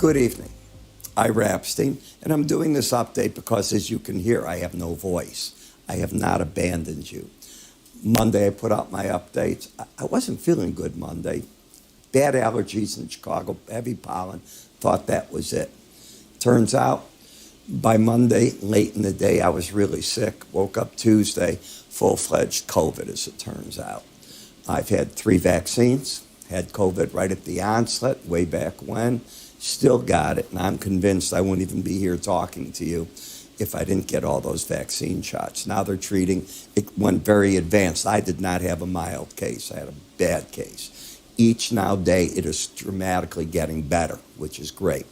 Good evening. Ira Epstein, and I'm doing this update because, as you can hear, I have no voice. I have not abandoned you. Monday, I put out my updates. I wasn't feeling good Monday. Bad allergies in Chicago, heavy pollen. Thought that was it. Turns out, by Monday, late in the day, I was really sick. Woke up Tuesday, full-fledged COVID, as it turns out. I've had 3 vaccines, had COVID right at the onset, way back when. Still got it, and I'm convinced I wouldn't even be here talking to you if I didn't get all those vaccine shots. Now they're treating, it went very advanced. I did not have a mild case, I had a bad case. Each now day, it is dramatically getting better, which is great.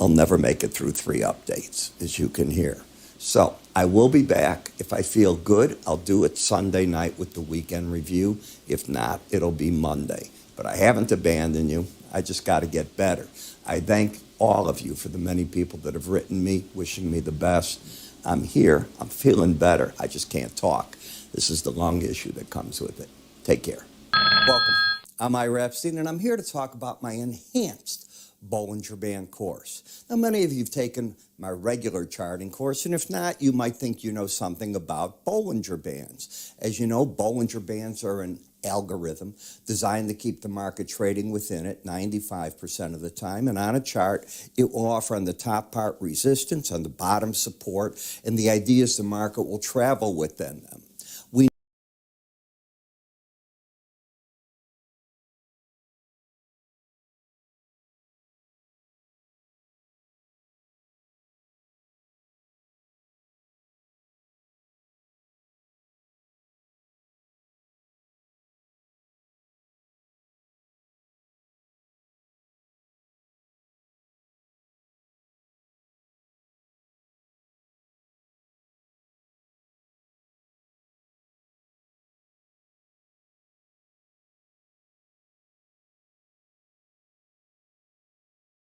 I'll never make it through 3 updates, as you can hear. So I will be back. If I feel good, I'll do it Sunday night with the weekend review. If not, it'll be Monday. But I haven't abandoned you. I just got to get better. I thank all of you for the many people that have written me, wishing me the best. I'm here. I'm feeling better. I just can't talk. This is the lung issue that comes with it. Take care. Welcome. I'm Ira Epstein, and I'm here to talk about my enhanced Bollinger Band course. Now, many of you have taken my regular charting course, and if not, you might think you know something about Bollinger Bands. As you know, Bollinger Bands are an algorithm designed to keep the market trading within it 95% of the time, and on a chart, it will offer on the top part resistance, on the bottom support, and the idea is the market will travel within them.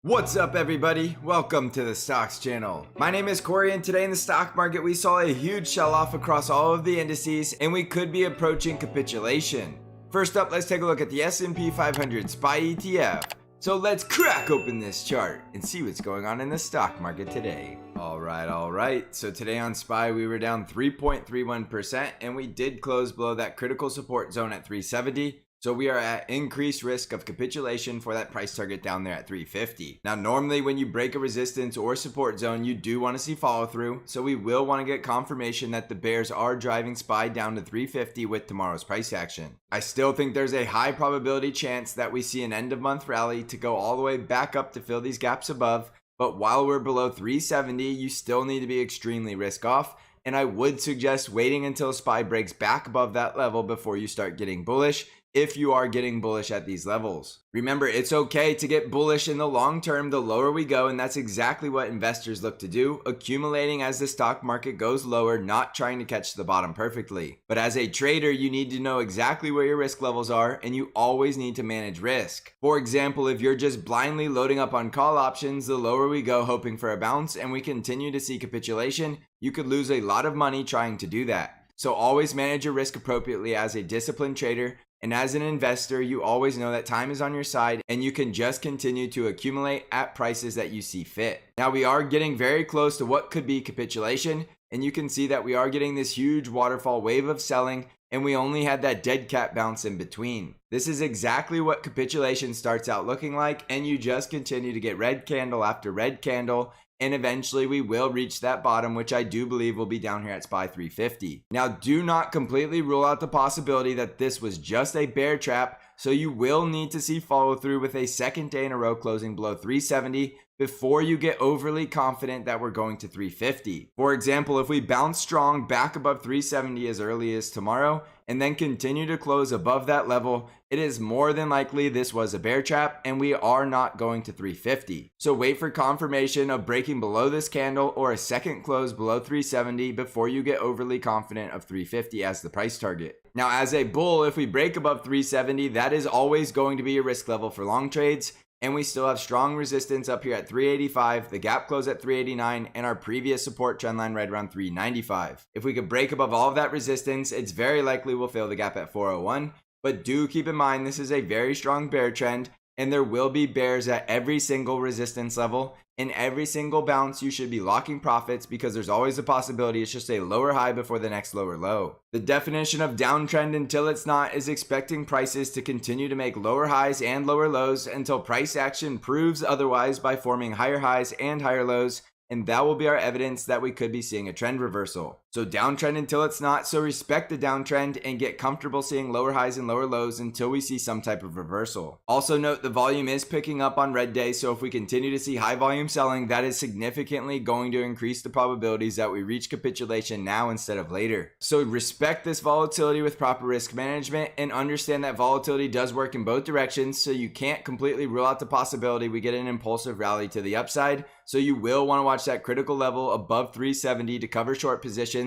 What's up, everybody? Welcome to the Stocks channel. My name is Corey, and today in the stock market we saw a huge sell-off across all of the indices, and we could be approaching capitulation. First up, let's take a look at the S&P 500 SPY ETF. So let's crack open this chart and see what's going on in the stock market today. Alright. So today on SPY we were down 3.31%, and we did close below that critical support zone at 370. So we are at increased risk of capitulation for that price target down there at 350. Now, normally when you break a resistance or support zone, you do want to see follow through. So we will want to get confirmation that the bears are driving SPY down to 350 with tomorrow's price action. I still think there's a high probability chance that we see an end of month rally to go all the way back up to fill these gaps above. But while we're below 370, you still need to be extremely risk off. And I would suggest waiting until SPY breaks back above that level before you start getting bullish, if you are getting bullish at these levels. Remember, it's okay to get bullish in the long term the lower we go, and that's exactly what investors look to do, accumulating as the stock market goes lower, not trying to catch the bottom perfectly. But as a trader, you need to know exactly where your risk levels are, and you always need to manage risk. For example, if you're just blindly loading up on call options the lower we go hoping for a bounce and we continue to see capitulation, you could lose a lot of money trying to do that. So always manage your risk appropriately as a disciplined trader. And as an investor, you always know that time is on your side and you can just continue to accumulate at prices that you see fit. Now, we are getting very close to what could be capitulation, and you can see that we are getting this huge waterfall wave of selling, and we only had that dead cat bounce in between. This is exactly what capitulation starts out looking like, and you just continue to get red candle after red candle, and eventually we will reach that bottom, which I do believe will be down here at SPY 350. Now, do not completely rule out the possibility that this was just a bear trap, so you will need to see follow through with a second day in a row closing below 370 before you get overly confident that we're going to 350. For example, if we bounce strong back above 370 as early as tomorrow and then continue to close above that level, it is more than likely this was a bear trap and we are not going to 350. So wait for confirmation of breaking below this candle or a second close below 370 before you get overly confident of 350 as the price target. Now, as a bull, if we break above 370, that is always going to be a risk level for long trades. And we still have strong resistance up here at 385, the gap close at 389, and our previous support trend line right around 395. If we could break above all of that resistance, it's very likely we'll fill the gap at 401. But do keep in mind, this is a very strong bear trend, and there will be bears at every single resistance level. In every single bounce, you should be locking profits because there's always a possibility it's just a lower high before the next lower low. The definition of downtrend until it's not is expecting prices to continue to make lower highs and lower lows until price action proves otherwise by forming higher highs and higher lows, and that will be our evidence that we could be seeing a trend reversal. So downtrend until it's not, so respect the downtrend and get comfortable seeing lower highs and lower lows until we see some type of reversal. Also note the volume is picking up on red day, so if we continue to see high volume selling, that is significantly going to increase the probabilities that we reach capitulation now instead of later. So respect this volatility with proper risk management and understand that volatility does work in both directions, so you can't completely rule out the possibility we get an impulsive rally to the upside. So you will want to watch that critical level above 370 to cover short positions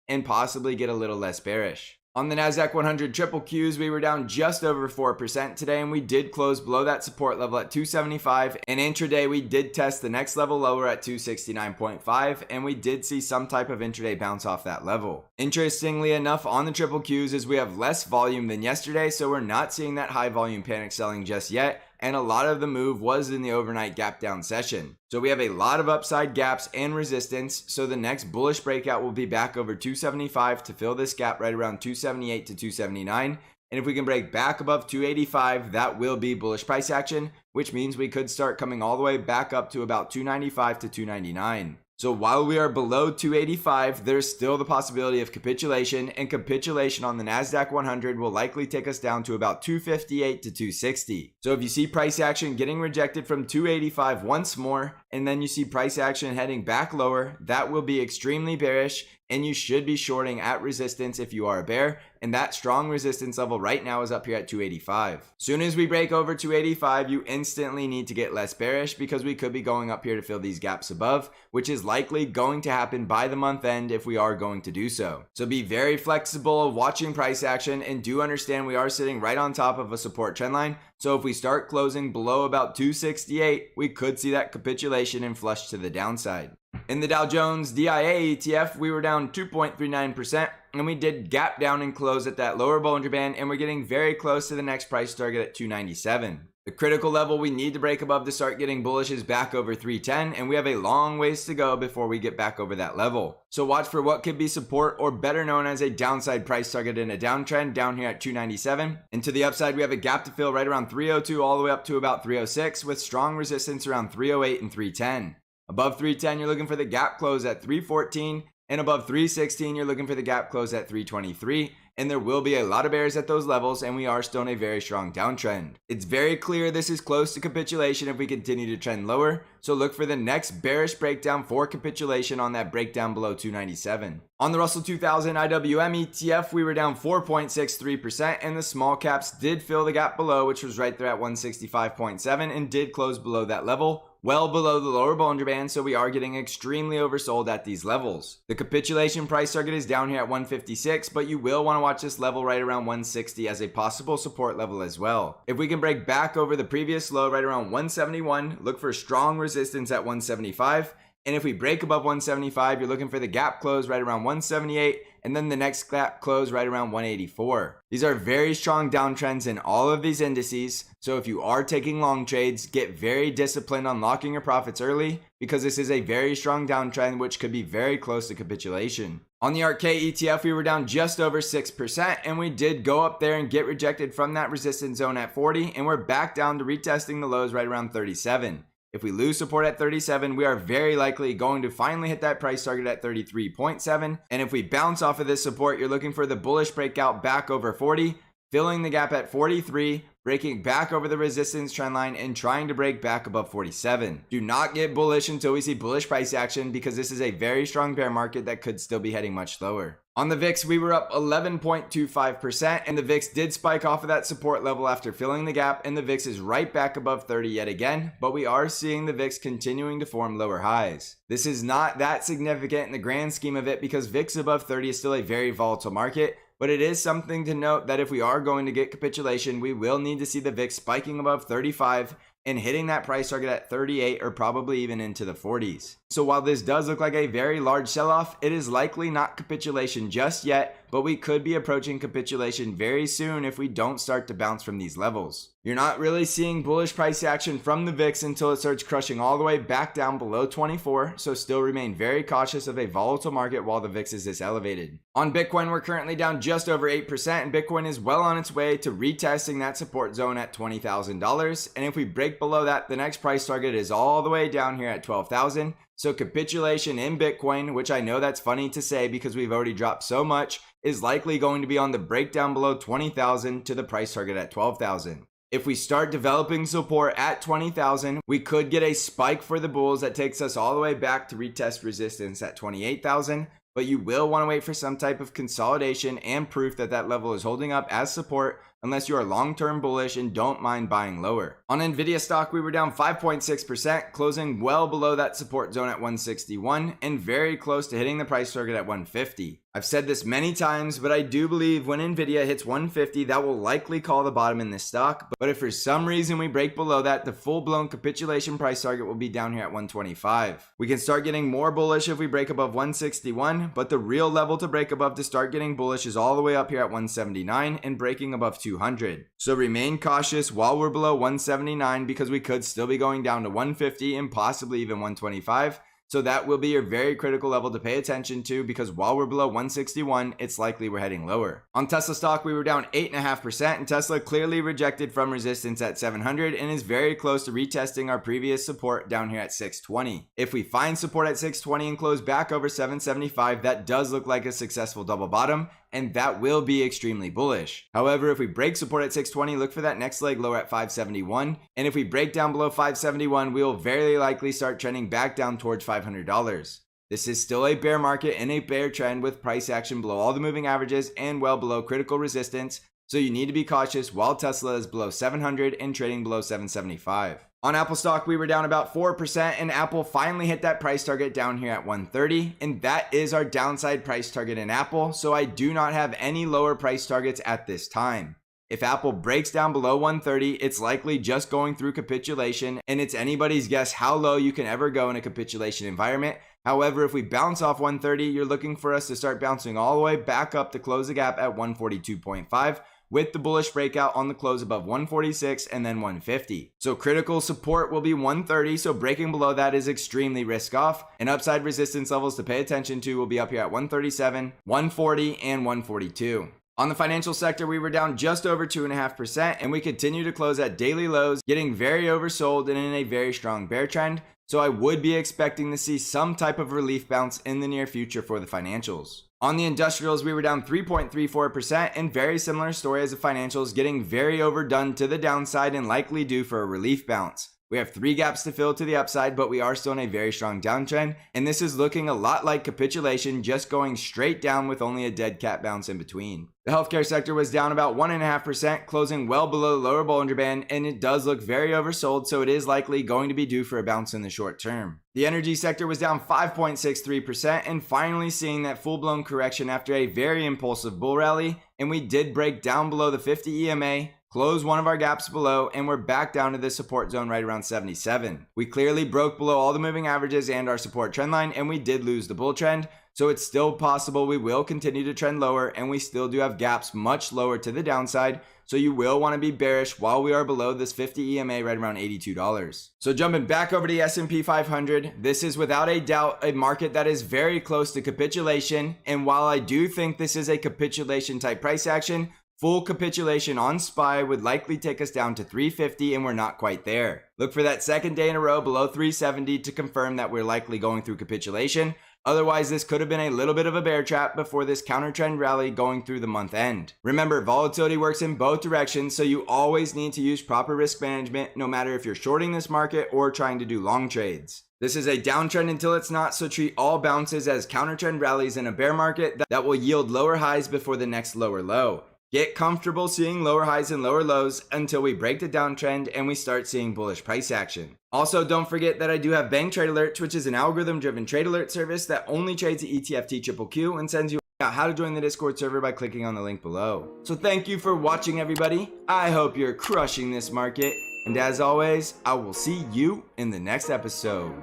and possibly get a little less bearish. On the NASDAQ 100 triple Qs, we were down just over 4% today, and we did close below that support level at 275, and intraday we did test the next level lower at 269.5, and we did see some type of intraday bounce off that level. Interestingly enough, on the triple Qs is we have less volume than yesterday, so we're not seeing that high volume panic selling just yet, and a lot of the move was in the overnight gap down session. So we have a lot of upside gaps and resistance, so the next bullish breakout will be back over 275 to fill this gap right around 278 to 279. And if we can break back above 285, that will be bullish price action, which means we could start coming all the way back up to about 295 to 299. So while we are below 285, there's still the possibility of capitulation, and capitulation on the NASDAQ 100 will likely take us down to about 258 to 260. So if you see price action getting rejected from 285 once more, and then you see price action heading back lower, that will be extremely bearish, and you should be shorting at resistance if you are a bear, and that strong resistance level right now is up here at 285. Soon as we break over 285, you instantly need to get less bearish because we could be going up here to fill these gaps above, which is likely going to happen by the month end if we are going to do so. So be very flexible watching price action, and do understand we are sitting right on top of a support trend line. So if we start closing below about 268, we could see that capitulation and flush to the downside. In the Dow Jones DIA ETF, we were down 2.39%, and we did gap down and close at that lower Bollinger Band, and we're getting very close to the next price target at 297. The critical level we need to break above to start getting bullish is back over 310, and we have a long ways to go before we get back over that level. So watch for what could be support, or better known as a downside price target in a downtrend, down here at 297. And to the upside, we have a gap to fill right around 302 all the way up to about 306, with strong resistance around 308 and 310. Above 310, you're looking for the gap close at 314, and above 316, you're looking for the gap close at 323, and there will be a lot of bears at those levels, and we are still in a very strong downtrend. It's very clear this is close to capitulation if we continue to trend lower, so look for the next bearish breakdown for capitulation on that breakdown below 297. On the Russell 2000 IWM ETF, we were down 4.63%, and the small caps did fill the gap below, which was right there at 165.7, and did close below that level, well below the lower Bollinger Band, so we are getting extremely oversold at these levels. The capitulation price target is down here at 156, but you will want to watch this level right around 160 as a possible support level as well. If we can break back over the previous low right around 171, look for strong resistance at 175. And if we break above 175, you're looking for the gap close right around 178, and then the next gap close right around 184. These are very strong downtrends in all of these indices, so if you are taking long trades, get very disciplined on locking your profits early, because this is a very strong downtrend which could be very close to capitulation. On the ARK ETF, we were down just over 6%, and we did go up there and get rejected from that resistance zone at 40, and we're back down to retesting the lows right around 37. If we lose support at 37, we are very likely going to finally hit that price target at 33.7. And if we bounce off of this support, you're looking for the bullish breakout back over 40, filling the gap at 43, breaking back over the resistance trend line, and trying to break back above 47. Do not get bullish until we see bullish price action, because this is a very strong bear market that could still be heading much lower. On the VIX, we were up 11.25%, and the VIX did spike off of that support level after filling the gap, and the VIX is right back above 30 yet again, but we are seeing the VIX continuing to form lower highs. This is not that significant in the grand scheme of it, because VIX above 30 is still a very volatile market, but it is something to note that if we are going to get capitulation, we will need to see the VIX spiking above 35, and hitting that price target at 38 or probably even into the 40s. So while this does look like a very large sell-off, it is likely not capitulation just yet, but we could be approaching capitulation very soon if we don't start to bounce from these levels. You're not really seeing bullish price action from the VIX until it starts crushing all the way back down below 24, so still remain very cautious of a volatile market while the VIX is this elevated. On Bitcoin, we're currently down just over 8%, and Bitcoin is well on its way to retesting that support zone at $20,000, and if we break below that, the next price target is all the way down here at 12,000. So capitulation in Bitcoin, which I know that's funny to say because we've already dropped so much, is likely going to be on the breakdown below 20,000 to the price target at 12,000. If we start developing support at 20,000, we could get a spike for the bulls that takes us all the way back to retest resistance at 28,000. But you will want to wait for some type of consolidation and proof that that level is holding up as support unless you are long-term bullish and don't mind buying lower. On Nvidia stock, we were down 5.6%, closing well below that support zone at 161 and very close to hitting the price target at 150. I've said this many times, but I do believe when Nvidia hits 150, that will likely call the bottom in this stock. But if for some reason we break below that, the full-blown capitulation price target will be down here at 125. We can start getting more bullish if we break above 161, but the real level to break above to start getting bullish is all the way up here at 179 and breaking above 200. So remain cautious while we're below 179 because we could still be going down to 150 and possibly even 125. So that will be your very critical level to pay attention to because while we're below 161, it's likely we're heading lower. On Tesla stock, we were down 8.5% and Tesla clearly rejected from resistance at 700 and is very close to retesting our previous support down here at 620. If we find support at 620 and close back over 775, that does look like a successful double bottom, and that will be extremely bullish. However, if we break support at 620, look for that next leg lower at 571. And if we break down below 571, we will very likely start trending back down towards $500. This is still a bear market and a bear trend with price action below all the moving averages and well below critical resistance. So you need to be cautious while Tesla is below 700 and trading below 775. On Apple stock, we were down about 4% and Apple finally hit that price target down here at 130, and that is our downside price target in Apple, so I do not have any lower price targets at this time. If Apple breaks down below 130, it's likely just going through capitulation, and it's anybody's guess how low you can ever go in a capitulation environment. However, if we bounce off 130, you're looking for us to start bouncing all the way back up to close the gap at 142.5. with the bullish breakout on the close above 146 and then 150. So critical support will be 130, so breaking below that is extremely risk off, and upside resistance levels to pay attention to will be up here at 137, 140, and 142. On the financial sector, we were down just over 2.5%, and we continue to close at daily lows, getting very oversold and in a very strong bear trend. So I would be expecting to see some type of relief bounce in the near future for the financials. On the industrials, we were down 3.34%, and very similar story as the financials, getting very overdone to the downside and likely due for a relief bounce. We have 3 gaps to fill to the upside, but we are still in a very strong downtrend, and this is looking a lot like capitulation, just going straight down with only a dead cat bounce in between. The healthcare sector was down about 1.5%, closing well below the lower Bollinger Band, and it does look very oversold, so it is likely going to be due for a bounce in the short term. The energy sector was down 5.63%, and finally seeing that full-blown correction after a very impulsive bull rally, and we did break down below the 50 EMA, close one of our gaps below, and we're back down to the support zone right around 77. We clearly broke below all the moving averages and our support trend line, and we did lose the bull trend, so it's still possible we will continue to trend lower, and we still do have gaps much lower to the downside, so you will want to be bearish while we are below this 50 EMA right around $82. So jumping back over to the S&P 500, this is without a doubt a market that is very close to capitulation, and while I do think this is a capitulation type price action, full capitulation on SPY would likely take us down to 350, and we're not quite there. Look for that second day in a row below 370 to confirm that we're likely going through capitulation. Otherwise, this could have been a little bit of a bear trap before this counter trend rally going through the month end. Remember, volatility works in both directions, so you always need to use proper risk management no matter if you're shorting this market or trying to do long trades. This is a downtrend until it's not, so treat all bounces as counter trend rallies in a bear market that will yield lower highs before the next lower low. Get comfortable seeing lower highs and lower lows until we break the downtrend and we start seeing bullish price action. Also, don't forget that I do have Bang Trade Alerts, which is an algorithm-driven trade alert service that only trades the ETF TQQQ and sends you out how to join the Discord server by clicking on the link below. So thank you for watching, everybody. I hope you're crushing this market, And as always, I will see you in the next episode.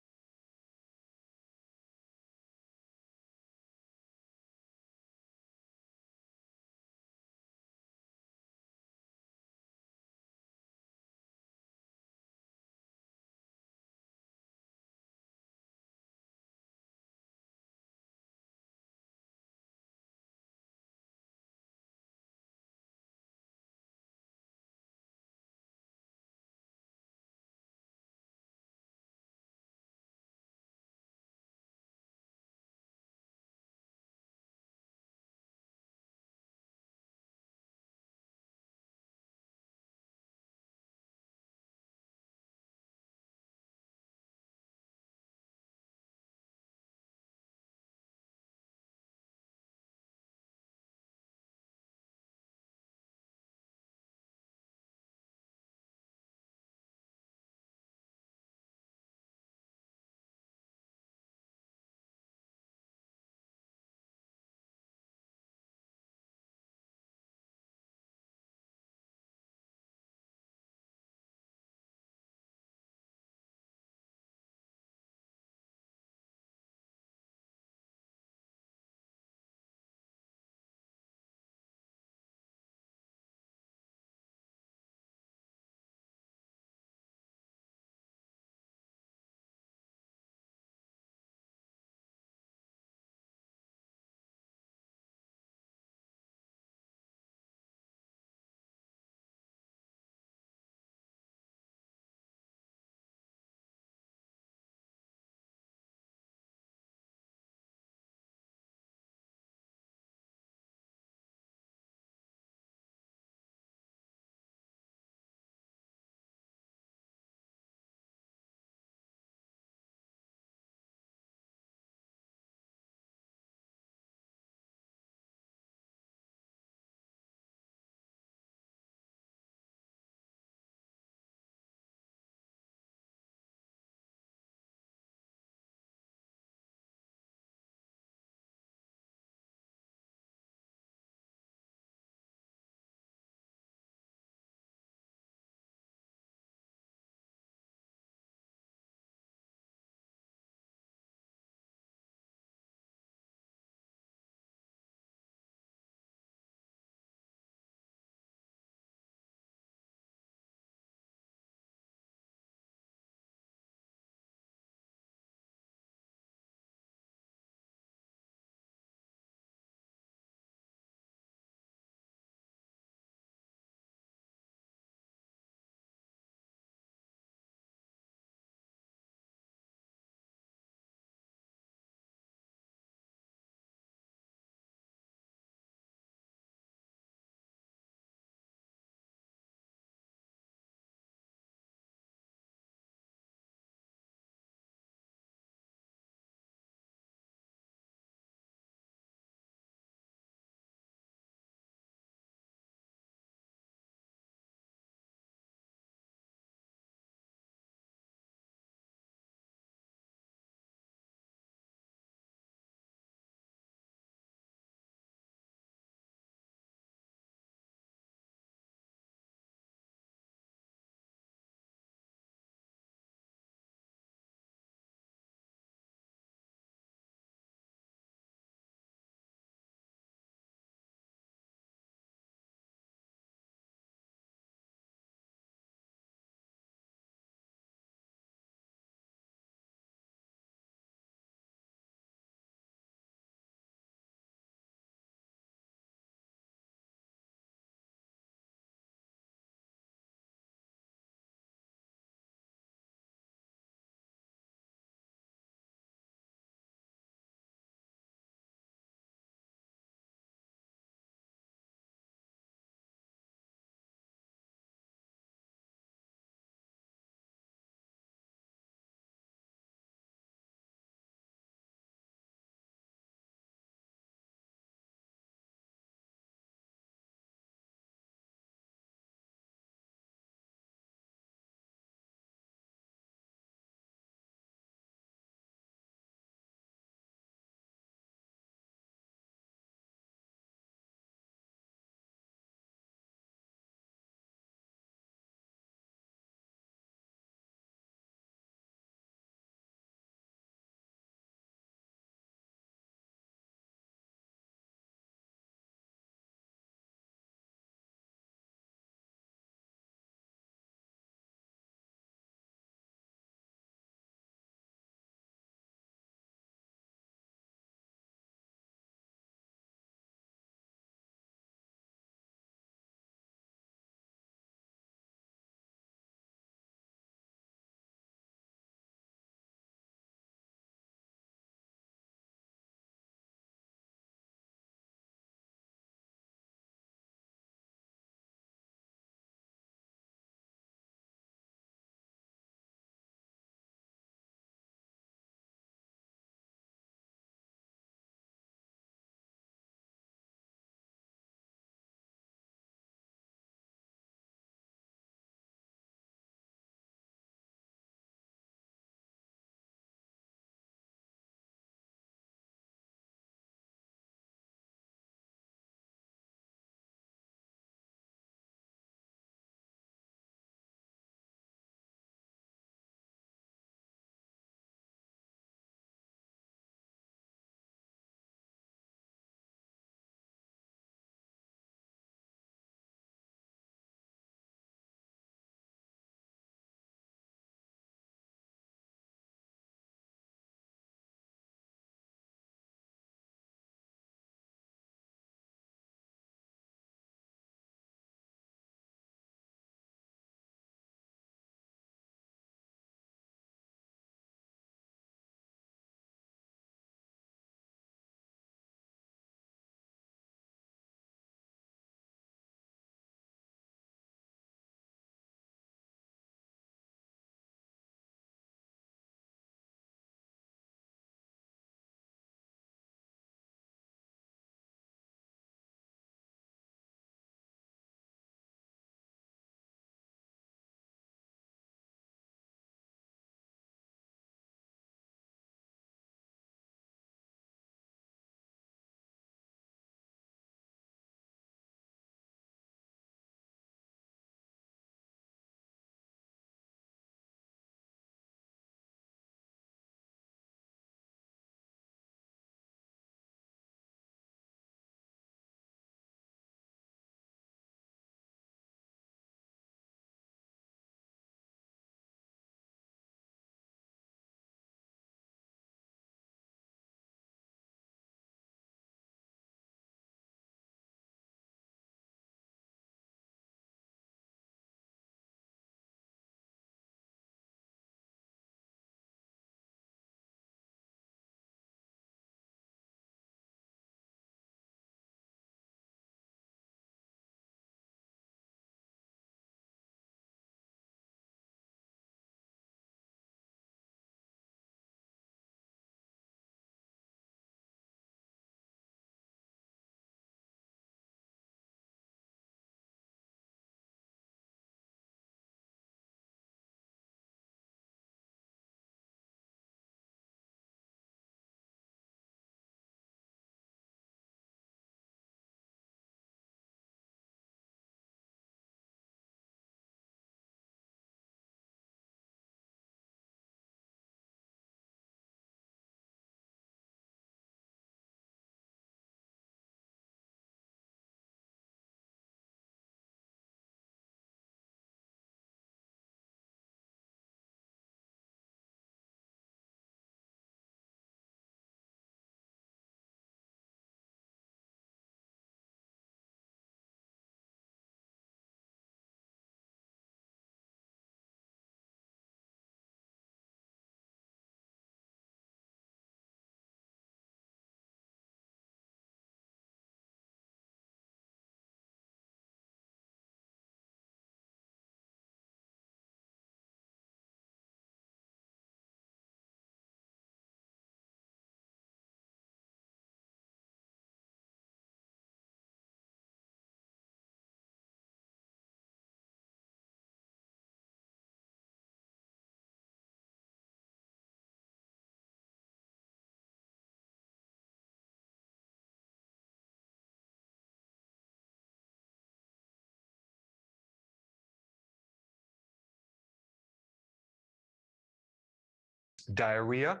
diarrhea,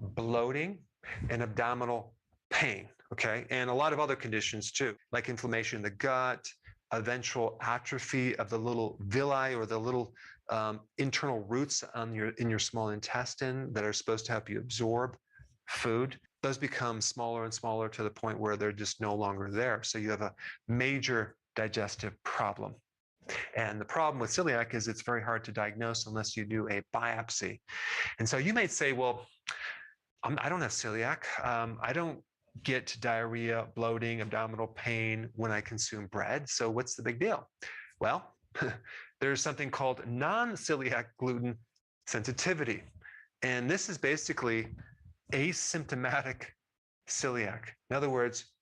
bloating, and abdominal pain, okay? And a lot of other conditions too, like inflammation in the gut, eventual atrophy of the little villi or the little internal roots in your small intestine that are supposed to help you absorb food. Those become smaller and smaller to the point where they're just no longer there. So you have a major digestive problem. And the problem with celiac is it's very hard to diagnose unless you do a biopsy. And so you might say, well, I don't have celiac. I don't get diarrhea, bloating, abdominal pain when I consume bread. So what's the big deal? Well, there's something called non-celiac gluten sensitivity. And this is basically asymptomatic celiac. In other words,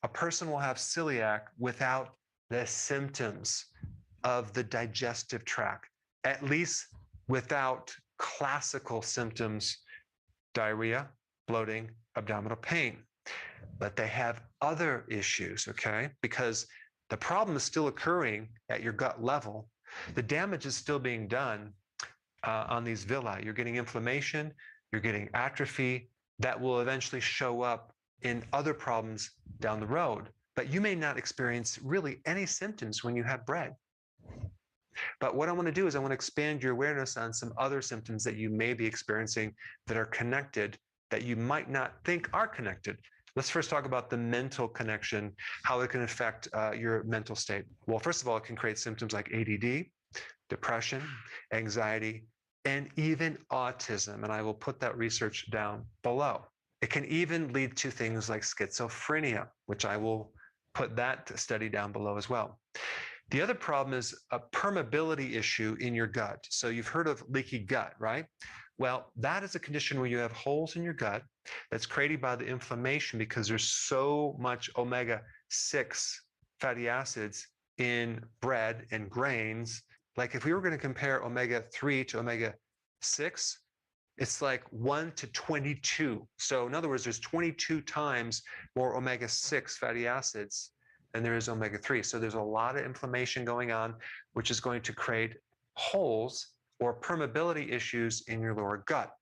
a person will have celiac without the symptoms of the digestive tract, at least without classical symptoms, diarrhea, bloating, abdominal pain. But they have other issues, okay? Because the problem is still occurring at your gut level. The damage is still being done on these villi. You're getting inflammation, you're getting atrophy that will eventually show up in other problems down the road. But you may not experience really any symptoms when you have bread. But what I want to do is I want to expand your awareness on some other symptoms that you may be experiencing that are connected, that you might not think are connected. Let's first talk about the mental connection, how it can affect your mental state. Well, first of all, it can create symptoms like ADD, depression, anxiety, and even autism. And I will put that research down below. It can even lead to things like schizophrenia, which I will put that study down below as well. The other problem is a permeability issue in your gut. So you've heard of leaky gut, right? Well, that is a condition where you have holes in your gut that's created by the inflammation because there's so much omega-6 fatty acids in bread and grains. Like if we were going to compare omega-3 to omega-6, it's like 1 to 22. So in other words, there's 22 times more omega-6 fatty acids than there is omega-3. So there's a lot of inflammation going on, which is going to create holes or permeability issues in your lower gut.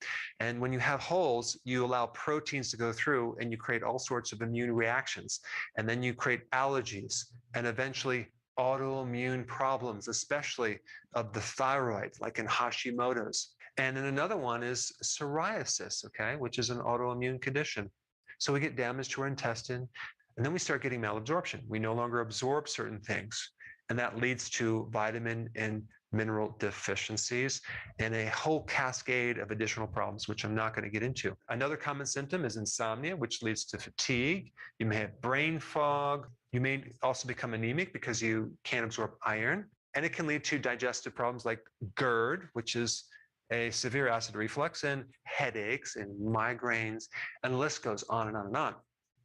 And when you have holes, you allow proteins to go through and you create all sorts of immune reactions. And then you create allergies and eventually autoimmune problems, especially of the thyroid, like in Hashimoto's. And then another one is psoriasis, okay, which is an autoimmune condition. So we get damage to our intestine, and then we start getting malabsorption. We no longer absorb certain things, and that leads to vitamin and mineral deficiencies and a whole cascade of additional problems, which I'm not going to get into. Another common symptom is insomnia, which leads to fatigue. You may have brain fog. You may also become anemic because you can't absorb iron. And it can lead to digestive problems like GERD, which is a severe acid reflux, and headaches and migraines, and the list goes on and on and on.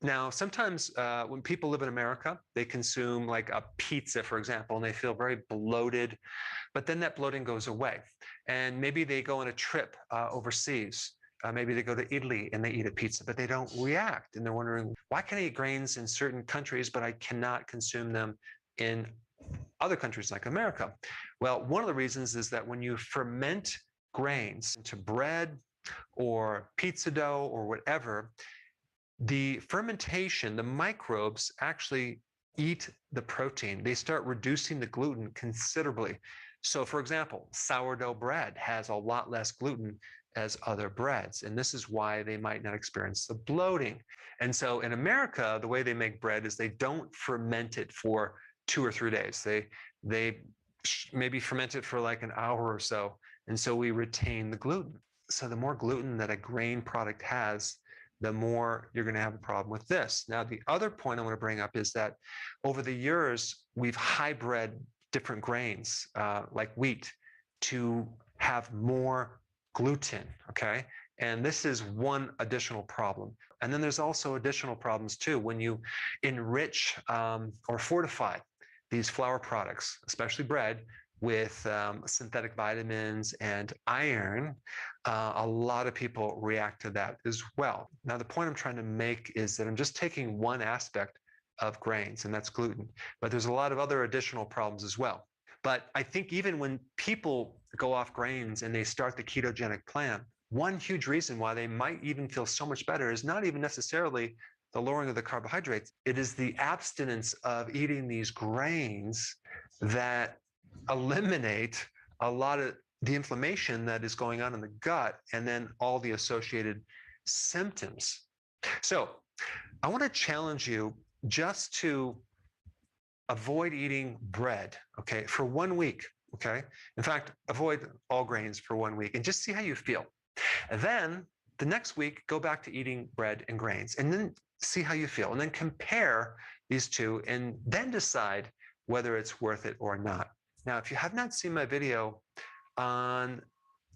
Now, sometimes when people live in America, they consume like a pizza, for example, and they feel very bloated, but then that bloating goes away. And maybe they go on a trip overseas. Maybe they go to Italy and they eat a pizza, but they don't react. And they're wondering, why can I eat grains in certain countries, but I cannot consume them in other countries like America? Well, one of the reasons is that when you ferment grains into bread or pizza dough or whatever, the fermentation, the microbes actually eat the protein. They start reducing the gluten considerably. So for example, sourdough bread has a lot less gluten as other breads. And this is why they might not experience the bloating. And so in America, the way they make bread is they don't ferment it for 2 or 3 days. They maybe ferment it for like an hour or so. And so we retain the gluten. So the more gluten that a grain product has, the more you're going to have a problem with this. Now, the other point I want to bring up is that over the years, we've hybrid different grains like wheat to have more gluten, okay? And this is one additional problem. And then there's also additional problems too. When you enrich or fortify these flour products, especially bread, with synthetic vitamins and iron, a lot of people react to that as well. Now, the point I'm trying to make is that I'm just taking one aspect of grains, and that's gluten, but there's a lot of other additional problems as well. But I think even when people go off grains and they start the ketogenic plan, one huge reason why they might even feel so much better is not even necessarily the lowering of the carbohydrates. It is the abstinence of eating these grains that eliminate a lot of the inflammation that is going on in the gut and then all the associated symptoms. So I want to challenge you just to avoid eating bread, okay, for 1 week, okay? In fact, avoid all grains for 1 week and just see how you feel. And then the next week, go back to eating bread and grains and then see how you feel. And then compare these two and then decide whether it's worth it or not. Now, if you have not seen my video on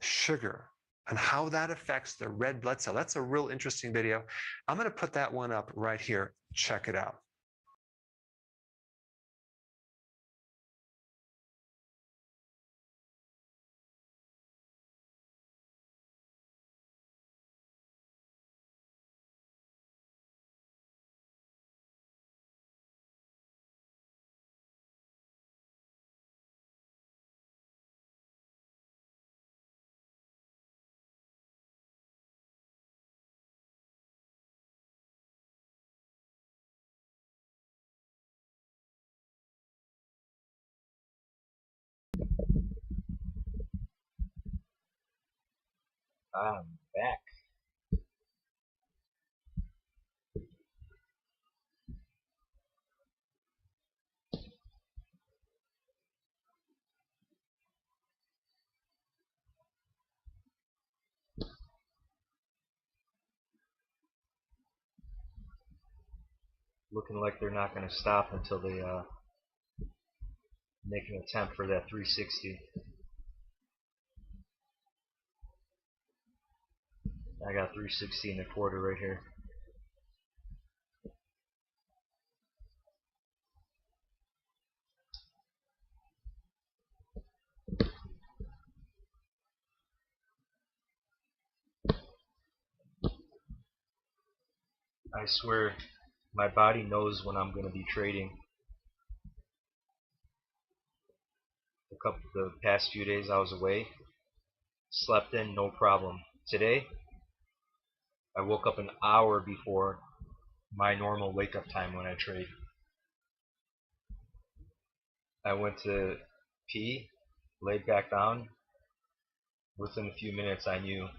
sugar and how that affects the red blood cell, that's a real interesting video. I'm going to put that one up right here. Check it out. I'm back. Looking like they're not going to stop until they make an attempt for that 360. I got 360 and a quarter right here. I swear, my body knows when I'm going to be trading. The past few days I was away, slept in, no problem. Today, I woke up an hour before my normal wake up time when I trade. I went to pee, laid back down. Within a few minutes I knew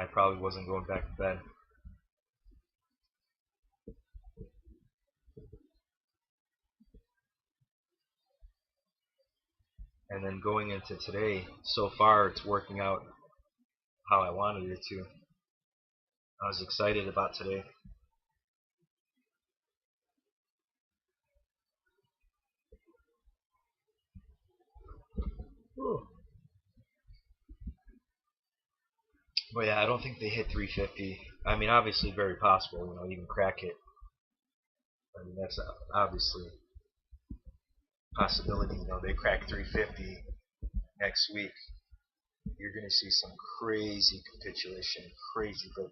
I probably wasn't going back to bed. And then going into today, so far it's working out how I wanted it to. I was excited about today. Whew. But yeah, I don't think they hit 350. I mean, obviously very possible, even crack it. I mean, that's obviously a possibility. They crack 350 next week. You're going to see some crazy capitulation, crazy. But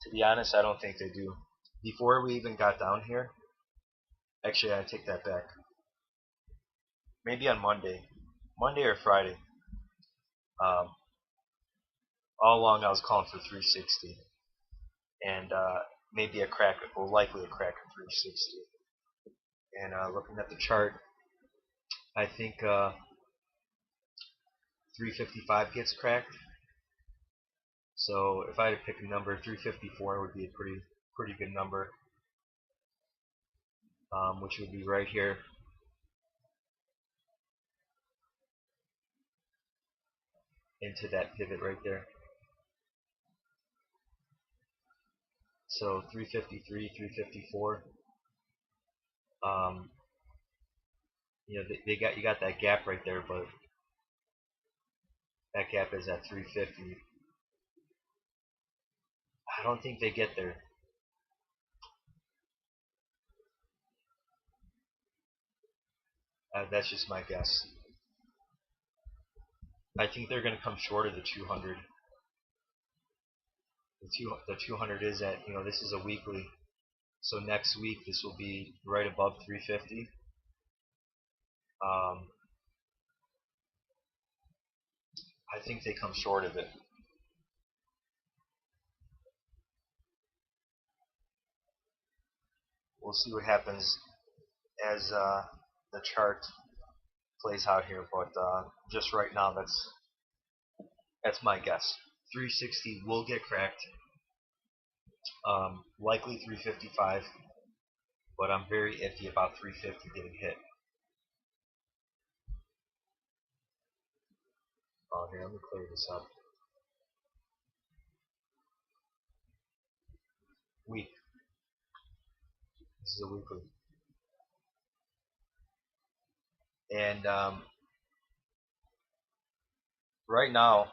to be honest, I don't think they do. Before we even got down here, actually, I take that back. Maybe on Monday or Friday. All along I was calling for 360, and maybe a crack, or likely a crack of 360. And looking at the chart, I think 355 gets cracked. So if I had to pick a number, 354 would be a pretty good number, which would be right here. Into that pivot right there. So 353, 354. You got that gap right there, but that gap is at 350. I don't think they get there. That's just my guess. I think they're going to come short of the 200. The 200 is at, this is a weekly. So next week this will be right above 350. I think they come short of it. We'll see what happens as the chart plays out here, but just right now, that's my guess. 360 will get cracked, likely 355, but I'm very iffy about 350 getting hit. Oh, here, let me clear this up. Week. This is a weekly. And right now,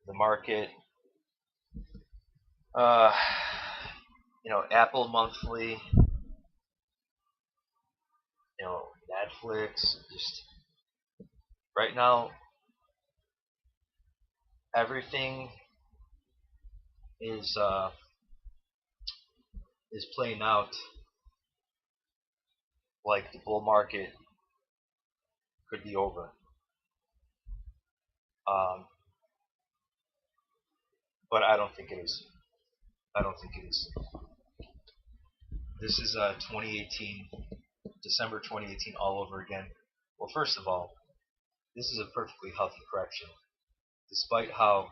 the market, Apple monthly, Netflix, just right now, everything is playing out like the bull market could be over. But I don't think it is. I don't think it is. This is 2018, December 2018 all over again. Well, first of all, this is a perfectly healthy correction. Despite how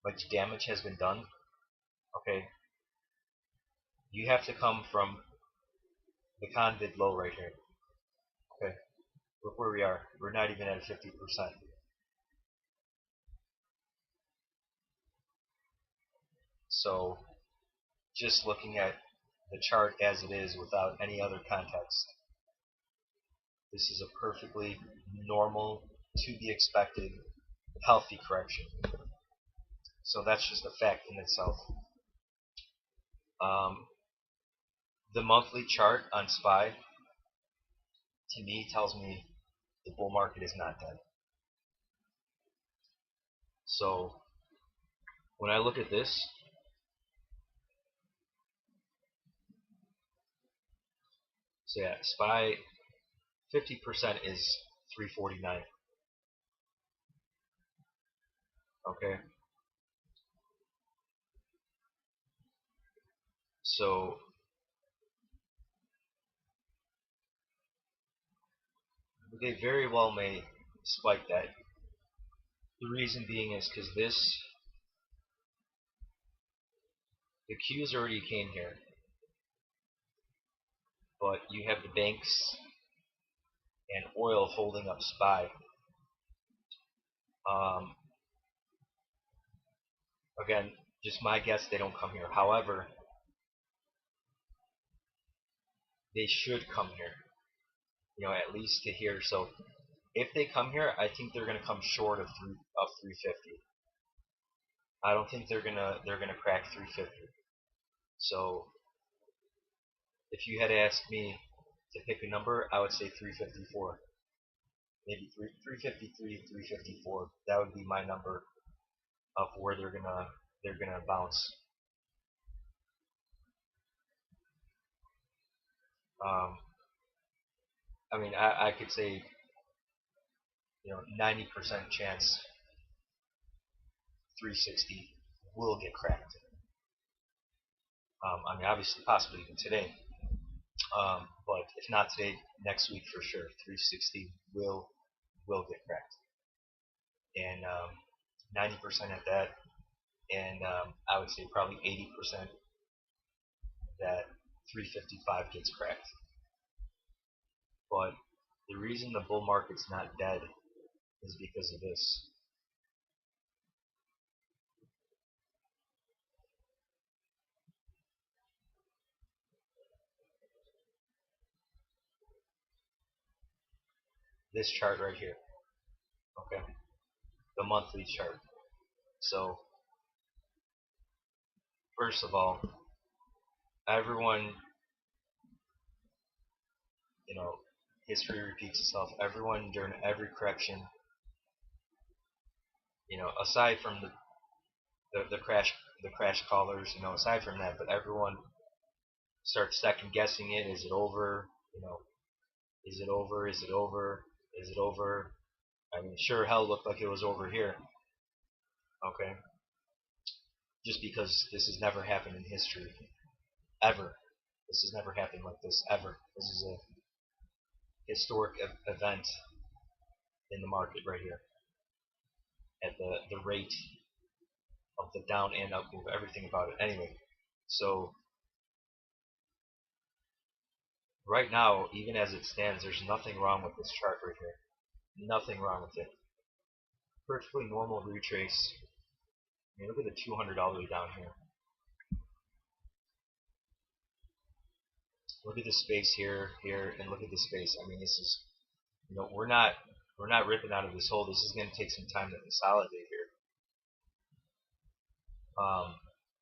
much damage has been done, okay, you have to come from the convid low right here. Okay, look where we are. We're not even at 50%. So, just looking at the chart as it is without any other context, this is a perfectly normal, to be expected, healthy correction. So that's just a fact in itself. The monthly chart on SPY, to me, tells me the bull market is not dead. So when I look at this, so yeah, SPY 50% is 349. Okay. So they very well may spike that. The reason being is because the Qs already came here, but you have the banks and oil holding up SPY. Again, just my guess, they don't come here. However, they should come here, at least to here. So if they come here, I think they're going to come short of 350. I don't think they're gonna crack 350. So if you had asked me to pick a number, I would say 354. Maybe 353, 354. That would be my number of where they're gonna bounce. I mean, I could say 90% chance 360 will get cracked. I mean, obviously, possibly even today. But if not today, next week for sure, 360 will get cracked. And 90% at that, and I would say probably 80% that 355 gets cracked. But the reason the bull market's not dead is because of this. This chart right here. Okay. The monthly chart. So, first of all, everyone, history repeats itself. Everyone during every correction, aside from the crash callers, aside from that, but everyone starts second guessing it. Is it over? Is it over? Is it over? Is it over? I mean, sure hell looked like it was over here. Okay, just because this has never happened in history, ever. This has never happened like this ever. This is a historic event in the market right here at the rate of the down and up move, everything about it. Anyway, so right now, even as it stands, there's nothing wrong with this chart right here. Nothing wrong with it. Perfectly normal retrace. I mean, look at the 200 all the way down here. Look at the space here, here, and look at the space. I mean, this is, we're not ripping out of this hole. This is going to take some time to consolidate here,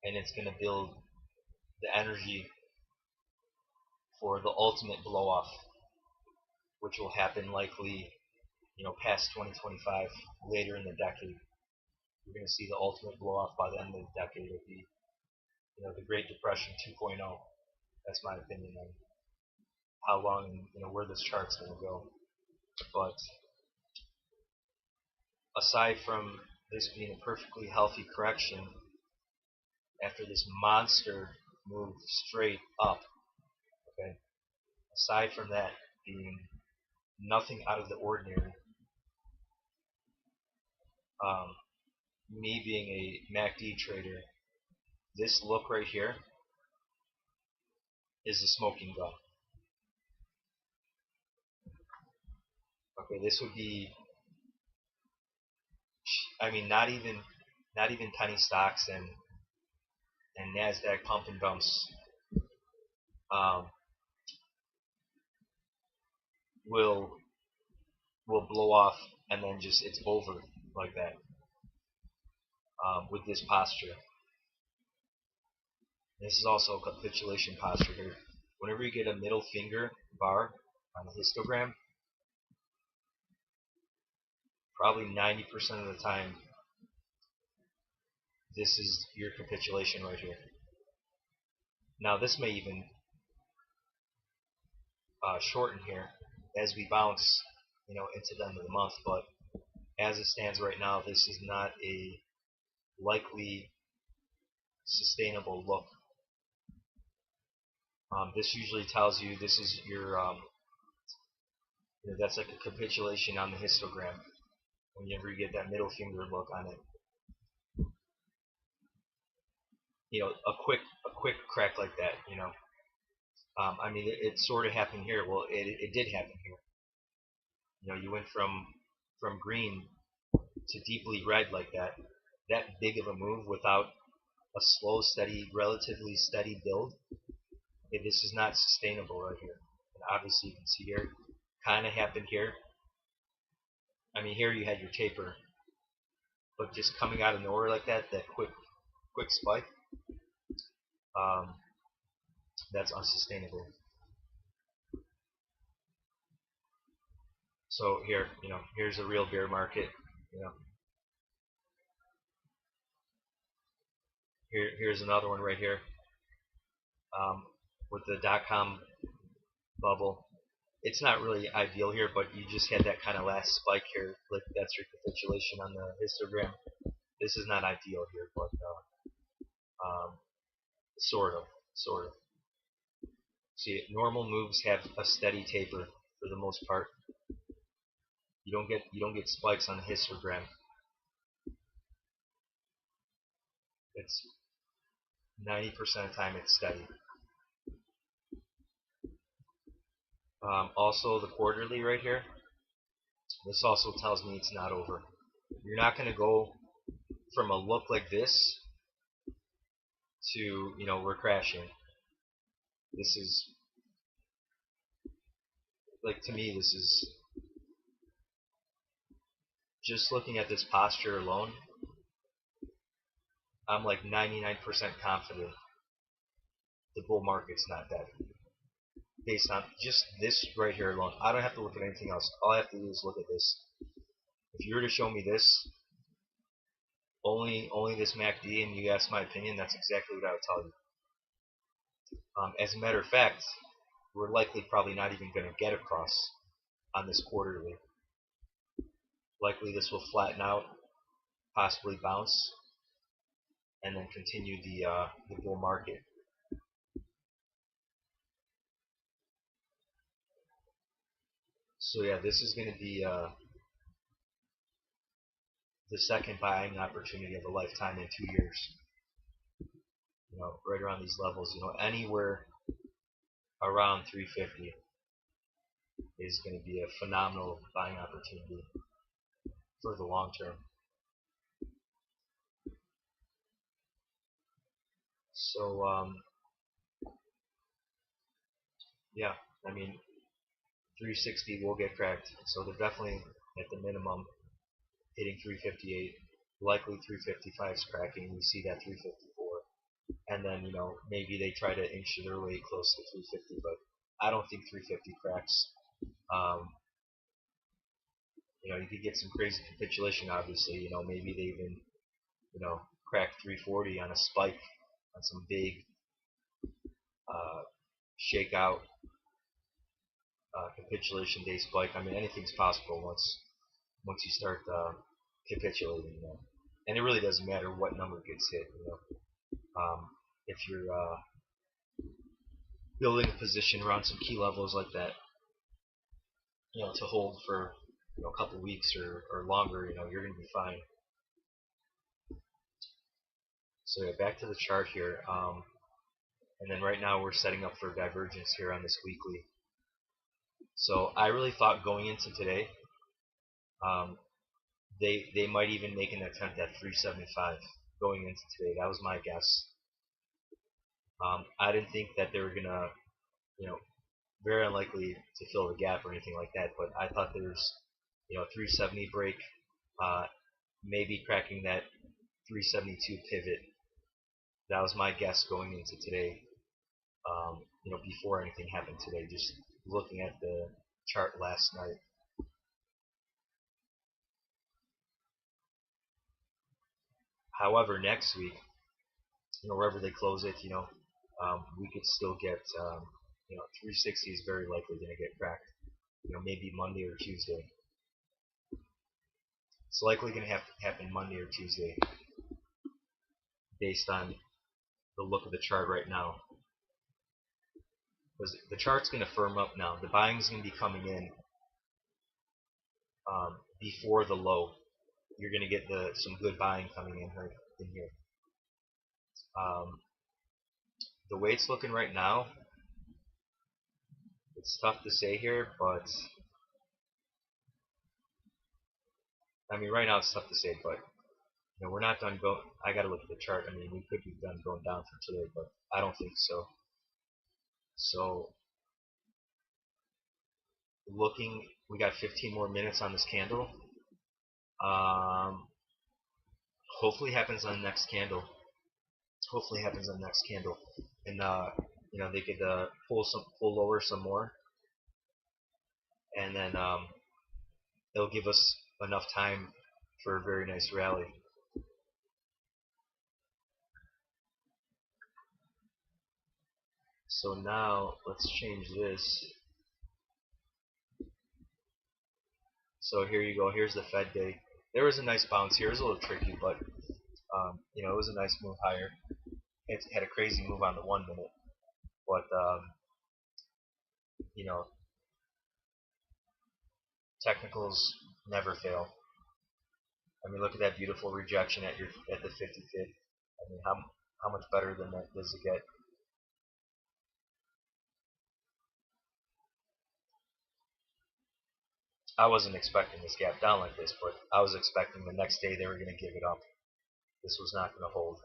and it's going to build the energy for the ultimate blow off, which will happen likely, past 2025, later in the decade. You're going to see the ultimate blow off by the end of the decade. It'll be, the Great Depression 2.0. That's my opinion on how long, where this chart's going to go. But aside from this being a perfectly healthy correction, after this monster move straight up, okay, aside from that being nothing out of the ordinary, me being a MACD trader, this look right here is a smoking gun. Okay, this would be, I mean, not even penny stocks and NASDAQ pump and dumps will blow off, and then just it's over like that with this posture. This is also a capitulation posture here. Whenever you get a middle finger bar on the histogram, probably 90% of the time, this is your capitulation right here. Now this may even shorten here as we bounce, into the end of the month, but as it stands right now, this is not a likely sustainable look. This usually tells you this is your, that's like a capitulation on the histogram. Whenever you get that middle finger look on it, a quick crack like that, I mean, it sort of happened here. Well, it did happen here. You went from green to deeply red like that big of a move without a slow, steady, relatively steady build. Okay, this is not sustainable right here. And obviously, you can see here, kind of happened here. I mean, here you had your taper, but just coming out of nowhere like that quick spike, that's unsustainable. So here, here's a real bear market. Here's another one right here with the dot-com bubble. It's not really ideal here, but you just had that kind of last spike here. Like that's your capitulation on the histogram. This is not ideal here, but sort of. See, normal moves have a steady taper for the most part. You don't get spikes on the histogram. It's 90% of the time it's steady. Also, the quarterly right here. This also tells me it's not over. You're not going to go from a look like this to, we're crashing. This is, like, to me, this is, just looking at this posture alone, I'm like 99% confident the bull market's not dead. Based on just this right here alone. I don't have to look at anything else. All I have to do is look at this. If you were to show me this, only this MACD, and you ask my opinion, that's exactly what I would tell you. As a matter of fact, we're likely probably not even going to get across on this quarterly. Likely this will flatten out, possibly bounce, and then continue the bull market. So yeah, this is going to be the second buying opportunity of a lifetime in 2 years. Right around these levels. Anywhere around 350 is going to be a phenomenal buying opportunity for the long term. So yeah, I mean 360 will get cracked. So they're definitely at the minimum hitting 358. Likely 355 is cracking. We see that 354, and then maybe they try to inch their way close to 350, but I don't think 350 cracks. You could get some crazy capitulation, obviously. Maybe they even crack 340 on a spike, on some big shakeout capitulation day spike. I mean, anything's possible once you start capitulating. And it really doesn't matter what number gets hit. If you're building a position around some key levels like that, to hold for a couple weeks or longer, you're going to be fine. So yeah, back to the chart here. And then right now we're setting up for divergence here on this weekly. So I really thought going into today, they might even make an attempt at 375 going into today. That was my guess. I didn't think that they were gonna, very unlikely to fill the gap or anything like that. But I thought there's, 370 break, maybe cracking that 372 pivot. That was my guess going into today. Before anything happened today, just looking at the chart last night. However, next week, wherever they close it, we could still get, 360 is very likely going to get cracked. Maybe Monday or Tuesday. It's likely going to have to happen Monday or Tuesday, based on the look of the chart right now. Because the chart's going to firm up now. The buying is going to be coming in before the low. You're going to get some good buying coming in here. The way it's looking right now, it's tough to say here, but I mean, right now it's tough to say, but we're not done going. I got to look at the chart. I mean, we could be done going down for today, but I don't think so. So, we got 15 more minutes on this candle. Hopefully happens on the next candle. And they could pull lower some more, and then it'll give us enough time for a very nice rally. So now let's change this. So here you go. Here's the Fed day. There was a nice bounce here. It was a little tricky, but it was a nice move higher. It had a crazy move on the 1 minute, but technicals never fail. I mean, look at that beautiful rejection at the 55th. I mean, how much better than that does it get? I wasn't expecting this gap down like this, but I was expecting the next day they were going to give it up. This was not going to hold.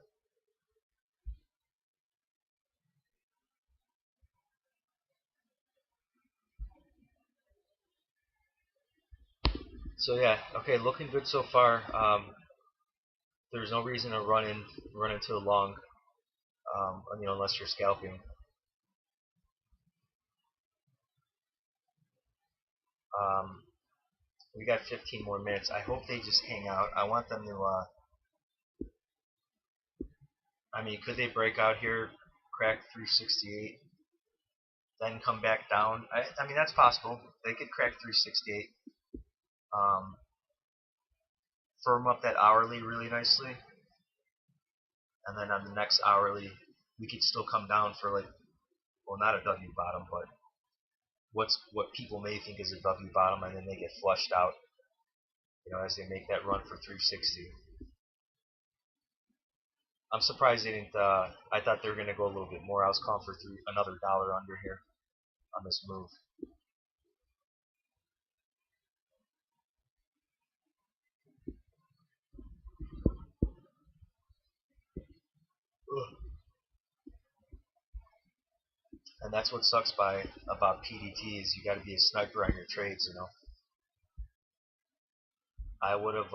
So yeah, okay, looking good so far. There's no reason to run into a long, unless you're scalping. We got 15 more minutes. I hope they just hang out. I want them to. I mean, could they break out here, crack 368, then come back down? I mean, that's possible. They could crack 368. firm up that hourly really nicely, and then on the next hourly, we could still come down for like, well, not a W bottom, but what people may think is a W bottom, and then they get flushed out, as they make that run for 360. I'm surprised they didn't. I thought they were going to go a little bit more. I was calling for another dollar under here on this move. Ugh. And that's what sucks about PDT is you got to be a sniper on your trades. I would have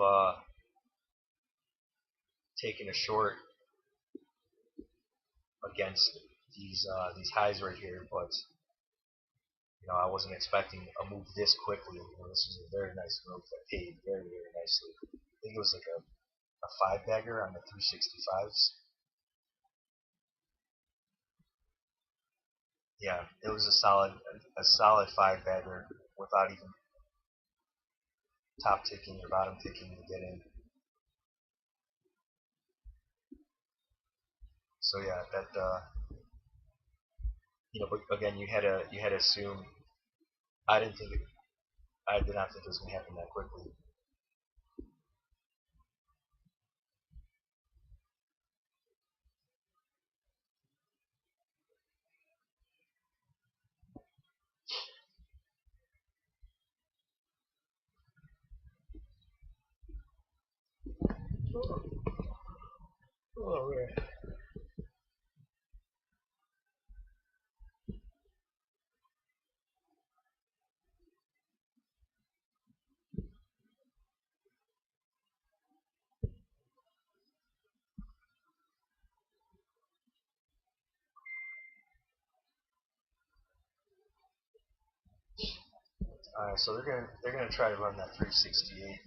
taken a short against these highs right here, but I wasn't expecting a move this quickly. This was a very nice move that paid very, very nicely. I think it was like a 5-bagger on the 365s. Yeah, it was a solid 5-bagger without even top ticking or bottom ticking to get in. So yeah, that but again, you had to assume. I did not think it was going to happen that quickly. Oh man. All right, so they're gonna try to run that 368.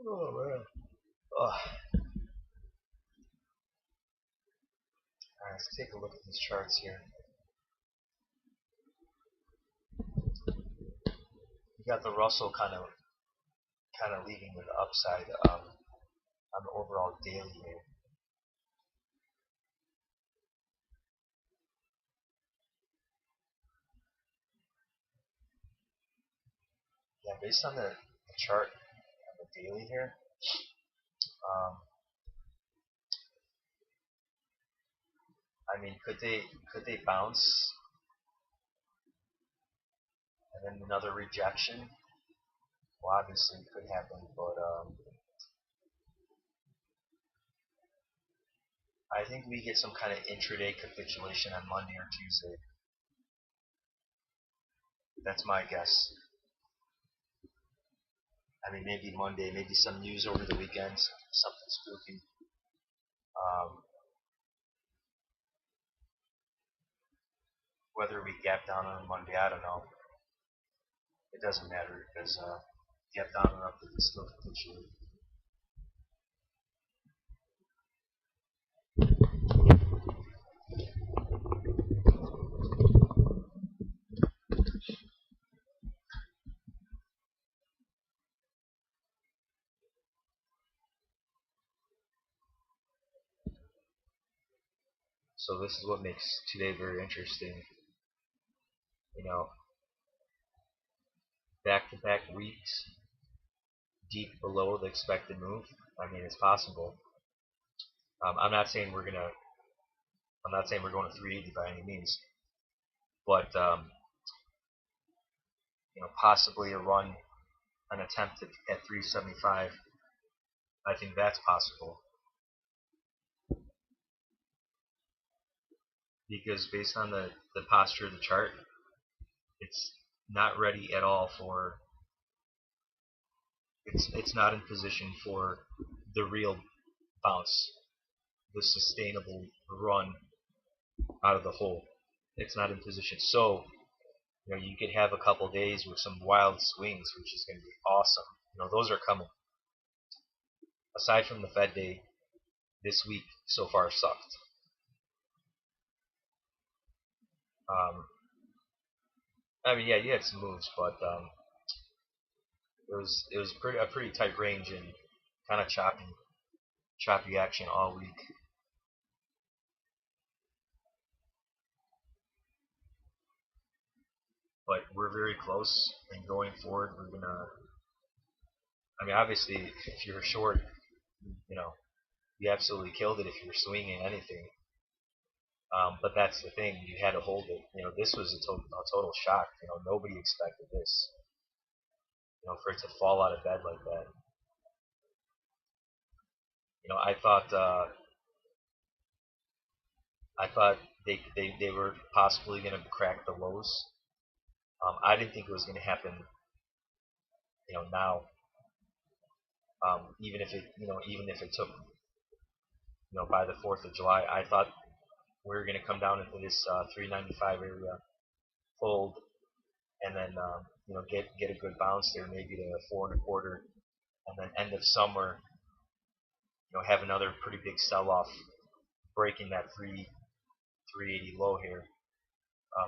Oh man. Ugh. All right, let's take a look at these charts here. You got the Russell kind of leading to the upside on the overall daily here. Yeah, based on the chart on the daily here, I mean, could they bounce and then another rejection? Well, obviously it could happen, but I think we get some kind of intraday capitulation on Monday or Tuesday. That's my guess. I mean, maybe Monday, maybe some news over the weekend, something spooky. Whether we gap down on Monday, I don't know. It doesn't matter because gap down or up, we can still capitulate. So this is what makes today very interesting. Back-to-back weeks deep below the expected move. I mean, it's possible. I'm not saying we're going to 380 by any means, but possibly an attempt at 375. I think that's possible because based on the posture of the chart, it's not ready at all for. It's not in position for the real bounce, the sustainable run out of the hole. it's not in position. So you could have a couple days with some wild swings, which is going to be awesome. Those are coming. Aside from the Fed day, this week so far sucked. I mean, yeah, you had some moves, but it was a pretty tight range and kind of choppy action all week. But we're very close, and going forward, we're gonna. I mean, obviously, if you're short, you know, you absolutely killed it if you were swinging anything. But that's the thing, you had to hold it. This was a total shock. Nobody expected this. For it to fall out of bed like that. I thought they were possibly going to crack the lows. I didn't think it was going to happen. Now, even if it took, by the 4th of July, I thought we were going to come down into this 395 area, hold, and then get a good bounce there, maybe to 4.25, and then end of summer, have another pretty big sell-off, breaking that 380 low here.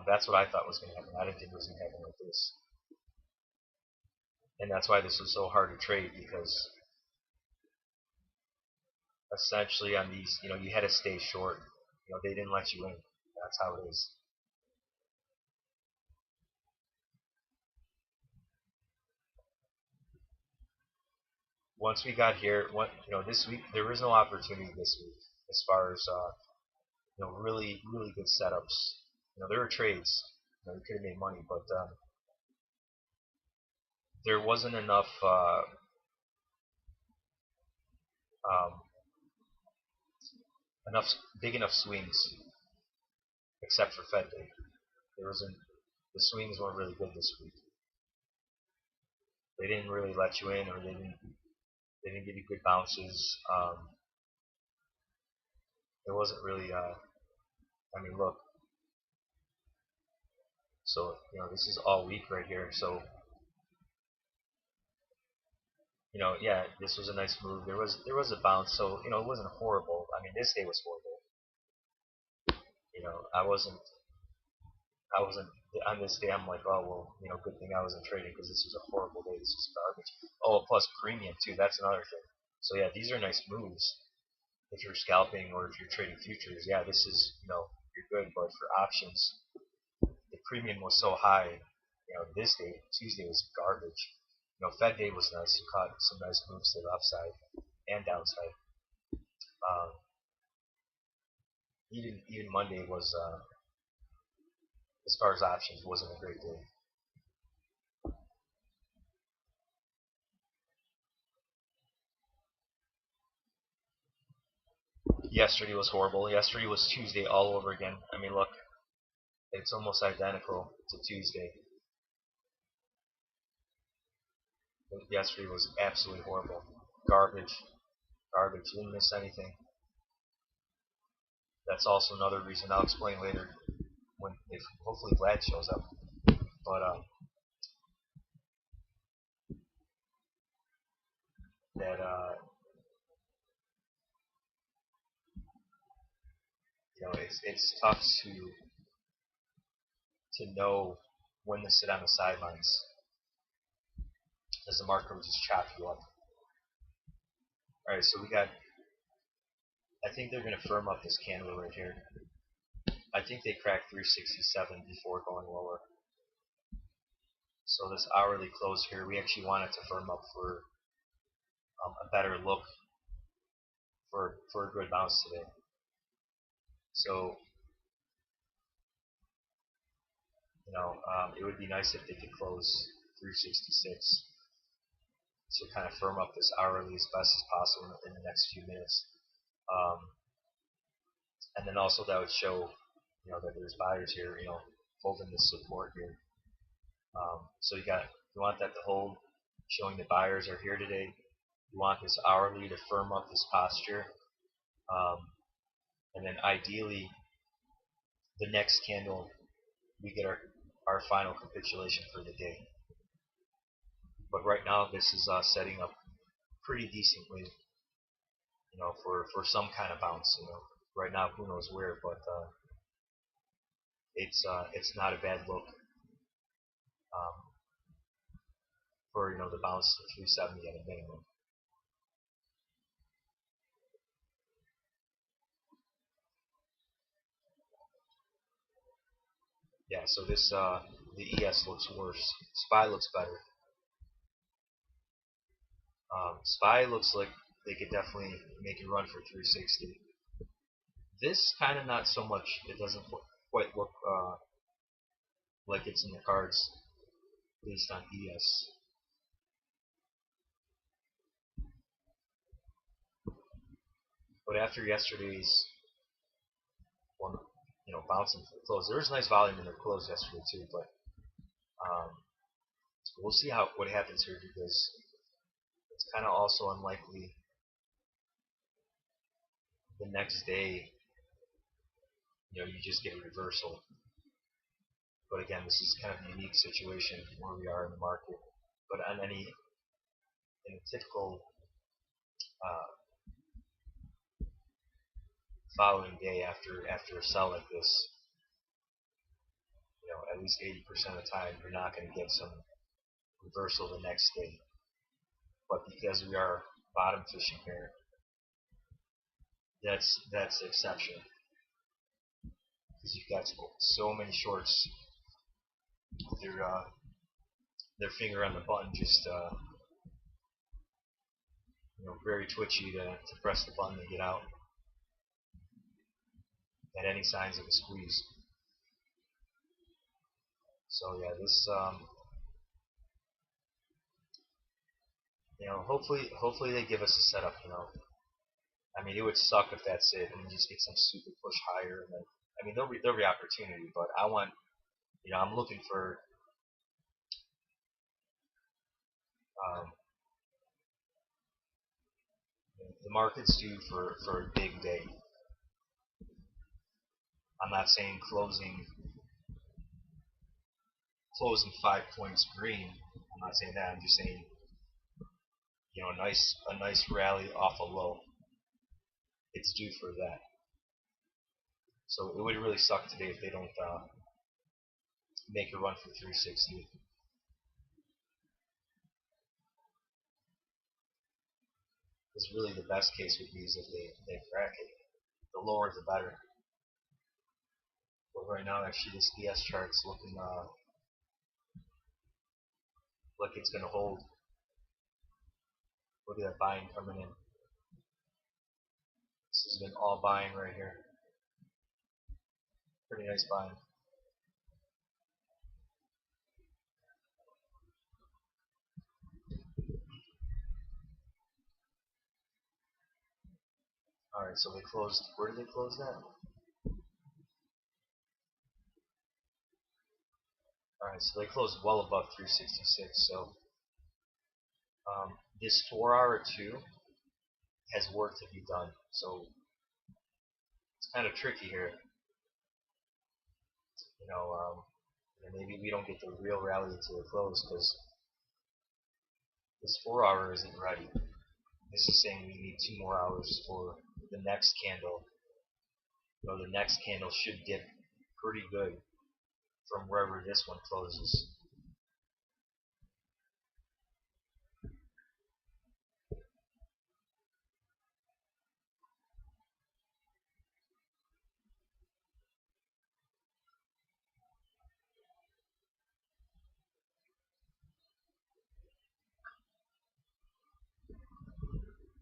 That's what I thought was going to happen. I didn't think it was going to happen like this. And that's why this was so hard to trade, because essentially on these, you had to stay short. They didn't let you in. That's how it is. Once we got here, this week there was no opportunity this week as far as really really good setups. There were trades. You could have made money, but there wasn't enough enough big enough swings, except for Fed Day. There wasn't. The swings weren't really good this week. They didn't really let you in, or they didn't give you good bounces. There wasn't really. I mean, look. So this is all week right here. So yeah, this was a nice move. There was a bounce, so it wasn't horrible. I mean, this day was horrible. I wasn't on this day. I'm like, oh well, good thing I wasn't trading, because this was a horrible day. This was garbage. Oh, plus premium too. That's another thing. So yeah, these are nice moves if you're scalping or if you're trading futures. Yeah, this is you're good. But for options, the premium was so high. This day, Tuesday, was garbage. Fed day was nice. You caught some nice moves to the upside and downside. Um, even Monday was, as far as options, wasn't a great day. Yesterday was horrible. Yesterday was Tuesday all over again. I mean, look, it's almost identical to Tuesday. Yesterday was absolutely horrible. Garbage. Garbage. Didn't miss anything. That's also another reason I'll explain later if hopefully Vlad shows up. But that it's tough to know when to sit on the sidelines, as the market will just chop you up. All right, so we got. I think they're going to firm up this candle right here. I think they cracked 367 before going lower. So this hourly close here, we actually want it to firm up for a better look for a good bounce today. So it would be nice if they could close 366 to kind of firm up this hourly as best as possible in the next few minutes. And then also that would show that there's buyers here, holding this support here. So you want that to hold, showing that buyers are here today. You want this hourly to firm up this posture, and then ideally the next candle we get our final capitulation for the day. But right now, this is setting up pretty decently, for some kind of bounce. Right now, who knows where, but it's not a bad look for the bounce to 370 at a minimum. Yeah, so this the ES looks worse. SPY looks better. SPY looks like they could definitely make a run for 360. This kind of not so much. It doesn't quite look like it's in the cards, at least on ES. But after yesterday's one, bouncing for the close, there was nice volume in the close yesterday too. But we'll see what happens here, because it's kind of also unlikely the next day, you just get a reversal. But again, this is kind of a unique situation where we are in the market. But in a typical following day after a sell like this, at least 80% of the time, you're not going to get some reversal the next day. But because we are bottom fishing here, that's the exception. Because you've got so many shorts, their finger on the button, just very twitchy to press the button to get out at any signs of a squeeze. So yeah, this hopefully they give us a setup. I mean, it would suck if that's it and you just get some super push higher, and then there'll be opportunity, but I want, I'm looking for the market's due for a big day. I'm not saying closing 5 points green. I'm not saying that. I'm just saying, a nice rally off a low. It's due for that. So it would really suck today if they don't make a run for 360. Because really the best case would be is if they crack it. The lower the better. But right now, actually, this ES chart's looking like it's going to hold. Look at that buying coming in. This has been all buying right here. Pretty nice buying. Alright, so they closed. Where did they close that? Alright, so they closed well above 366. So this 4-hour 2 has work to be done. So it's kind of tricky here. Maybe we don't get the real rally until the close, because this 4-hour isn't ready. This is saying we need 2 more hours for the next candle. The next candle should dip pretty good from wherever this one closes.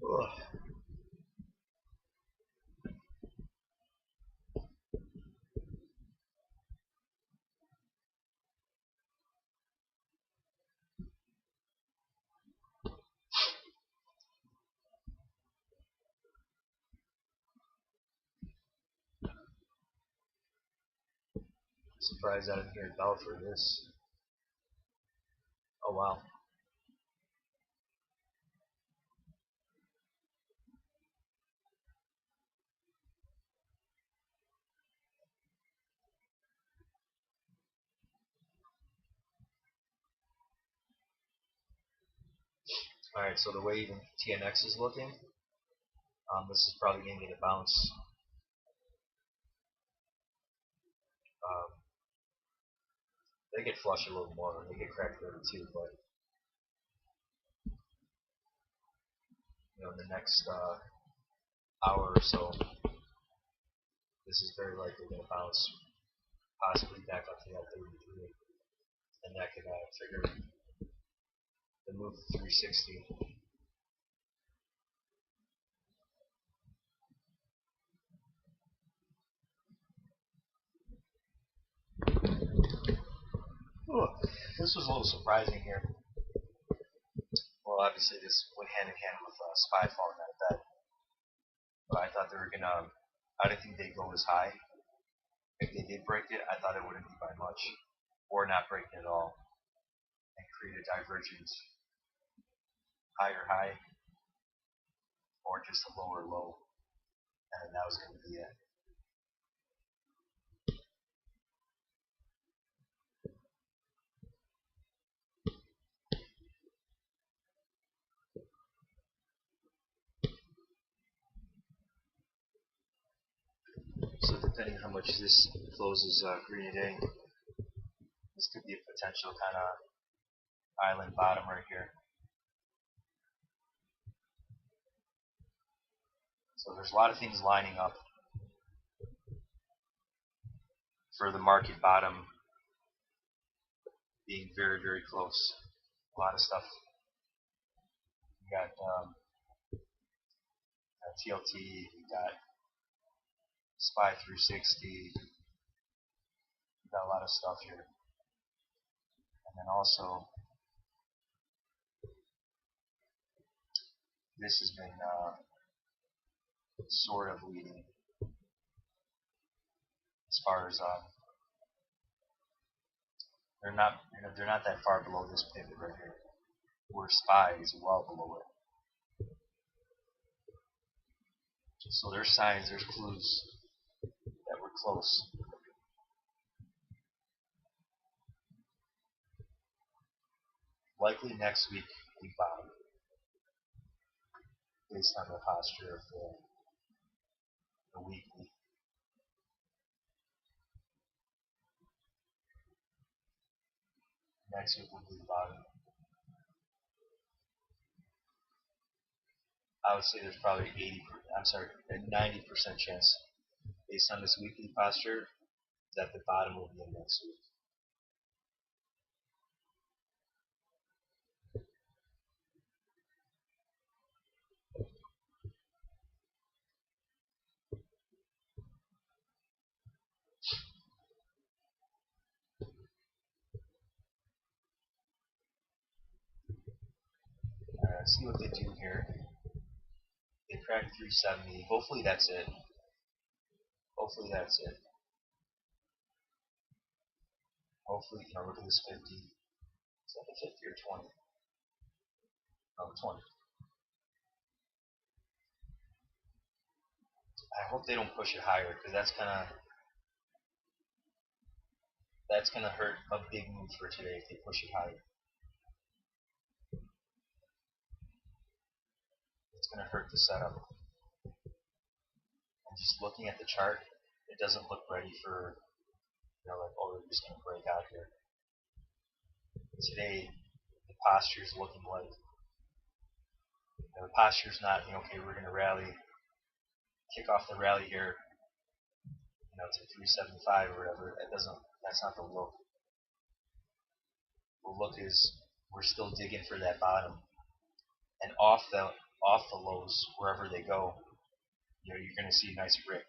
Ugh. Surprised I didn't hear bell for this. Oh wow. All right, so the way even TNX is looking, this is probably going to get a bounce. Um, they get flushed a little more. They get cracked 32, but in the next hour or so, this is very likely going to bounce, possibly back up to that 33, and that could trigger the move to 360. Ooh, this was a little surprising here. Well, obviously this went hand in hand with SPY falling out of bed, but I thought they were gonna. I didn't think they'd go as high. If they did break it, I thought it wouldn't be by much, or not break it at all, and create a divergent higher high, or just a lower low, and that was going to be it. So depending how much this closes green today, this could be a potential kind of island bottom right here. So there's a lot of things lining up for the market bottom being very, very close. A lot of stuff. We got TLT, we got SPY 360, we got a lot of stuff here. And then also, this has been sort of leading as far as they're not that far below this pivot right here, where SPY is well below it. So there's signs, there's clues that we're close. Likely next week we bottom, based on the posture of the weekly. Next week will be the bottom. I would say there's probably a 90% chance, based on this weekly posture, that the bottom will be in next week. Alright, see what they do here. They cracked 370. Hopefully that's it. Hopefully that's it. Hopefully, look at this 50. Is that a 50 or 20? No, 20. I hope they don't push it higher, because that's gonna hurt a big move for today if they push it higher. It's gonna hurt the setup. And just looking at the chart, it doesn't look ready for, like, oh, we're just gonna break out here. Today, the posture is looking like, the posture's not, okay, we're gonna rally, kick off the rally here, to 375 or whatever. That's not the look. The look is we're still digging for that bottom, and off the lows, wherever they go, you're going to see a nice rip.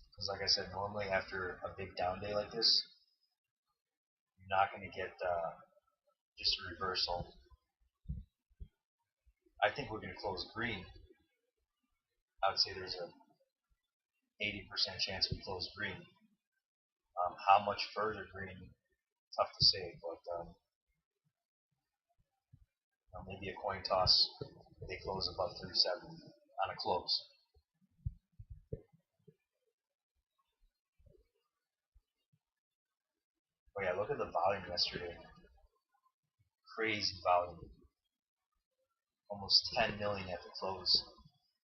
Because like I said, normally after a big down day like this, you're not going to get just a reversal. I think we're going to close green. I would say there's a 80% chance we close green. How much further green? Tough to say, but maybe a coin toss. They close above 37 on a close. Oh yeah, look at the volume yesterday. Crazy volume. Almost 10 million at the close.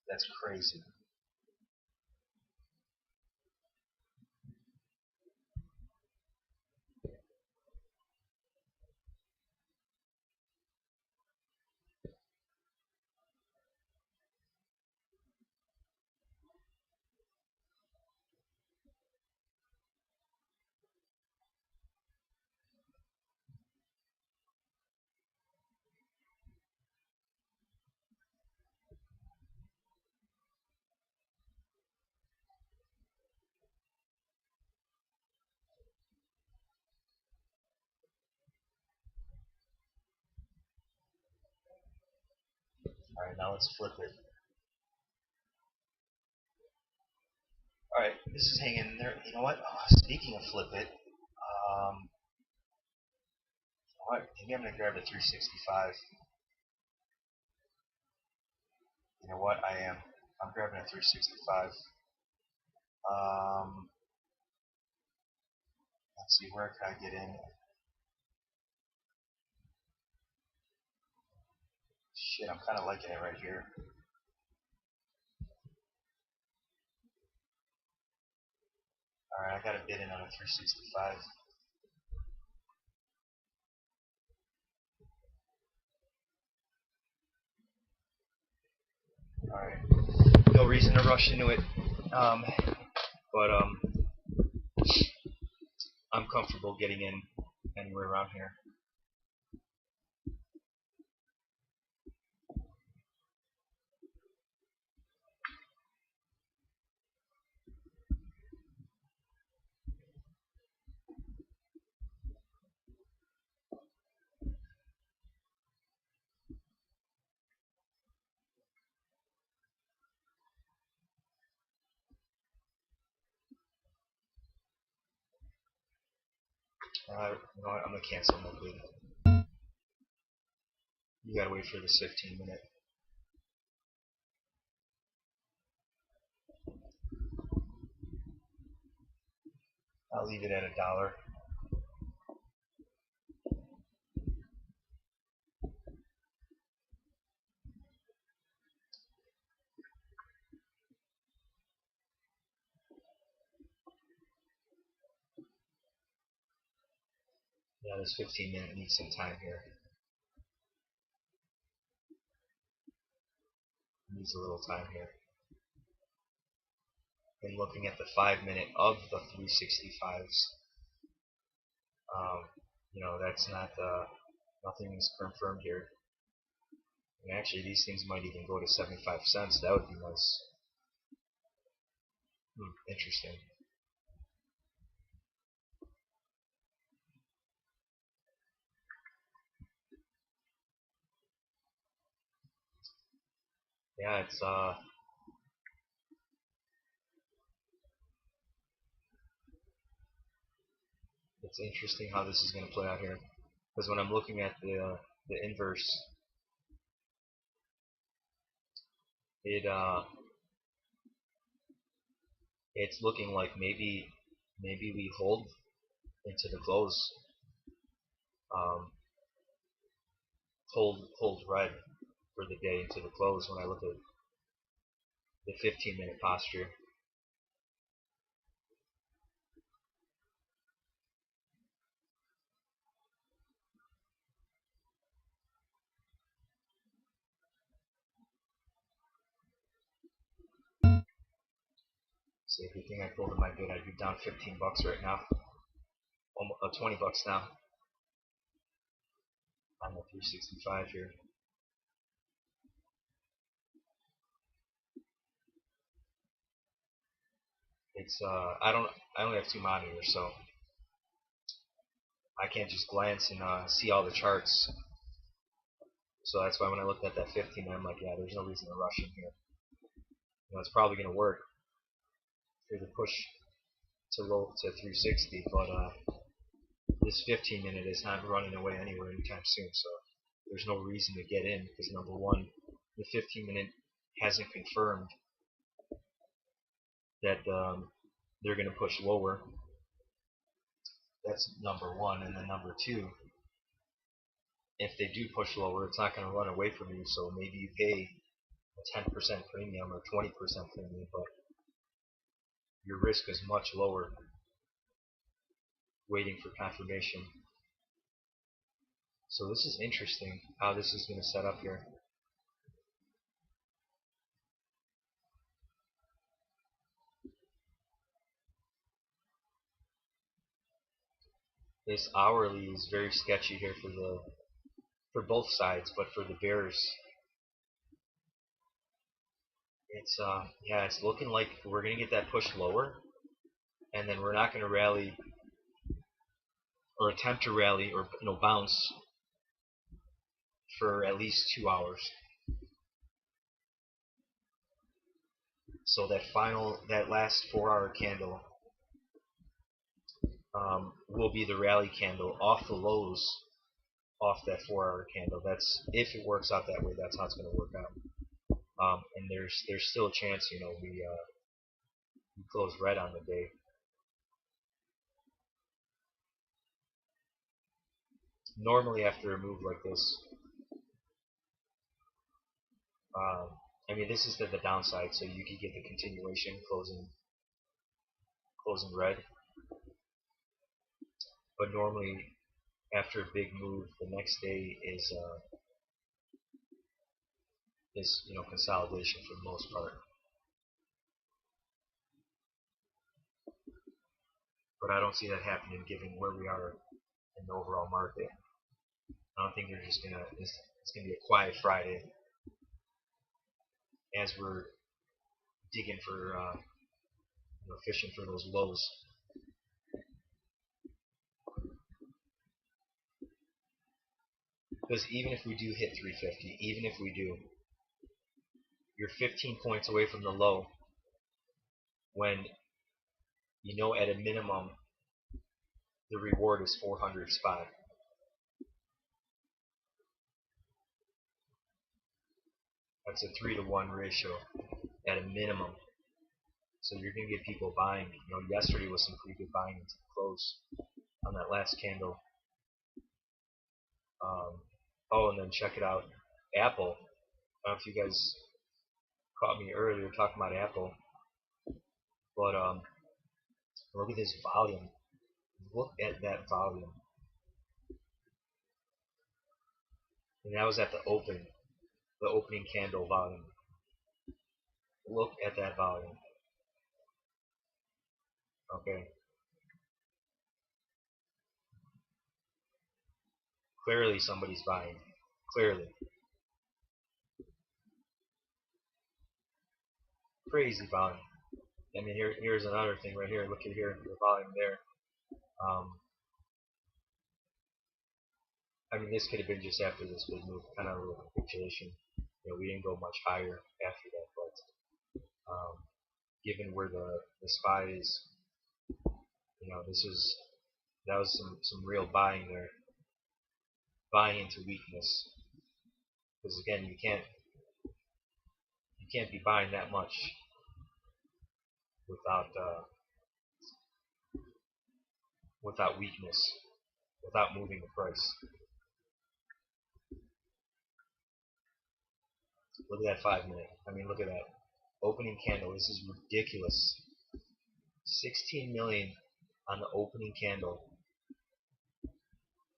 That's crazy. Alright, now let's flip it. Alright, this is hanging in there. You know what? Oh, speaking of flip it, alright, maybe I'm gonna grab a 365. You know what? I am. I'm grabbing a 365. Let's see, where can I get in? Shit, I'm kind of liking it right here. Alright, I got a bid in on a 365. Alright, no reason to rush into it. But I'm comfortable getting in anywhere around here. You know what? I'm gonna cancel my bid. You gotta wait for this 15-minute. I'll leave it at $1. Yeah, this 15-minute needs some time here. Needs a little time here. And looking at the 5-minute of the 365s, you know, that's not nothing is confirmed here. And actually, these things might even go to 75 cents. That would be nice. Interesting. Yeah, it's interesting how this is going to play out here. Because when I'm looking at the inverse, it's looking like maybe we hold into the close. Hold red for the day into the close when I look at the 15-minute posture. See, if you think I pulled in my bid, I'd be down 15 bucks right now. Almost 20 bucks now on the 365 here. It's I only have 2 monitors, so I can't just glance and see all the charts. So that's why when I looked at that 15, I'm like, yeah, there's no reason to rush in here. You know, it's probably going to work for the push to roll to 360, but this 15-minute is not running away anywhere anytime soon. So there's no reason to get in because number one, the 15-minute hasn't confirmed that they're going to push lower. That's number one, and then number two, if they do push lower, it's not going to run away from you. So maybe you pay a 10% premium or 20% premium, but your risk is much lower waiting for confirmation. So this is interesting how this is going to set up here. This hourly is very sketchy here for both sides, but for the bears, it's yeah, it's looking like we're going to get that push lower, and then we're not going to rally or attempt to rally or bounce for at least 2 hours. So that last 4-hour candle will be the rally candle off the lows off that 4-hour candle. That's if it works out that way. That's how it's going to work out. And there's still a chance, we close red on the day. Normally after a move like this, I mean, this is the downside, so you could get the continuation closing red. But normally after a big move, the next day is consolidation for the most part. But I don't see that happening given where we are in the overall market. I don't think they're just it's gonna be a quiet Friday as we're digging for fishing for those lows. Because even if we do hit 350, even if we do, you're 15 points away from the low when at a minimum the reward is 400 spot. That's a 3-to-1 ratio at a minimum. So you're going to get people buying. Yesterday was some pretty good buying into the close on that last candle. Oh, and then check it out. Apple. I don't know if you guys caught me earlier talking about Apple. But look at this volume. Look at that volume. And that was at the opening candle volume. Look at that volume. Okay. Clearly somebody's buying. Clearly. Crazy volume. I mean, here's another thing right here. Look at here, the volume there. I mean, this could have been just after this big move, kind of a little capitulation. We didn't go much higher after that, but given where the SPY is, that was some real buying there, buying into weakness. Because again, you can't be buying that much without weakness, without moving the price. Look at that 5-minute. I mean, look at that opening candle. This is ridiculous. 16 million on the opening candle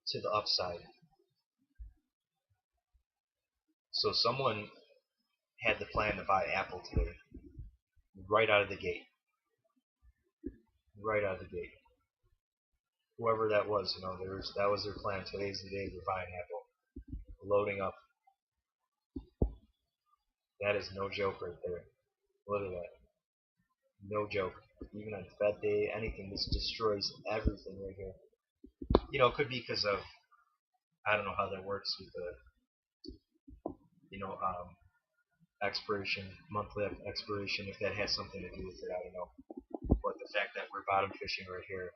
to the upside. So someone had the plan to buy Apple today, right out of the gate. Right out of the gate. Whoever that was, that was their plan. Today's the day they're buying Apple. Loading up. That is no joke right there. Look at that. No joke. Even on Fed day, anything, this destroys everything right here. It could be because of, I don't know how that works with the, expiration, monthly expiration, if that has something to do with it, I don't know. But the fact that we're bottom fishing right here,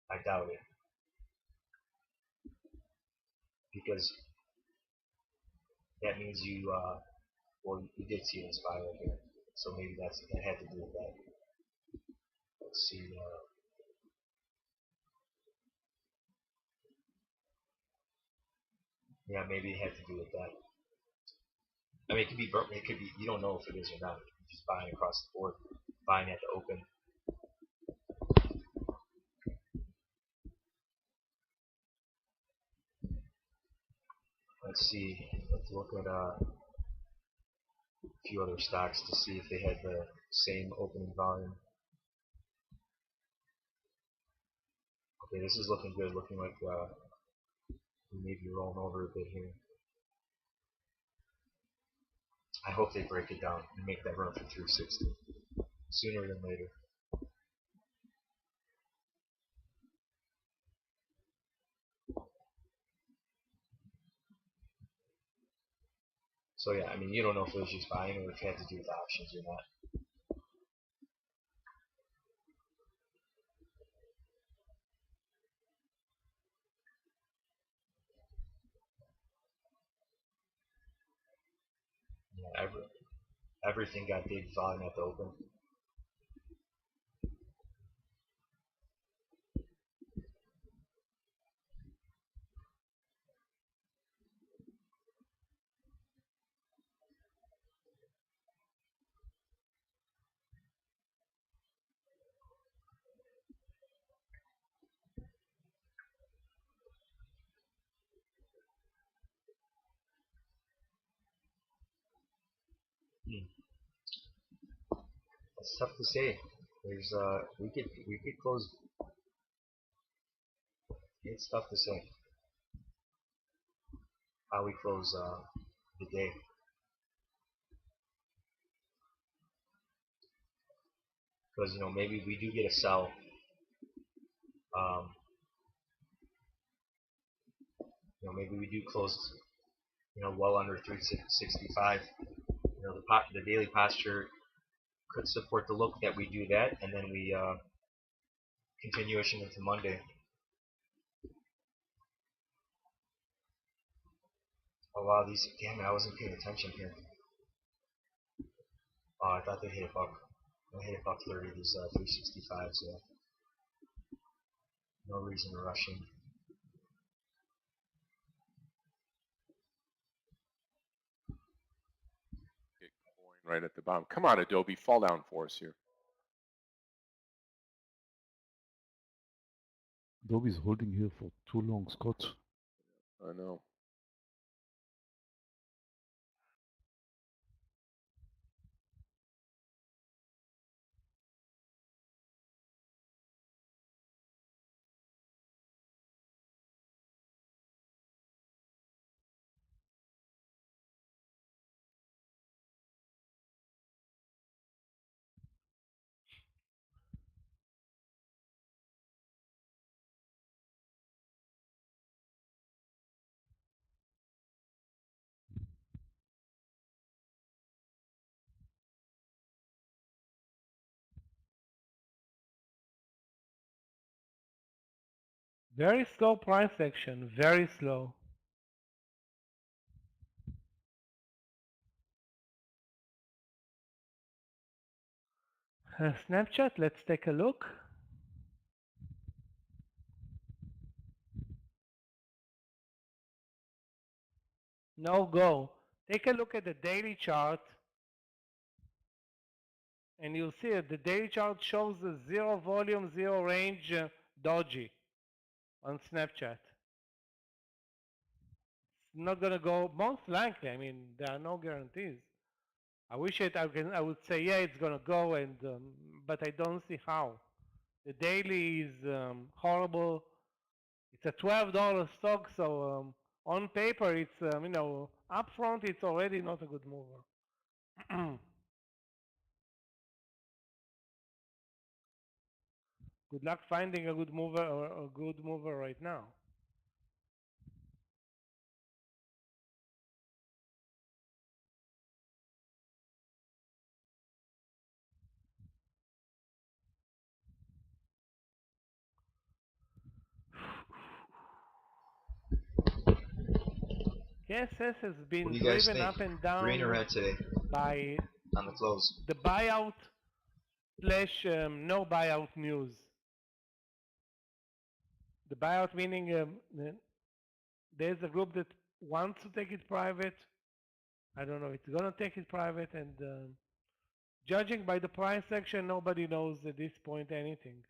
I doubt it. Because that means you did see an SPY right here. So maybe that had to do with that. Let's see. Yeah, maybe it had to do with that. I mean, it could be. It could be. You don't know if it is or not. Just buying across the board, buying at the open. Let's see. Let's look at a few other stocks to see if they had the same opening volume. Okay, this is looking good. Looking like we may be rolling over a bit here. I hope they break it down and make that run for 360 sooner than later. So yeah, I mean, you don't know if it was just buying or if it had to do with options or not. Yeah, everything got big volume at the open. Hmm. It's tough to say. There's we could close. It's tough to say how we close the day. Because maybe we do get a sell. Um, maybe we do close well under 365. The daily posture could support the look that we do that, and then we continuation into Monday. Oh wow, these damn it! I wasn't paying attention here. Oh, I thought they hit a buck. They hit a buck 30. These 365. So no reason to rush in. Get coin right at the bottom. Come on, Adobe, fall down for us here. Adobe's holding here for too long, Scott. I know. Very slow price action, very slow. Snapchat, let's take a look. No go. Take a look at the daily chart and you'll see that the daily chart shows the zero volume, zero range dodgy on Snapchat. It's not gonna go, most likely. I mean, there are no guarantees. I wish I would say yeah, it's gonna go, but I don't see how. The daily is horrible. It's a $12 stock, so on paper it's upfront it's already not a good mover. Good luck finding a good mover or a good mover right now. KSS has been What do you guys driven think? up and down Green or red today by on the close? the buyout slash no buyout news. The buyout meaning there's a group that wants to take it private. I don't know if it's gonna take it private, and judging by the price action, nobody knows at this point anything.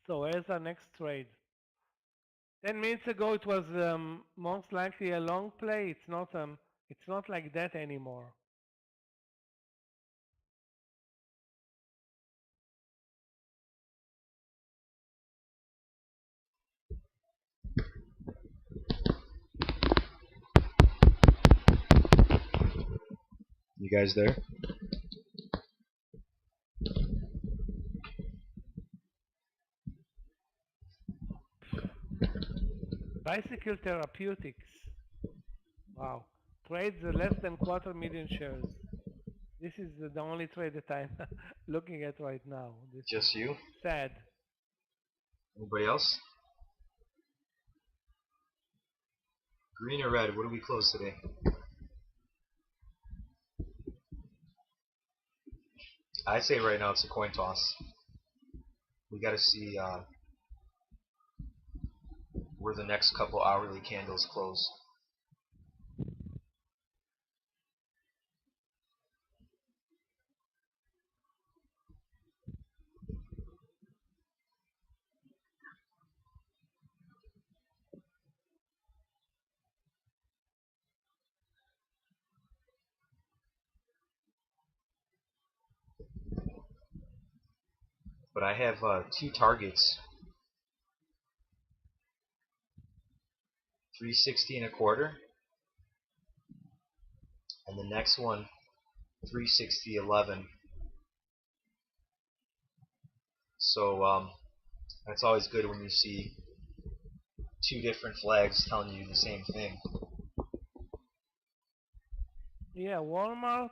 So where's our next trade? 10 minutes ago, it was most likely a long play. It's not like that anymore. You guys there? Bicycle Therapeutics. Wow. Trades less than 250,000 shares. This is the only trade that I'm looking at right now. This Just you? is sad. Anybody else? Green or red? What do we close today? I say right now it's a coin toss. We got to see where the next couple hourly candles close. But I have two targets. 360.25, and the next one 360.11. So that's always good when you see two different flags telling you the same thing. Yeah, Walmart.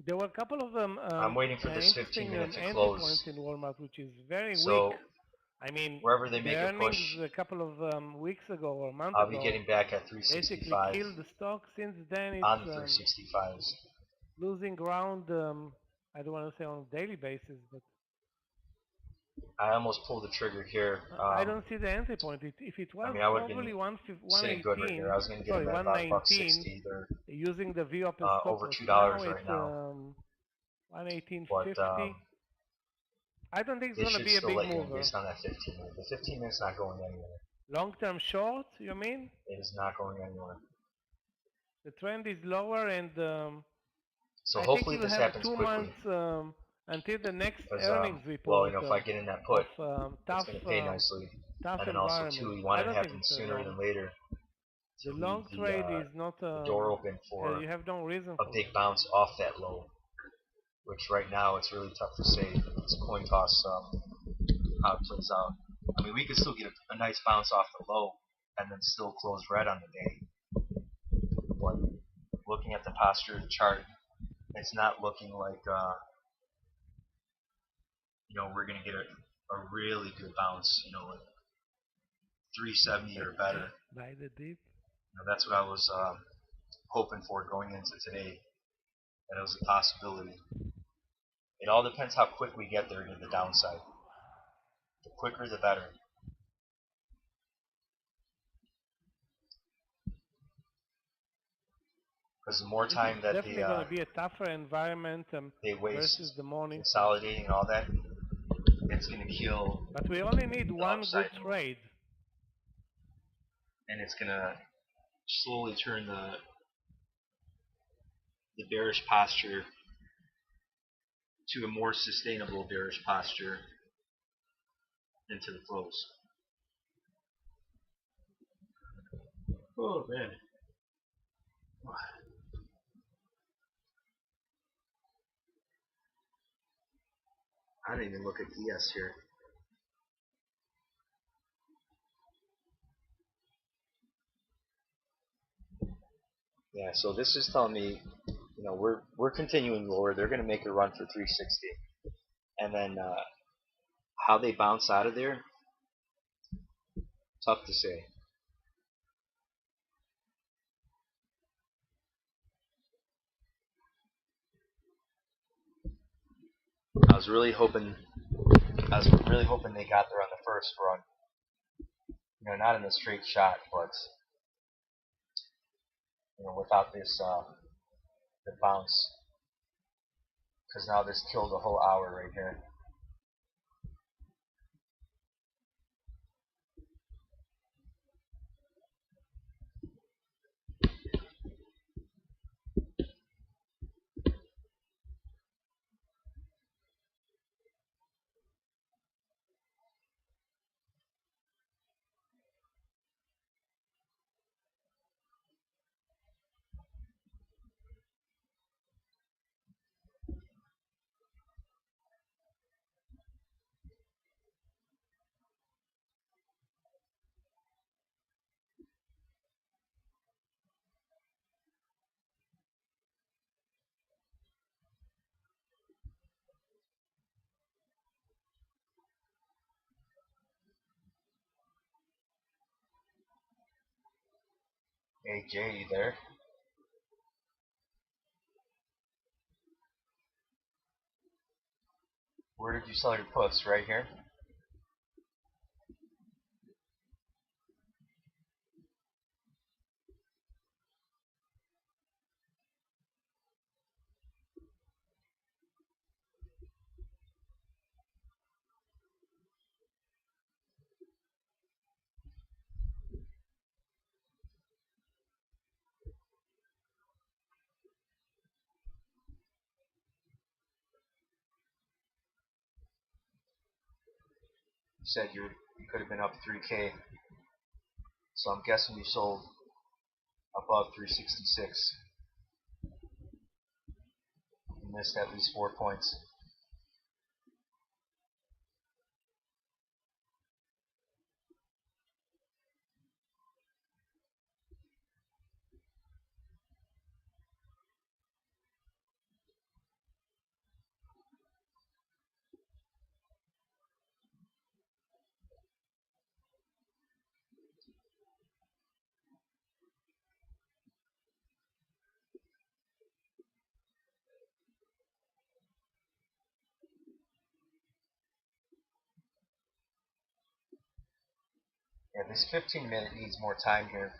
There were a couple of I'm waiting for this 15 interesting minute to entry close. points in Walmart, which is very So weak. I mean, wherever they the make a earnings push, a couple of weeks ago or a month I'll be ago getting back at basically 365 killed the stock. Since then, on the it's 365s. losing ground. I don't want to say on a daily basis, but I almost pulled the trigger here. I don't see the entry point. If it was I mean, I would have probably been sitting good right 118, here. I was going to get sorry, them at about 119, $1.60. They're using the VWAP as stop over loss. $2 Now right it's now. 118.50. But I don't think it's they going to should be a still big let you in mover. based on that 15 minute. The 15 minute's not going anywhere. Long-term short, you mean? It is not going anywhere. The trend is lower, and So I hopefully think you'll this have happens 2 quickly. months until the next Because, earnings well, report if I get in that put, of it's tough, going to pay nicely. tough And then also, environment. too, you I want it don't to think happen it's a sooner long. than later The to long leave trade is not the door open for you have no reason a for big it. bounce off that low. Which right now it's really tough to say. It's a coin toss how it plays out. I mean, we could still get a nice bounce off the low and then still close red on the day. But looking at the posture of the chart, it's not looking like we're going to get a really good bounce, like 370 or better. Buy the dip. That's what I was hoping for going into today. That it was a possibility. It all depends how quick we get there to the downside. The quicker, the better. Because the more time that Definitely going to be a tougher environment they waste versus the morning. consolidating and all that, it's going to kill. But we only need one good upside. trade. And it's going to slowly turn the bearish posture to a more sustainable bearish posture into the close. Oh man. I didn't even look at ES here. Yeah, so this is telling me, we're continuing lower. They're going to make a run for 360, and then how they bounce out of there, tough to say. I was really hoping I was really hoping they got there on the first run. You know, not in the straight shot, but you know, without this the bounce, because now this killed a whole hour right here. Hey Jay, you there? Where did you sell your puts? Right here? You said you could have been up 3K, so I'm guessing you sold above 366. You missed at least 4 points. Yeah, this 15-minute needs more time here,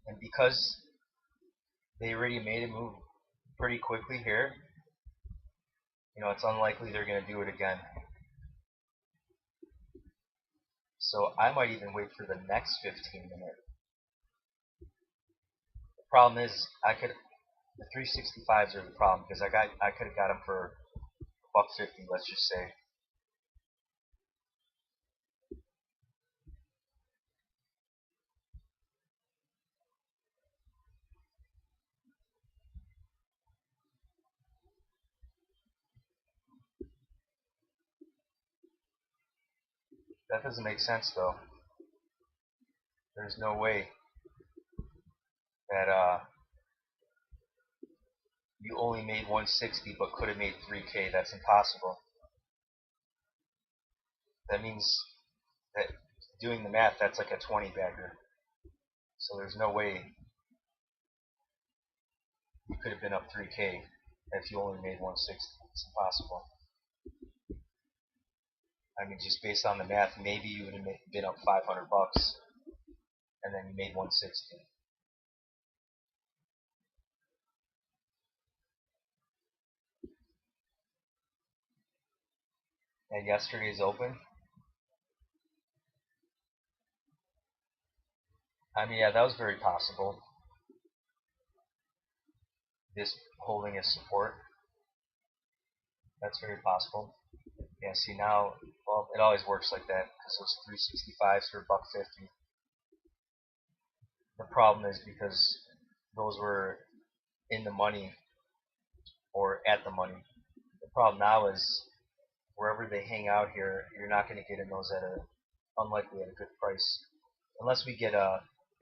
and because they already made a move pretty quickly here, you know, it's unlikely they're going to do it again. So I might even wait for the next 15-minute. The problem is, the 365s are the problem, because I could have got them for $1.50, let's just say. That doesn't make sense though. There's no way that you only made 160 but could have made 3K. That's impossible. That means that doing the math, that's like a 20 bagger. So there's no way you could have been up 3K if you only made 160. It's impossible. I mean, just based on the math, maybe you would have been up 500 bucks, and then you made 160. And yesterday's open, I mean, yeah, that was very possible. This holding as support, that's very possible. Yeah, see now, well, it always works like that because those 365s for $1.50. The problem is because those were in the money or at the money. The problem now is wherever they hang out here, you're not going to get in those unlikely at a good price. Unless we get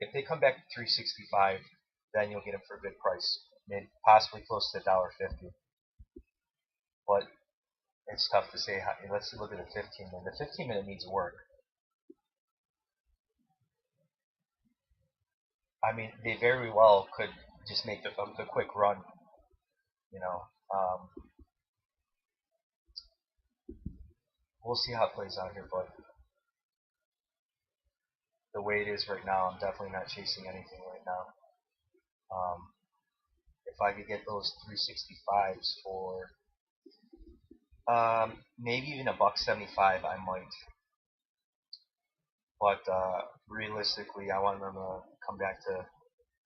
if they come back to 365, then you'll get them for a good price, maybe possibly close to $1.50. But it's tough to say. Let's look at the 15-minute. The 15-minute needs work. I mean, they very well could just make the quick run, you know. we'll see how it plays out here, but the way it is right now, I'm definitely not chasing anything right now. If I could get those 365s for maybe even $1.75, I might. But realistically, I want them to come back to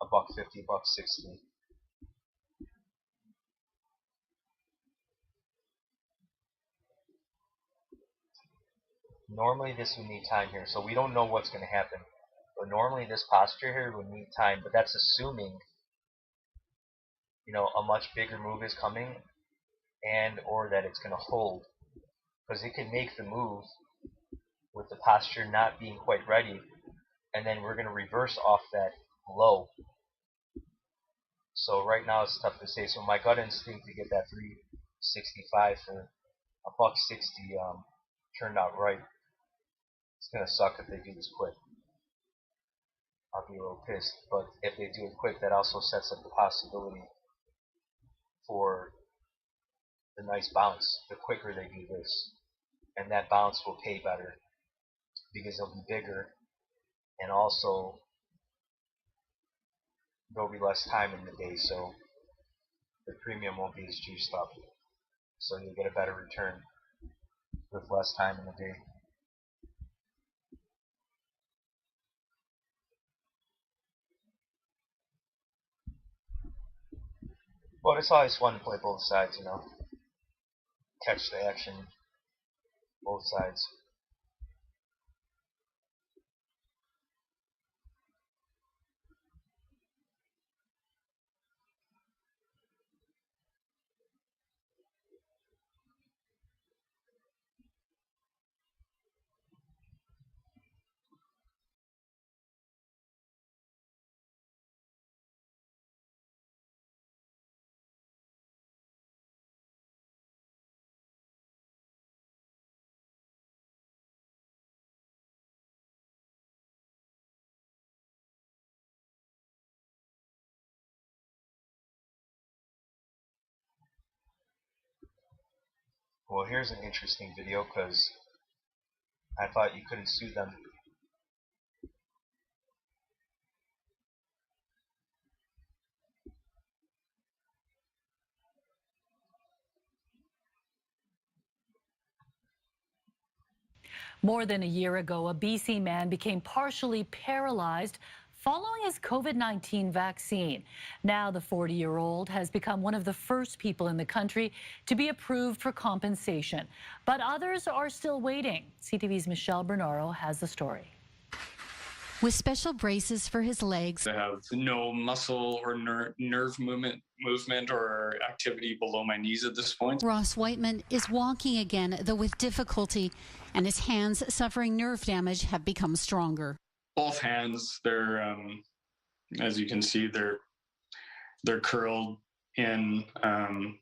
$1.50, $1.60. Normally this would need time here, so we don't know what's going to happen. But normally this posture here would need time, but that's assuming, you know, a much bigger move is coming and or that it's going to hold. Because it can make the move with the posture not being quite ready, and then we're going to reverse off that low. So right now it's tough to say. So my gut instinct to get that 365 for $1.60 turned out right. It's gonna suck if they do this quick. I'll be a little pissed. But if they do it quick, that also sets up the possibility for the nice bounce. The quicker they do this, and that bounce will pay better because it'll be bigger, and also there'll be less time in the day, so the premium won't be as juiced up. So you'll get a better return with less time in the day. Well, it's always fun to play both sides, you know. Catch the action, both sides. Well, here's an interesting video because I thought you couldn't sue them. More than a year ago, a BC man became partially paralyzed following his COVID-19 vaccine. Now the 40-year-old has become one of the first people in the country to be approved for compensation. But others are still waiting. CTV's Michelle Bernaro has the story. With special braces for his legs, I have no muscle or nerve movement or activity below my knees at this point. Ross Whiteman is walking again, though with difficulty, and his hands, suffering nerve damage, have become stronger. Both hands, they're, as you can see, they're curled in, and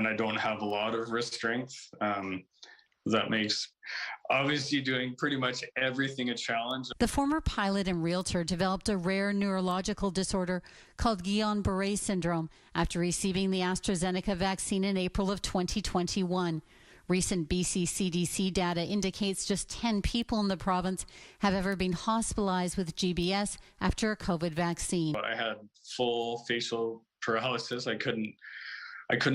I don't have a lot of wrist strength. That makes obviously doing pretty much everything a challenge. The former pilot and realtor developed a rare neurological disorder called Guillain-Barré syndrome after receiving the AstraZeneca vaccine in April of 2021. Recent BC CDC data indicates just 10 people in the province have ever been hospitalized with GBS after a COVID vaccine. I had full facial paralysis. I couldn't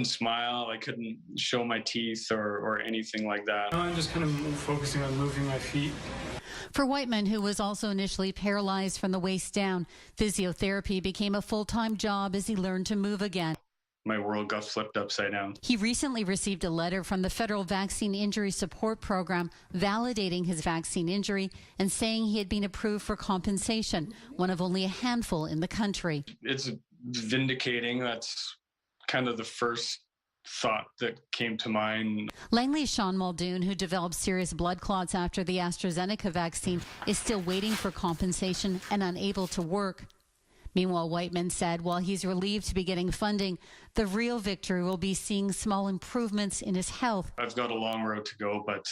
smile, I couldn't show my teeth or anything like that. I'm just kind of focusing on moving my feet. For Whiteman, who was also initially paralyzed from the waist down, physiotherapy became a full-time job as he learned to move again. My world got flipped upside down. He recently received a letter from the Federal Vaccine Injury Support Program validating his vaccine injury and saying he had been approved for compensation, one of only a handful in the country. It's vindicating. That's kind of the first thought that came to mind. Langley's Sean Muldoon, who developed serious blood clots after the AstraZeneca vaccine, is still waiting for compensation and unable to work. Meanwhile, Whiteman said while he's relieved to be getting funding, the real victory will be seeing small improvements in his health. I've got a long road to go, but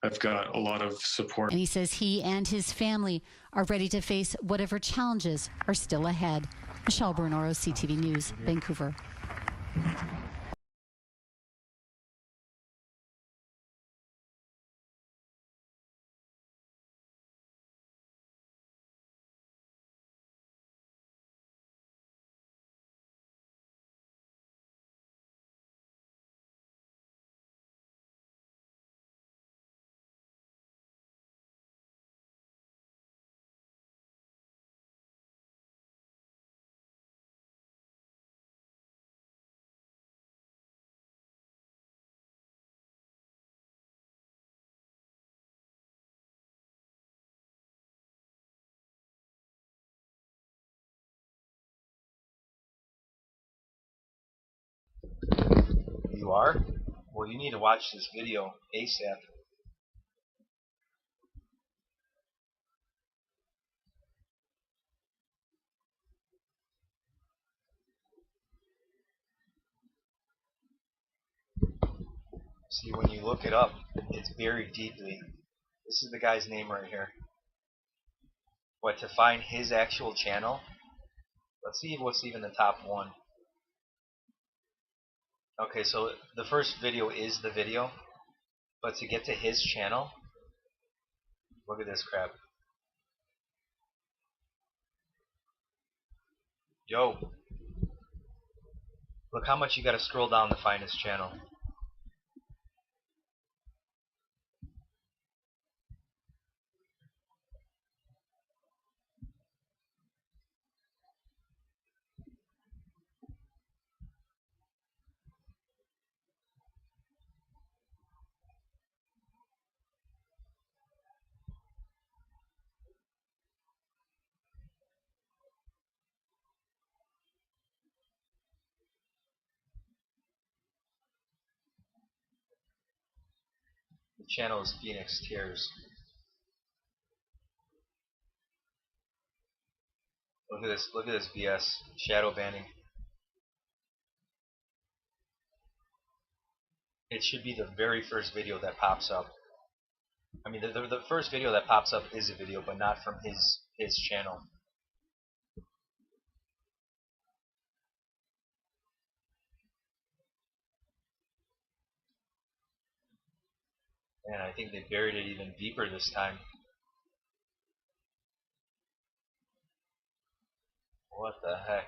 I've got a lot of support. And he says he and his family are ready to face whatever challenges are still ahead. Michelle Bernaro, CTV News, Vancouver. You are? Well, you need to watch this video ASAP. See, when you look it up, it's buried deeply. This is the guy's name right here. But to find his actual channel, let's see what's even the top one. Okay, so the first video is the video, but to get to his channel, look at this crap. Yo, look how much you gotta scroll down to find his channel. The channel is Phoenix Tears. Look at this BS. Shadow banning. It should be the very first video that pops up. I mean, the first video that pops up is a video, but not from his channel. And I think they buried it even deeper this time. What the heck?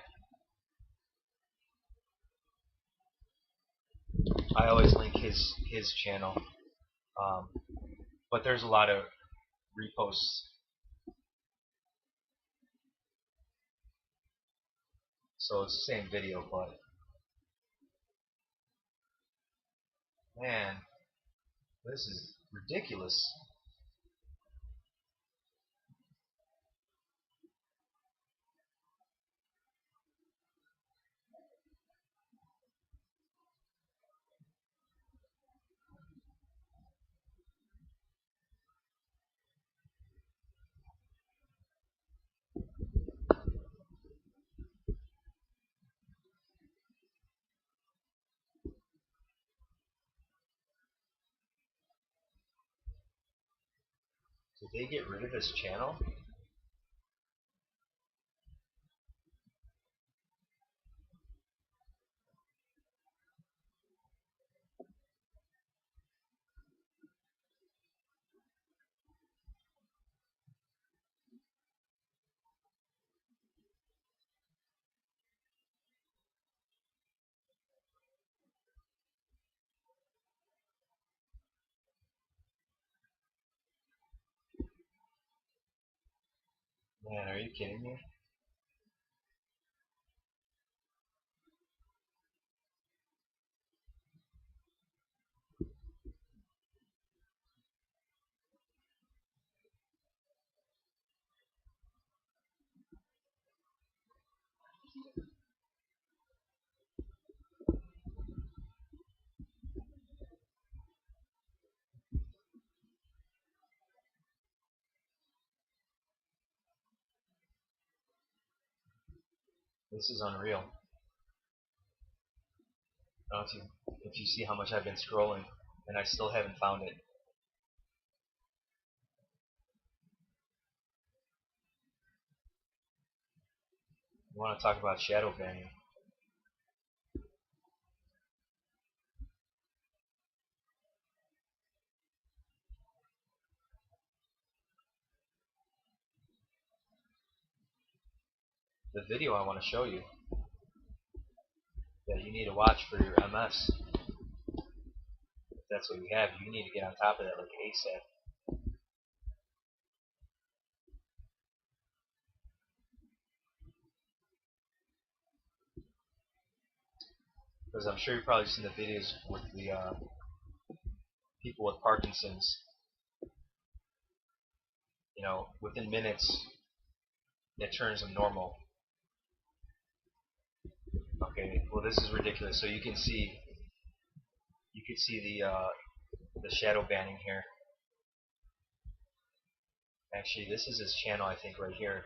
I always link his channel, but there's a lot of reposts. So it's the same video, but man, this is ridiculous. Did they get rid of his channel? Man, are you kidding me? This is unreal. I don't know if you see how much I've been scrolling, and I still haven't found it. You want to talk about shadow banning? The video I want to show you that you need to watch for your MS. If that's what you have, you need to get on top of that like ASAP. Because I'm sure you've probably seen the videos with the people with Parkinson's. You know, within minutes, it turns them normal. Okay, well this is ridiculous. So you can see You can see the shadow banning here. Actually, this is his channel, I think, right here.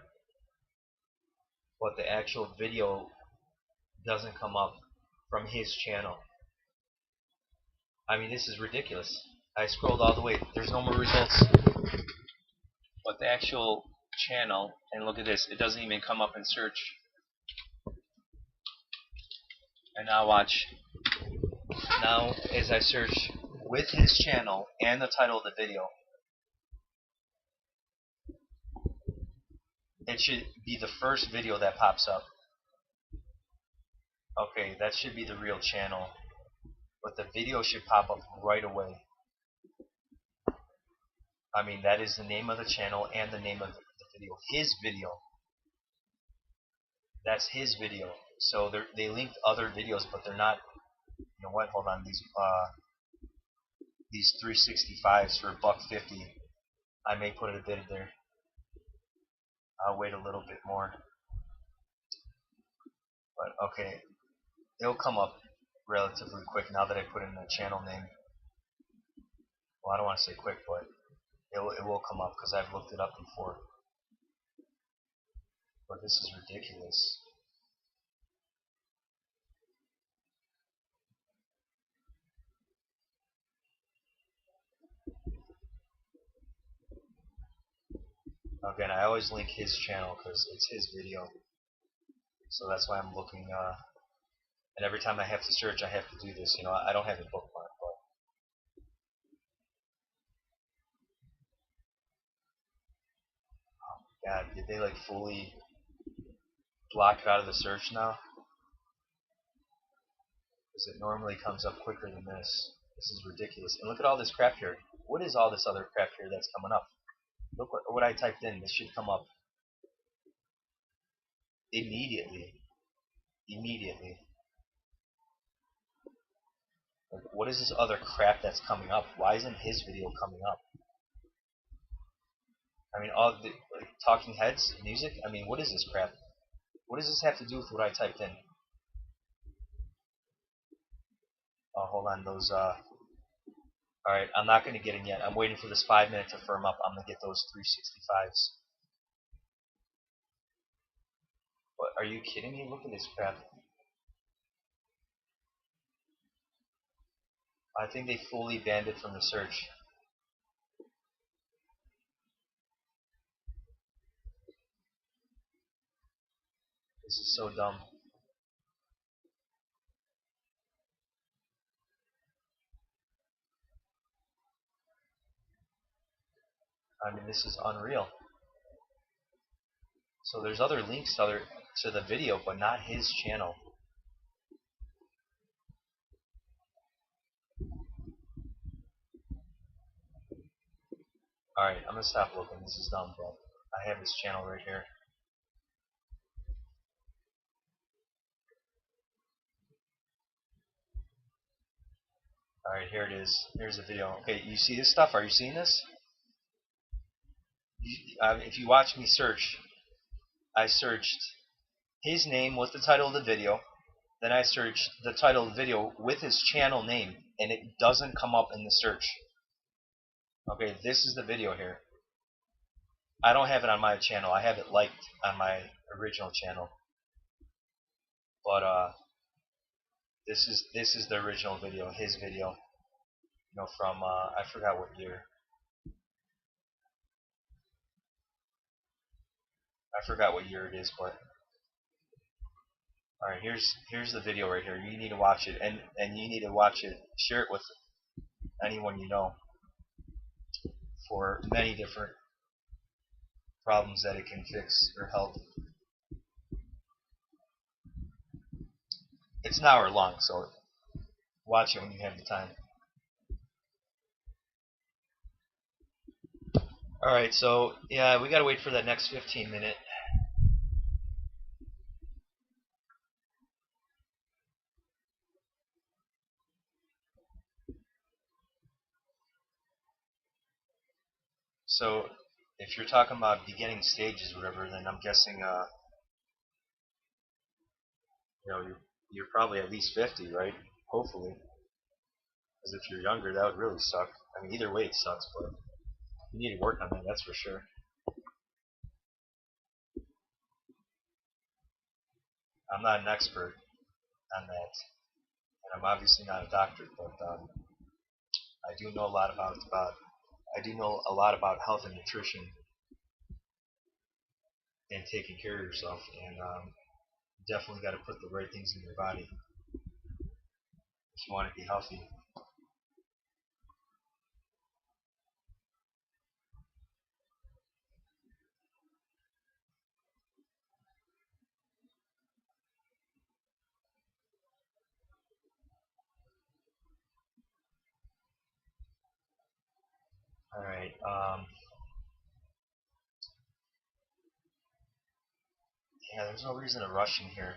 But the actual video doesn't come up from his channel. I mean, this is ridiculous. I scrolled all the way. There's no more results. But the actual channel, and look at this, it doesn't even come up in search. And now watch. Now, as I search with his channel and the title of the video, it should be the first video that pops up. Okay, that should be the real channel. But the video should pop up right away. I mean, that is the name of the channel and the name of the video. His video. That's his video. So they linked other videos, but they're not. You know what? Hold on. These 365s for $1.50. I may put a bid there. I'll wait a little bit more. But okay, it'll come up relatively quick now that I put in the channel name. Well, I don't want to say quick, but it will come up because I've looked it up before. But this is ridiculous. Again, I always link his channel because it's his video. So that's why I'm looking, and every time I have to search, I have to do this. You know, I don't have it bookmarked, but oh my God, did they like fully block it out of the search now? Because it normally comes up quicker than this. This is ridiculous. And look at all this crap here. What is all this other crap here that's coming up? Look what I typed in. This should come up immediately. Immediately. Like, what is this other crap that's coming up? Why isn't his video coming up? I mean, all the like, talking heads, music. I mean, what is this crap? What does this have to do with what I typed in? Oh, hold on. Those. Alright, I'm not going to get in yet. I'm waiting for this 5 minute to firm up. I'm going to get those 365s. What? Are you kidding me? Look at this crap. I think they fully banned it from the search. This is so dumb. I mean, this is unreal. So there's other links to the video, but not his channel. Alright, I'm gonna stop looking. This is dumb, but I have his channel right here. Alright, here it is. Here's the video. Okay, you see this stuff? Are you seeing this? If you watch me search, I searched his name with the title of the video, then I searched the title of the video with his channel name, and it doesn't come up in the search. Okay, this is the video here. I don't have it on my channel. I have it liked on my original channel. But this is the original video, his video. You know, from I forgot what year. I forgot what year it is, but alright, here's the video right here. You need to watch it, and you need to watch it. Share it with anyone you know for many different problems that it can fix or help. It's an hour long, so watch it when you have the time. Alright, so yeah, we gotta wait for that next 15 minute. So if you're talking about beginning stages or whatever, then I'm guessing you know, you're probably at least 50, right? Hopefully. Because if you're younger, that would really suck. I mean, either way it sucks, but you need to work on that, that's for sure. I'm not an expert on that, and I'm obviously not a doctor, but I do know a lot about health and nutrition and taking care of yourself, and definitely got to put the right things in your body if you want to be healthy. All right. Yeah, there's no reason to rush in here.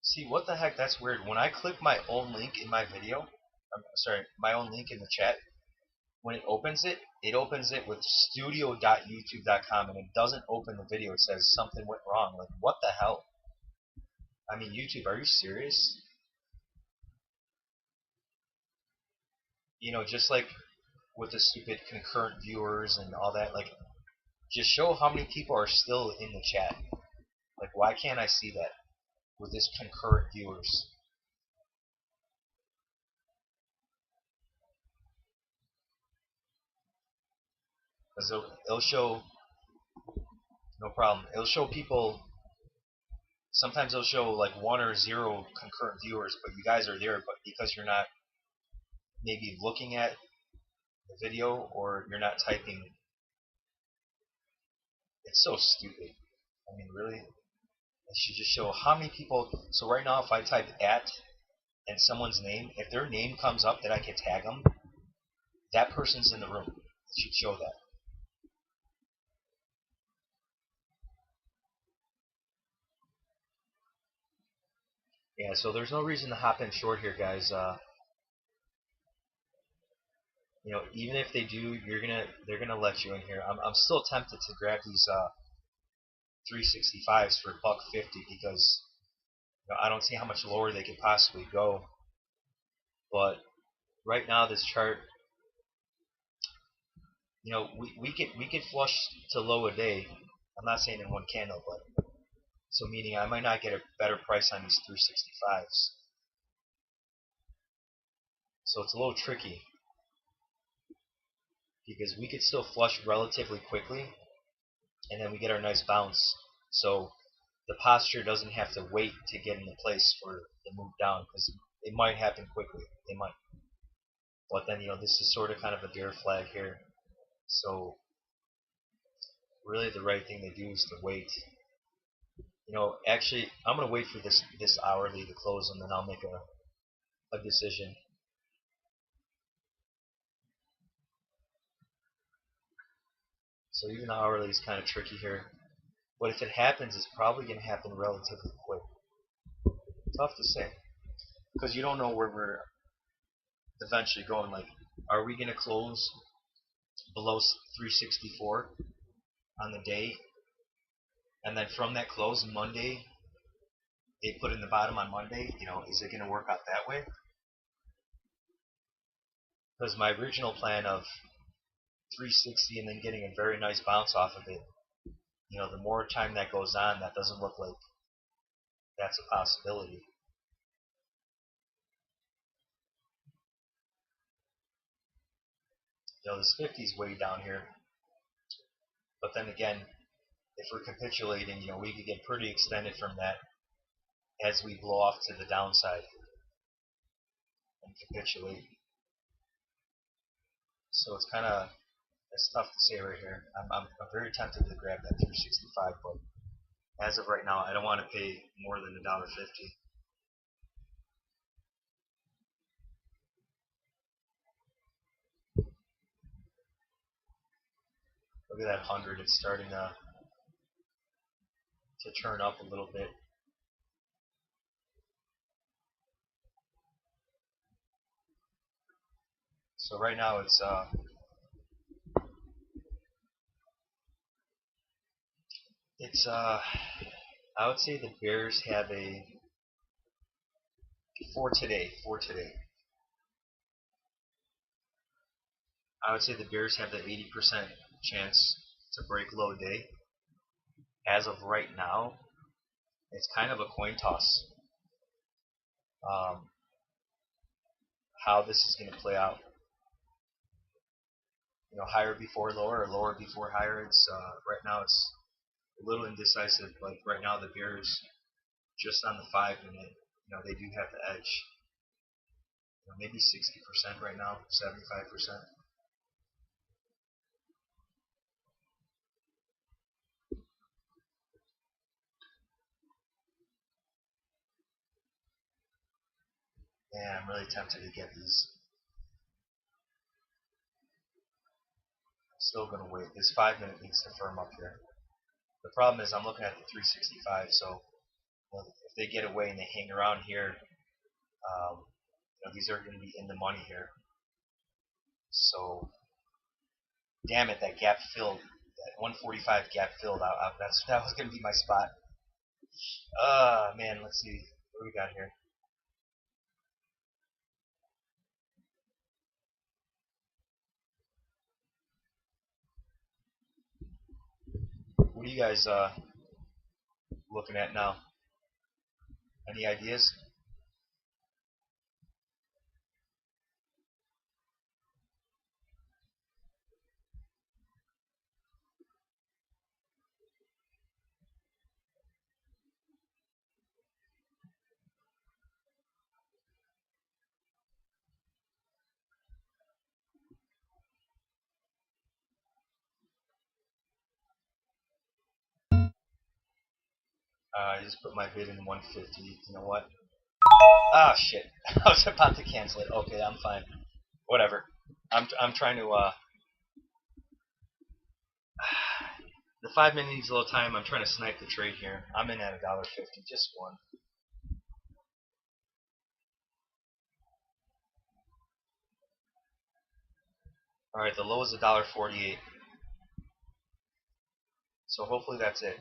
See, what the heck? That's weird. When I click my own link in my video, my own link in the chat, when it opens it with studio.youtube.com, and it doesn't open the video. It says something went wrong. Like, what the hell? I mean, YouTube, are you serious? You know, just like with the stupid concurrent viewers and all that, like, just show how many people are still in the chat. Like, why can't I see that with this concurrent viewers? Because it'll show, no problem, it'll show people, sometimes it'll show like 1 or 0 concurrent viewers, but you guys are there, but because you're not maybe looking at the video or you're not typing. It's so stupid. I mean, really? It should just show how many people. So right now, if I type @ and someone's name, if their name comes up that I can tag them, that person's in the room. It should show that. Yeah, so there's no reason to hop in short here, guys. You know, even if they do, they're gonna let you in here. I'm still tempted to grab these 365s for $1.50 because I don't see how much lower they could possibly go. But right now, this chart, you know, we could flush to low a day. I'm not saying in one candle, but so meaning I might not get a better price on these 365s. So it's a little tricky because we could still flush relatively quickly, and then we get our nice bounce. So the posture doesn't have to wait to get into place for the move down, because it might happen quickly. It might. But then, you know, this is sort of kind of a bear flag here. So really the right thing to do is to wait. You know, actually, I'm going to wait for this hourly to close, and then I'll make a decision. So even the hourly is kind of tricky here. But if it happens, it's probably going to happen relatively quick. Tough to say, because you don't know where we're eventually going. Like, are we going to close below 364 on the day, and then from that close Monday, they put in the bottom on Monday? You know, is it going to work out that way? Because my original plan of 360 and then getting a very nice bounce off of it, you know, the more time that goes on, that doesn't look like that's a possibility. You know, this 50 is way down here. But then again, if we're capitulating, you know, we could get pretty extended from that as we blow off to the downside and capitulate. So it's kind of, it's tough to say right here. I'm very tempted to grab that 365, but as of right now, I don't want to pay more than $1.50. Look at that 100. It's starting to to turn up a little bit. So right now it's I would say the Bears have a for today. I would say the Bears have the 80% chance to break low day. As of right now, it's kind of a coin toss. How this is going to play out. You know, higher before lower or lower before higher. It's right now it's a little indecisive, but right now the Bears just on the 5 minute, you know, they do have the edge. You know, maybe 60% right now, 75%. Yeah, I'm really tempted to get these. I'm still going to wait. This 5 minute needs to firm up here. The problem is I'm looking at the 365, so if they get away and they hang around here, you know, these are going to be in the money here. So, damn it, that gap filled, that 145 gap filled. That was going to be my spot. Man, let's see what we got here. What are you guys looking at now? Any ideas? I just put my bid in 150. You know what? Ah, shit. I was about to cancel it. Okay, I'm fine. Whatever. I'm trying to the 5 minute needs a little time. I'm trying to snipe the trade here. I'm in at $1.50, just one. All right, the low is $1.48. So hopefully that's it.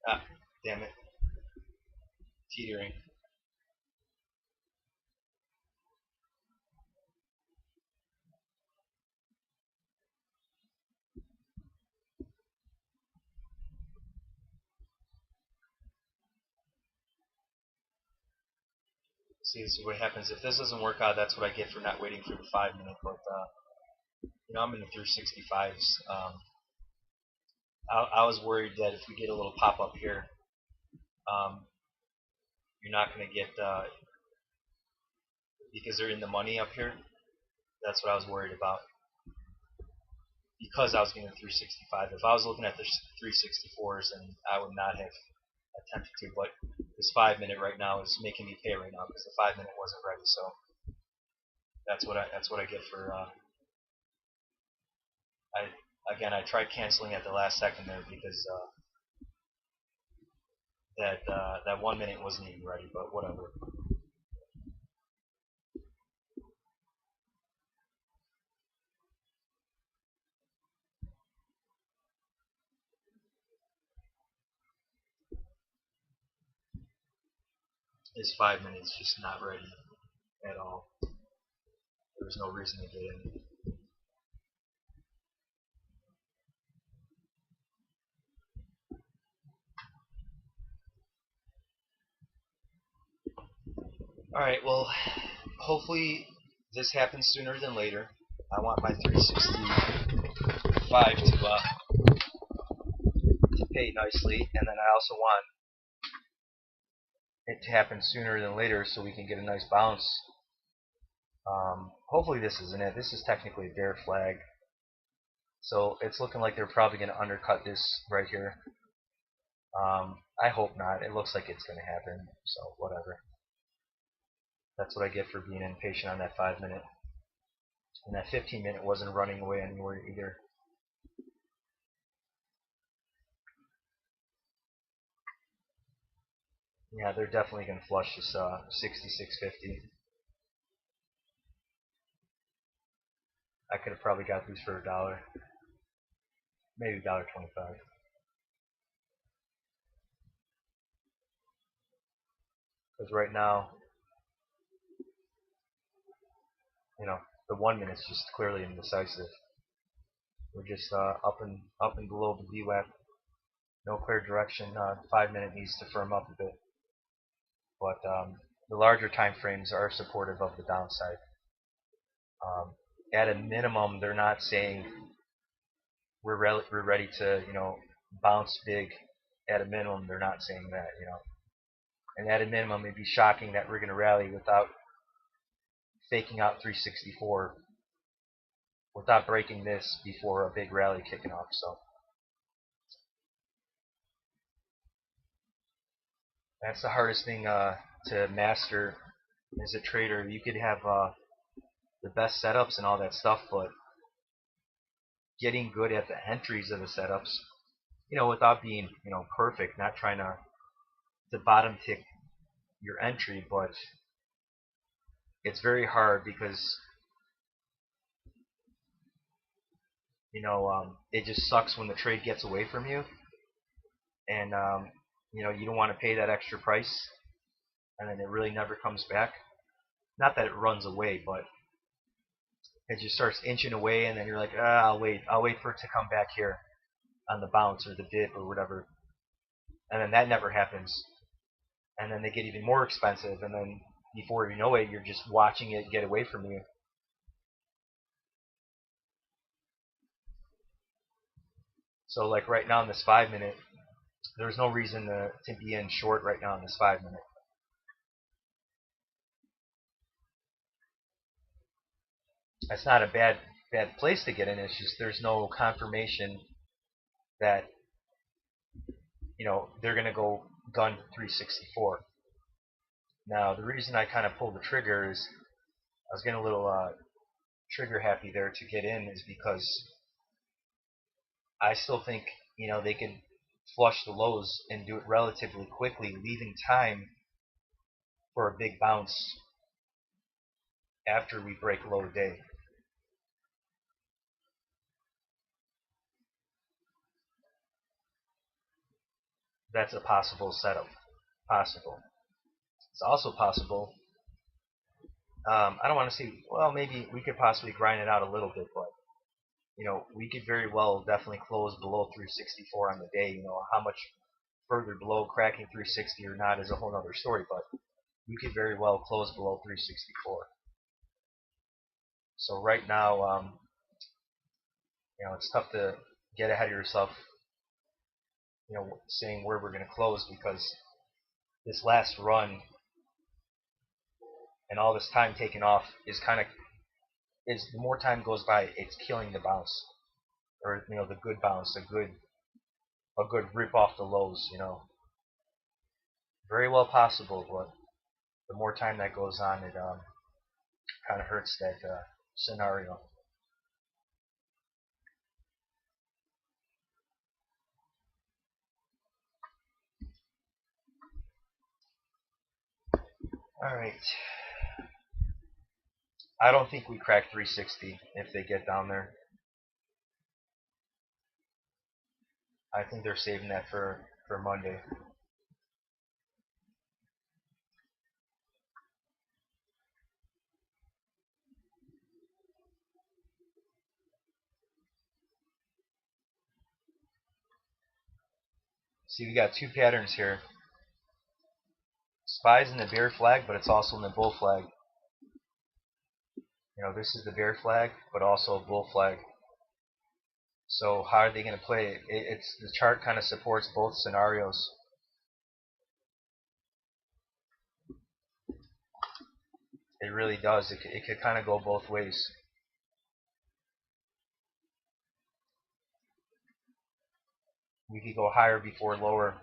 Ah, damn it. Teetering. See what happens. If this doesn't work out, that's what I get for not waiting for the 5 minute. But you know, I'm in the 365s. I was worried that if we get a little pop up here, you're not going to get because they're in the money up here. That's what I was worried about. Because I was getting the 365. If I was looking at the 364s, then I would not have attempted to. But this 5 minute right now is making me pay right now because the 5 minute wasn't ready. So that's what I get for. I tried canceling at the last second there because that 1 minute wasn't even ready. But whatever. This 5 minutes just not ready at all. There's no reason to get in. Alright, well, hopefully this happens sooner than later. I want my 365 to pay nicely, and then I also want it to happen sooner than later so we can get a nice bounce. Hopefully this isn't it. This is technically a bear flag. So it's looking like they're probably going to undercut this right here. I hope not. It looks like it's going to happen, so whatever. That's what I get for being impatient on that 5-minute. And that 15-minute wasn't running away anywhere either. Yeah, they're definitely going to flush this 66.50. I could have probably got these for $1, maybe $1.25. Because right now, you know, the 1 minute's just clearly indecisive. We're just up and below the VWAP. No clear direction. 5-minute needs to firm up a bit. But the larger time frames are supportive of the downside. At a minimum, they're not saying we're ready to, you know, bounce big. At a minimum, they're not saying that, you know. And at a minimum, it'd be shocking that we're going to rally without faking out 364, without breaking this before a big rally kicking off. So that's the hardest thing to master as a trader. You could have the best setups and all that stuff, but getting good at the entries of the setups, you know, without being, you know, perfect, not trying to bottom tick your entry, but it's very hard because, you know, it just sucks when the trade gets away from you, and you know, you don't want to pay that extra price, and then it really never comes back. Not that it runs away, but it just starts inching away, and then you're like, I'll wait for it to come back here on the bounce or the dip or whatever, and then that never happens, and then they get even more expensive, and then before you know it, you're just watching it get away from you. So like right now in this 5-minute, there's no reason to be in short right now in this 5-minute. That's not a bad place to get in. It's just there's no confirmation that, you know, they're going to go gun 364. Now the reason I kind of pulled the trigger is I was getting a little trigger happy there to get in, is because I still think, you know, they can flush the lows and do it relatively quickly, leaving time for a big bounce after we break low day. That's a possible setup. Possible. It's also possible. I don't want to say, well, maybe we could possibly grind it out a little bit, but, you know, we could very well definitely close below 364 on the day. You know, how much further below cracking 360 or not is a whole other story, but we could very well close below 364. So right now, you know, it's tough to get ahead of yourself, you know, saying where we're going to close, because this last run and all this time taken off is the more time goes by, it's killing the bounce, or, you know, the good bounce, a good rip off the lows, you know. Very well possible, but the more time that goes on, it kind of hurts that scenario. All right. I don't think we crack 360 if they get down there. I think they're saving that for Monday. See, we got two patterns here. SPY's in the bear flag, but it's also in the bull flag. You know, this is the bear flag, but also a bull flag. So how are they going to play it? It's the chart kind of supports both scenarios. It really does. It could kind of go both ways. We could go higher before lower,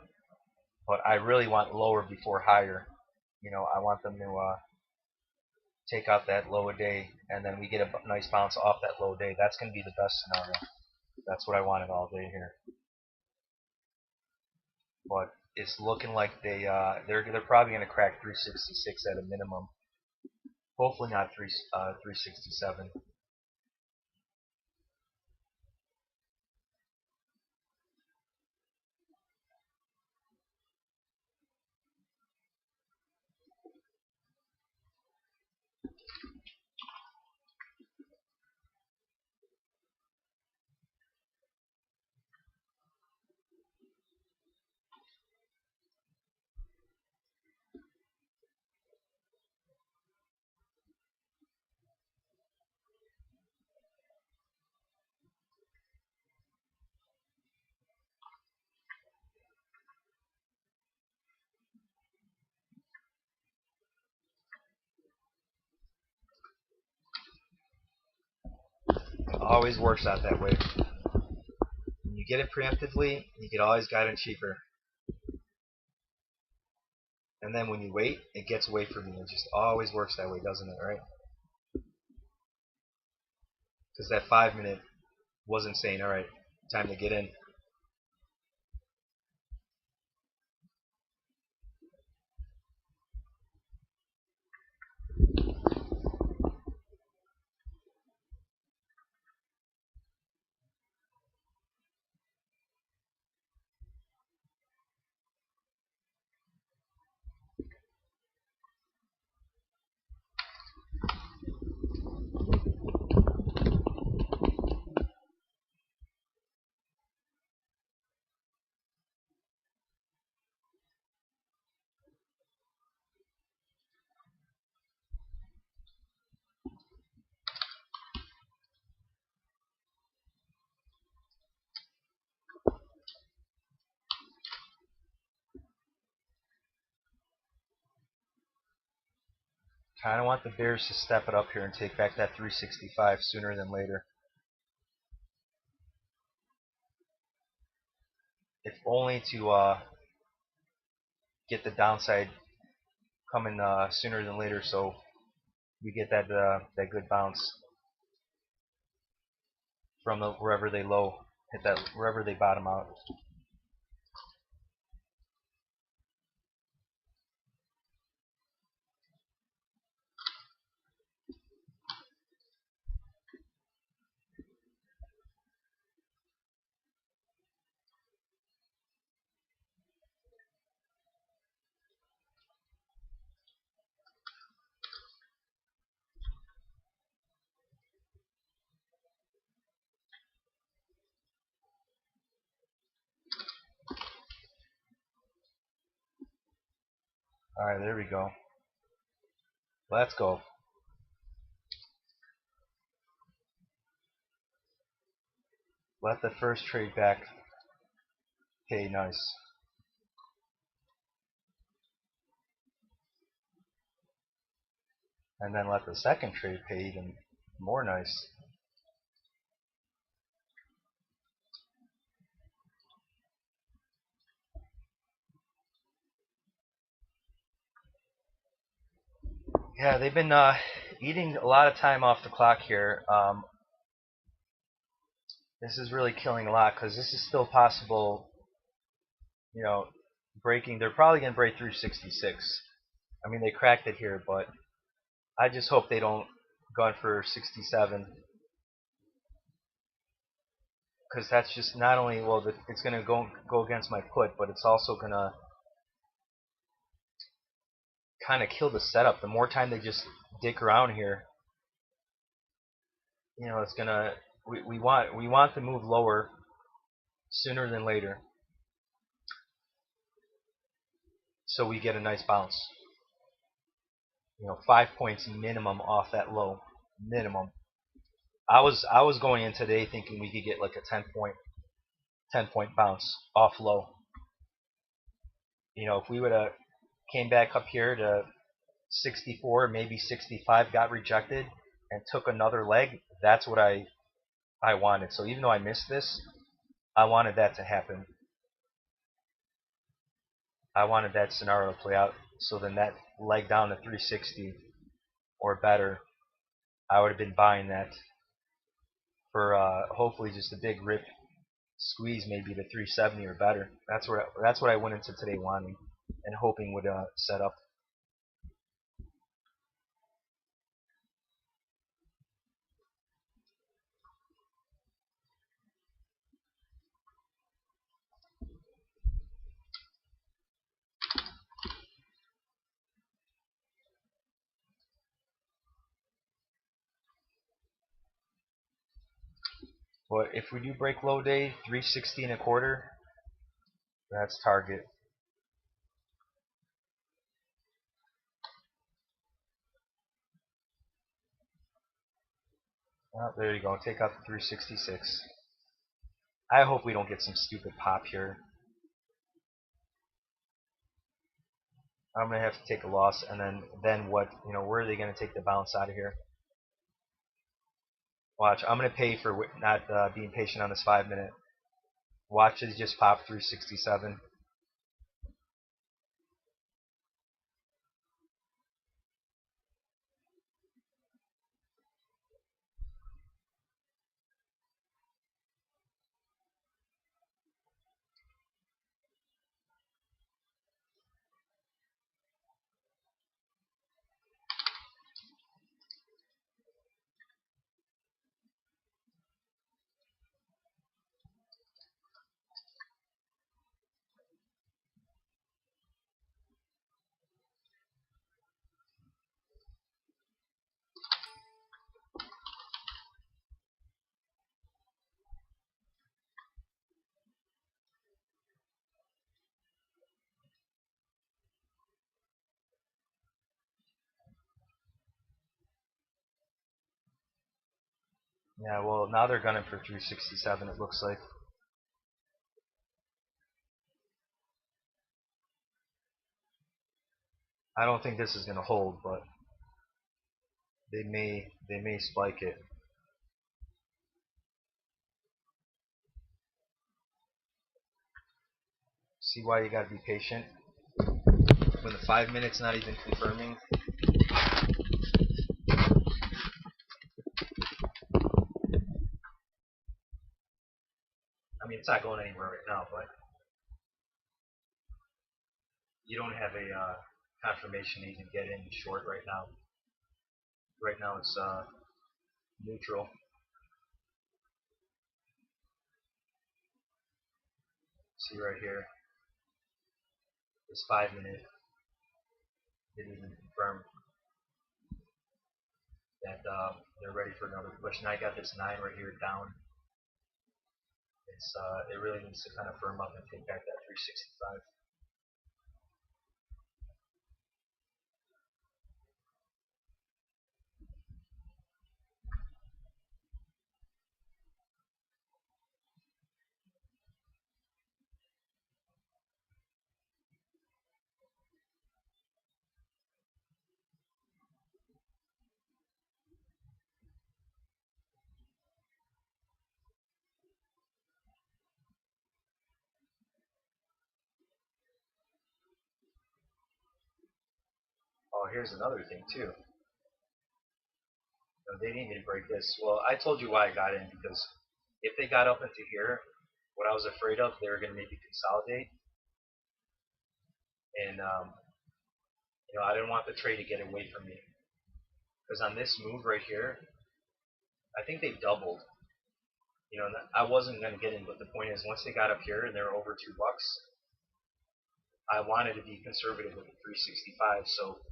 but I really want lower before higher. You know, I want them to take out that low a day, and then we get a nice bounce off that low day. That's going to be the best scenario. That's what I wanted all day here. But it's looking like they're probably going to crack 366 at a minimum. Hopefully not 367. It always works out that way. When you get it preemptively, you can always get it cheaper. And then when you wait, it gets away from you. It just always works that way, doesn't it, right? Because that 5 minute wasn't saying, alright, time to get in. Kind of want the Bears to step it up here and take back that 365 sooner than later. If only to get the downside coming sooner than later, so we get that good bounce from wherever they hit that wherever they bottom out. Alright, there we go. Let's go. Let the first trade back pay nice. And then let the second trade pay even more nice. Yeah, they've been eating a lot of time off the clock here. This is really killing a lot because this is still possible, you know, breaking. They're probably going to break through 66. I mean, they cracked it here, but I just hope they don't go for 67. Because that's just not only, well, it's going to go against my put, but it's also going to kind of kill the setup. The more time they just dick around here, you know, it's going to, we want to move lower sooner than later, so we get a nice bounce. You know, 5 points minimum off that low, minimum. I was going in today thinking we could get like a 10 point bounce off low. You know, if we would have came back up here to 64, maybe 65, got rejected, and took another leg, that's what I wanted. So even though I missed this, I wanted that to happen. I wanted that scenario to play out. So then that leg down to 360 or better, I would have been buying that for hopefully just a big rip squeeze, maybe the 370 or better. That's what I went into today wanting and hoping would set up. But if we do break low day, 360 and a quarter, that's target. Oh, there you go. Take out the 366. I hope we don't get some stupid pop here. I'm gonna have to take a loss, and then what? You know, where are they gonna take the bounce out of here? Watch. I'm gonna pay for not being patient on this 5-minute. Watch it just pop 367. Yeah, well, now they're gunning for 367, it looks like. I don't think this is going to hold, but they may spike it. See why you got to be patient when the 5 minutes not even confirming. I mean, it's not going anywhere right now, but you don't have a confirmation to even get in short right now. Right now it's neutral. See right here, this 5 minute didn't even confirm that they're ready for another push. Now I got this 9 right here down. It really needs to kind of firm up and take back that 365. Oh, here's another thing too. They didn't even break this. Well, I told you why I got in, because if they got up into here, what I was afraid of, they were going to maybe consolidate, and I didn't want the trade to get away from me. Because on this move right here, I think they doubled. I wasn't going to get in, but the point is, once they got up here and they were over $2, I wanted to be conservative with the 365. So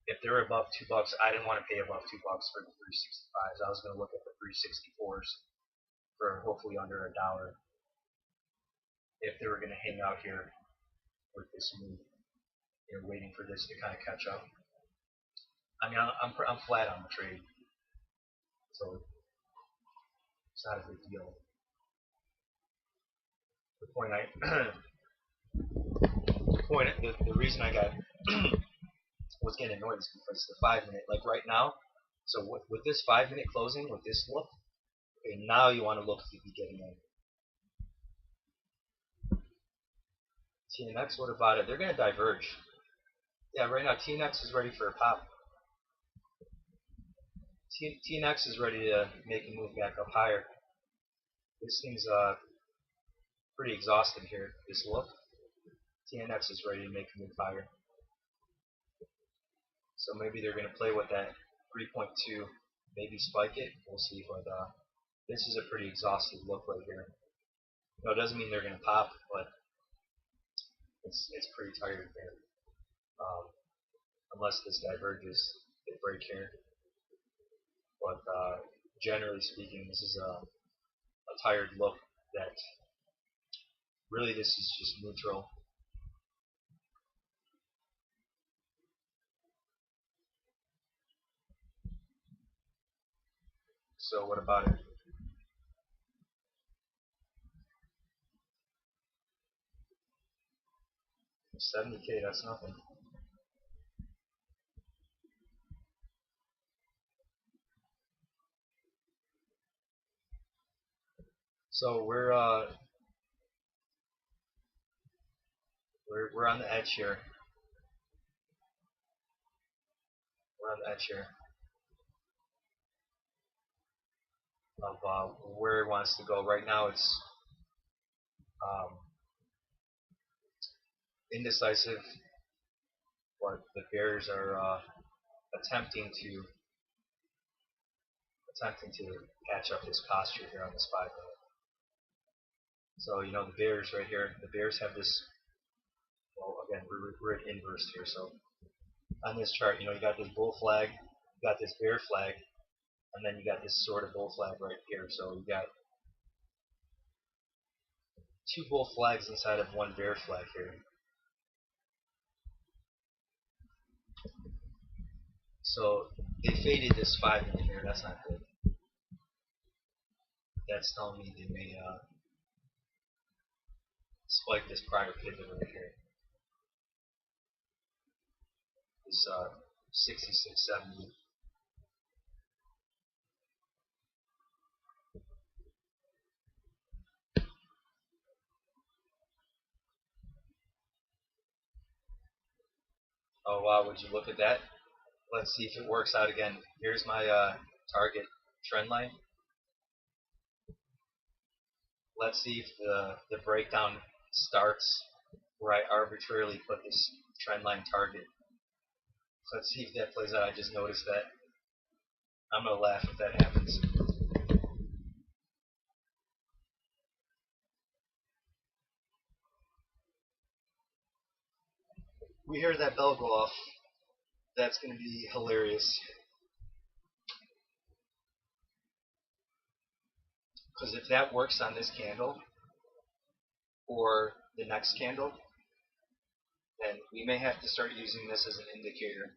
if they were above $2, I didn't want to pay above $2 for the 365s. I was going to look at the 364s for hopefully under $1 if they were going to hang out here with this move, waiting for this to kind of catch up. I mean, I'm flat on the trade, so it's not a big deal. The reason I got was getting annoyed is because the 5 minute, like right now. So with this 5 minute closing, with this look, okay, now you want to look to be getting in. TNX, what about it? They're going to diverge. Yeah, right now TNX is ready for a pop. TNX is ready to make a move back up higher. This thing's pretty exhausted here. This look. TNX is ready to make a move higher. So maybe they're going to play with that 3.2, maybe spike it. We'll see. But this is a pretty exhausted look right here. No, it doesn't mean they're going to pop, but it's pretty tired there. Unless this diverges, they break here. But generally speaking, this is a tired look that really this is just neutral. So what about it? $70K, that's nothing. So we're on the edge here. We're on the edge here of where it wants to go. Right now it's indecisive, but the bears are attempting to catch up this posture here on this 5 minute. So you know the bears right here. The bears have this. Well, again, we're at inverse here. So on this chart, you know, you got this bull flag, you got this bear flag, and then you got this sort of bull flag right here. So you got 2 bull flags inside of 1 bear flag here. So they faded this 5 minute here. That's not good. That's telling me they may spike this prior pivot right here. This 66.70. Oh wow, would you look at that? Let's see if it works out again. Here's my target trend line. Let's see if the breakdown starts where I arbitrarily put this trend line target. Let's see if that plays out. I just noticed that. I'm going to laugh if that happens. We hear that bell go off. That's going to be hilarious. Because if that works on this candle, or the next candle, then we may have to start using this as an indicator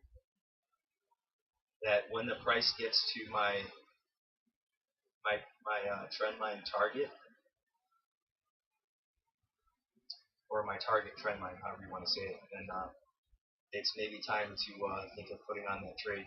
that when the price gets to my trend line target, or my target trend line, however you want to say it, then it's maybe time to think of putting on that trade.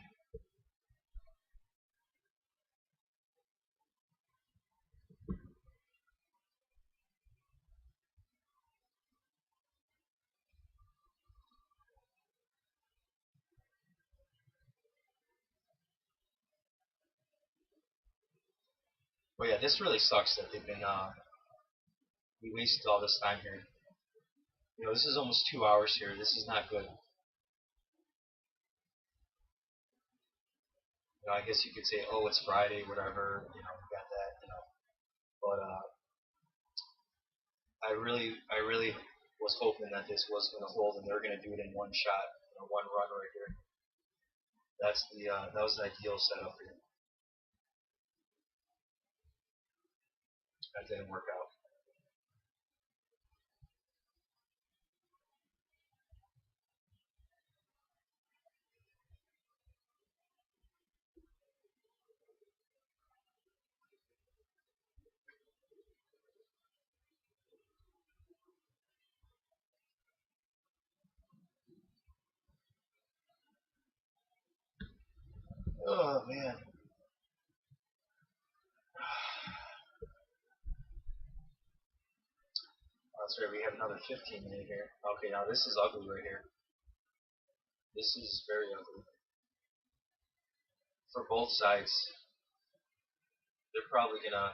But yeah, this really sucks that they've been, we wasted all this time here. You know, this is almost 2 hours here. This is not good. You know, I guess you could say, oh, it's Friday, whatever, you know, we got that, you know. But I really was hoping that this was going to hold and they're going to do it in one shot, you know, one run right here. That's the that was the ideal setup here. That didn't work out. Oh man. That's right, we have another 15 minute here. Okay, now this is ugly right here. This is very ugly. for both sides, they're probably gonna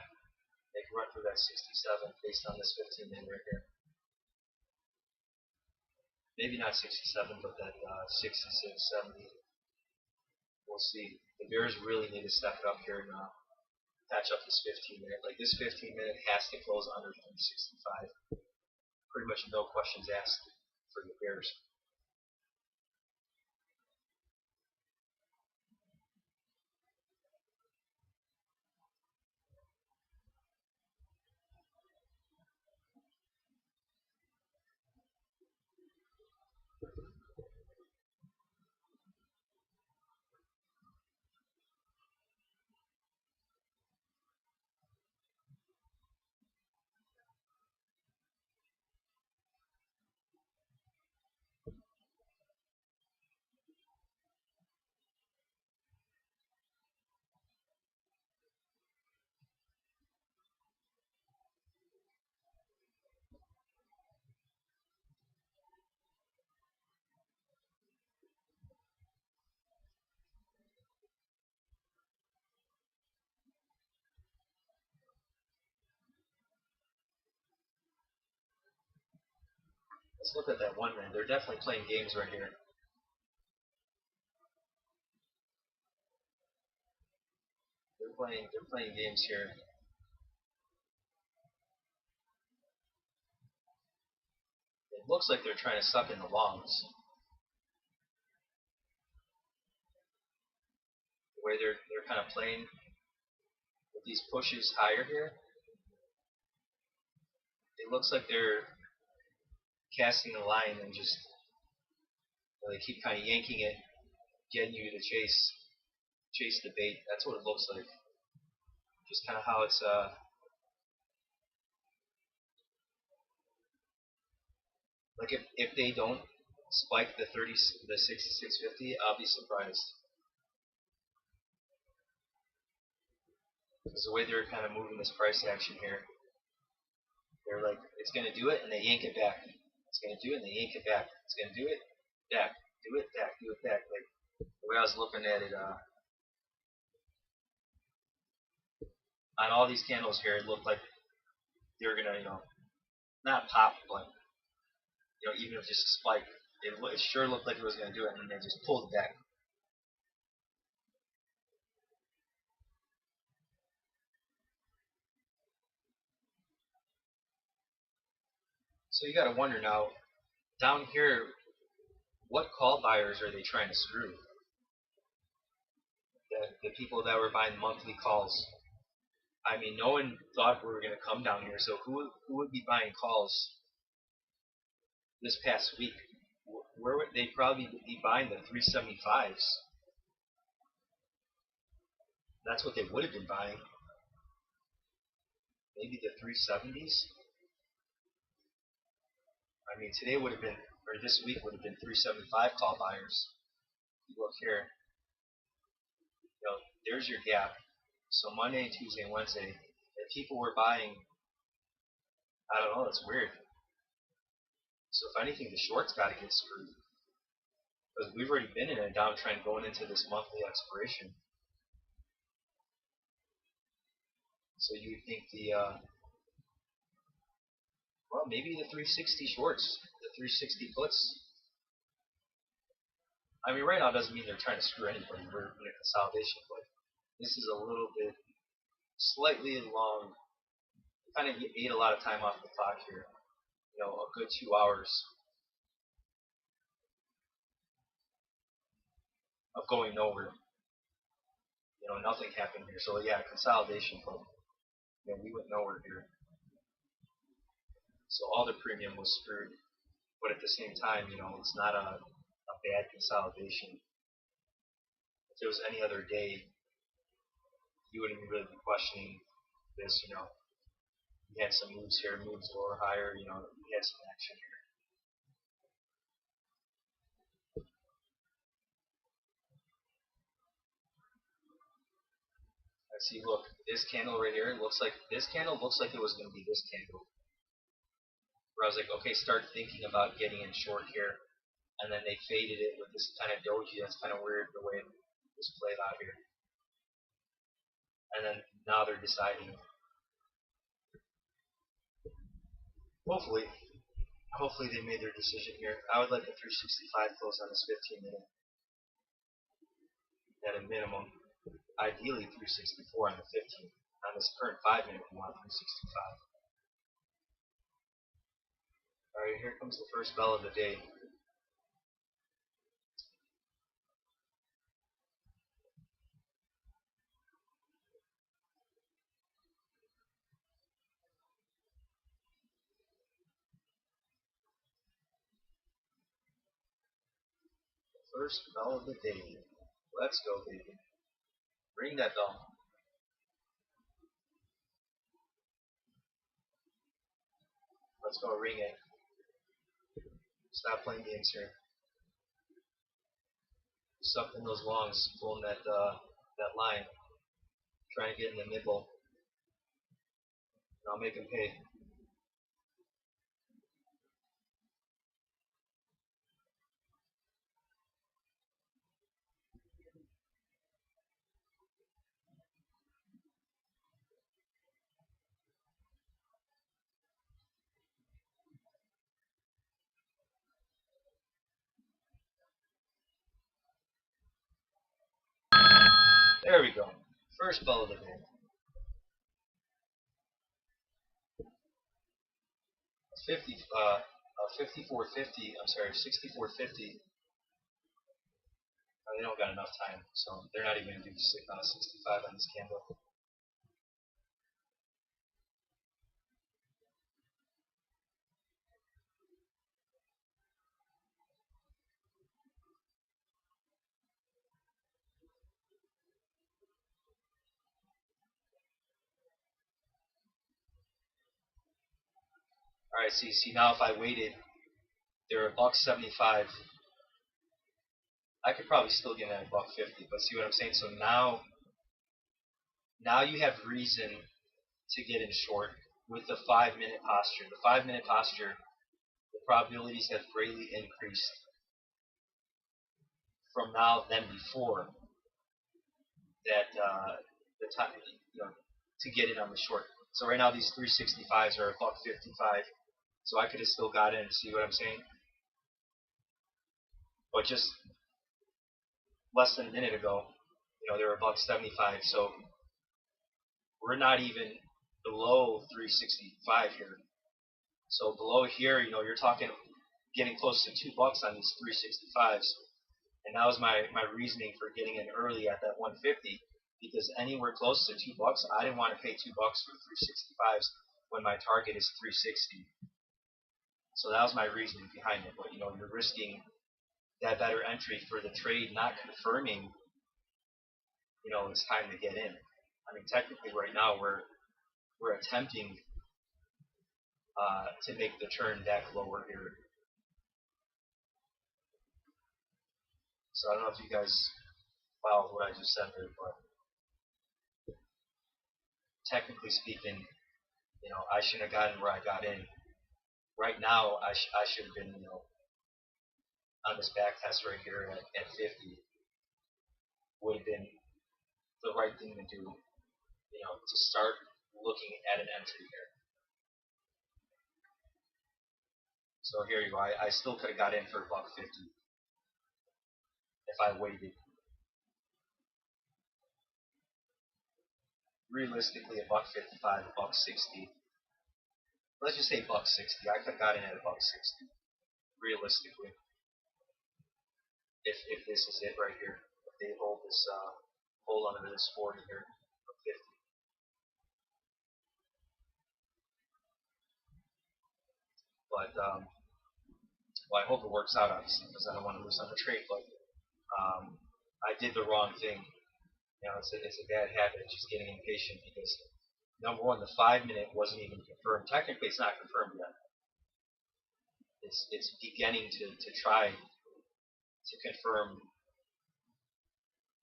make a run for that 67 based on this 15 minute right here. Maybe not 67, but that 66, 70. We'll see. The Bears really need to step it up here and patch up this 15 minute. Like this 15 minute has to close under 365. Pretty much no questions asked for the Bears. Let's look at that one man. They're definitely playing games right here. They're playing games here. It looks like they're trying to suck in the longs. The way they're kind of playing with these pushes higher here. It looks like they're casting the line and just they keep kind of yanking it, getting you to chase the bait. That's what it looks like. Just kind of how it's like if they don't spike the 6650, I'll be surprised. Because the way they're kind of moving this price action here, they're like, it's going to do it, and they yank it back. It's going to do it, and they yank it back. It's going to do it, back. Do it, back. Do it, back. Like, the way I was looking at it, on all these candles here, it looked like they were going to, not pop, but, even if just a spike, it sure looked like it was going to do it, and then they just pulled it back. So you got to wonder now, down here, what call buyers are they trying to screw? The people that were buying monthly calls. I mean, no one thought we were going to come down here, so who would be buying calls this past week? Where would they probably be buying the 375s? That's what they would have been buying. Maybe the 370s? I mean, today would have been, or this week would have been 375 call buyers. You look here. There's your gap. So Monday, Tuesday, and Wednesday, if people were buying, I don't know, it's weird. So if anything, the shorts got to get screwed. Because we've already been in a downtrend going into this monthly expiration. So you would think well, maybe the 360 shorts, the 360 puts. I mean, right now doesn't mean they're trying to screw anybody. We're in a consolidation, but this is a little bit slightly long. Kind of ate a lot of time off the clock here. A good 2 hours of going nowhere. Nothing happened here. So yeah, consolidation, but we went nowhere here. So all the premium was screwed. But at the same time, it's not a bad consolidation. If it was any other day, you wouldn't really be questioning this, You had some moves here, moves lower, higher, you had some action here. Let's see, look, this candle right here looks like it was going to be this candle. Where I was like, okay, start thinking about getting in short here. And then they faded it with this kind of doji. That's kind of weird the way it was played out here. and then now they're deciding. Hopefully they made their decision here. I would let the 365 close on this 15 minute at a minimum. Ideally 364 on the 15. On this current 5 minute, we want 365. Alright, here comes the first bell of the day. First bell of the day. Let's go, baby. Ring that bell. Let's go, ring it. Stop playing games here. Sucked in those longs, pulling that line. Trying to get in the middle. And I'll make him pay. There we go. First bell of the day. 54.50. I'm sorry, 64.50. They don't got enough time, so they're not even going to do 65 on this candle. Alright, so you see now if I waited, they're $1.75. I could probably still get in at $1.50, but see what I'm saying? So now you have reason to get in short with the 5 minute posture. The 5 minute posture, the probabilities have greatly increased from now than before that the time, to get in on the short. So right now these 365s are $1.55. So I could have still got in, see what I'm saying? But just less than a minute ago, they were $1.75. So we're not even below 365 here. So below here, you're talking getting close to $2 on these 365s. And that was my reasoning for getting in early at that 150, because anywhere close to $2, I didn't want to pay $2 for 365s when my target is 360. So that was my reasoning behind it. But you're risking that better entry for the trade not confirming, it's time to get in. I mean, technically right now we're attempting to make the turn back lower here. So I don't know if you guys followed what I just said there, but technically speaking, I shouldn't have gotten where I got in. Right now, I should have been, on this back test right here at 50. Would have been the right thing to do, to start looking at an entry here. So here you go. I still could have got in for $1.50 if I waited. Realistically, $1.55, $1.60. Let's just say $1.60. I could have got in at $1.60. Realistically, if this is it right here, if they hold this hold under this 40 here, or 50. But well, I hope it works out, obviously, because I don't want to lose on the trade. But I did the wrong thing. It's a bad habit, just getting impatient, because number one, the 5 minute wasn't even confirmed. Technically, it's not confirmed yet. It's beginning to try to confirm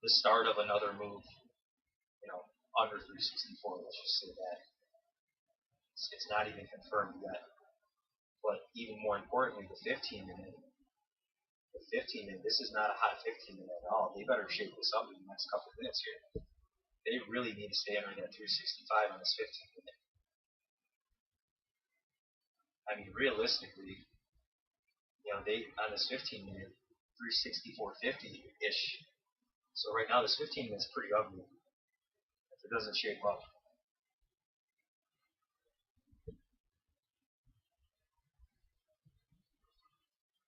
the start of another move, under 364. Let's just say that. It's not even confirmed yet. But even more importantly, the 15 minute. The 15 minute. This is not a hot 15 minute at all. They better shape this up in the next couple of minutes here. they really need to stay under that 365 on this 15 minute. I mean, realistically, they on this 15 minute 364.50 ish. So right now this 15 minute is pretty ugly if it doesn't shape up.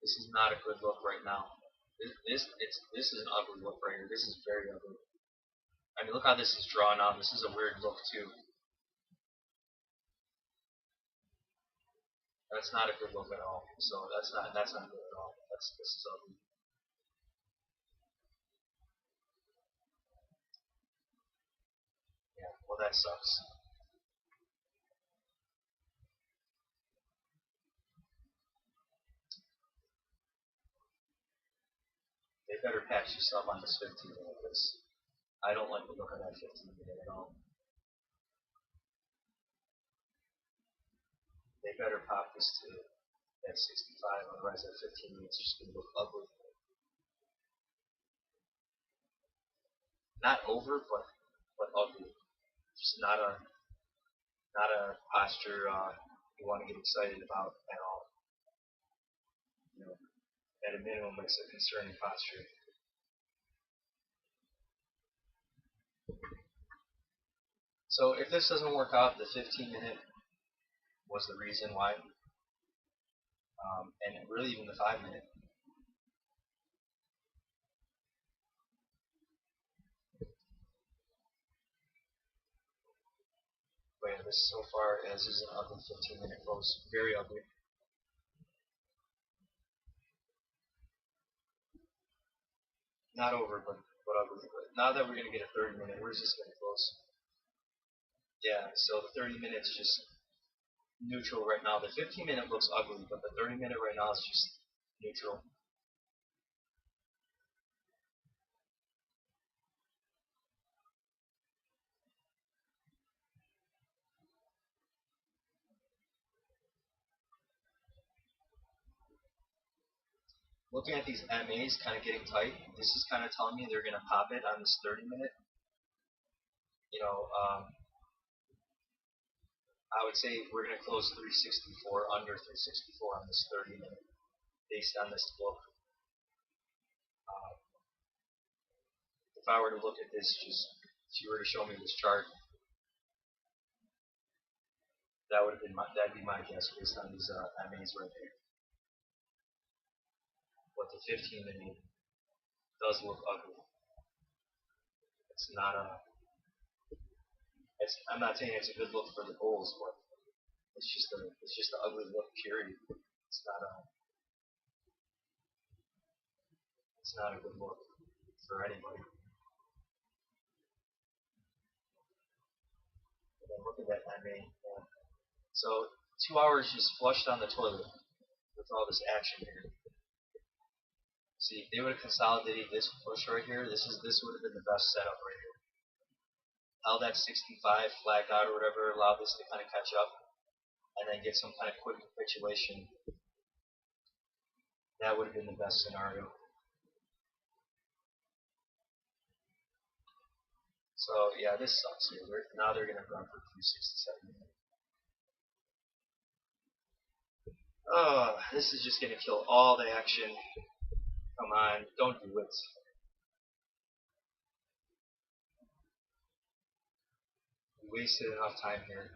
This is not a good look right now. This is an ugly look right here. This is very ugly. I mean, look how this is drawn out. This is a weird look too. That's not a good look at all. So that's not good at all. This is ugly. Yeah, well that sucks. They better patch this up on this 15 minute because I don't like the look of that 15 minute at all. They better pop this to that 65, otherwise that 15 minutes is just going to look ugly. Not over, but ugly. Just not a posture you want to get excited about at all. At a minimum, it's a concerning posture. So if this doesn't work out, the 15 minute was the reason why, and really even the 5 minute. But yeah, this so far as is an ugly 15 minute close, very ugly. Not over, but ugly. But now that we're gonna get a 30 minute, where's this gonna close? Yeah, so the 30 minutes just neutral right now. The 15 minute looks ugly, but the 30 minute right now is just neutral. Looking at these MAs kind of getting tight, this is kind of telling me they're going to pop it on this 30 minute. I would say we're going to close 364, under 364 on this 30 minute based on this look. If I were to look at this, if you were to show me this chart, that'd be my guess based on these MAs right there. But the 15 minute does look ugly. It's not I'm not saying it's a good look for the Bulls, but it's just an ugly look. Period. It's not a good look for anybody. And then look at that MA. So 2 hours just flushed down the toilet with all this action here. See, if they would have consolidated this push right here, this would have been the best setup right here. Held that 65, flagged out or whatever, allowed this to kind of catch up, and then get some kind of quick capitulation. That would have been the best scenario. So yeah, this sucks here. Now they're going to run for 367. Oh, this is just going to kill all the action. Come on, don't do it. We wasted enough time here.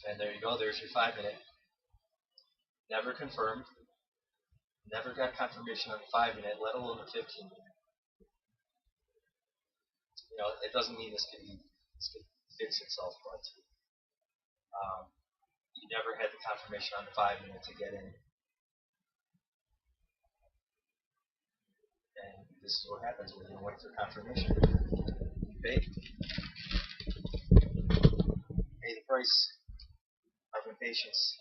And there you go, there's your 5 minute. Never confirmed. Never got confirmation on the 5 minute, let alone the 15 minute. It doesn't mean this could fix itself, but you never had the confirmation on the 5 minute to get in. And this is what happens when you wait for confirmation. You pay the price of impatience.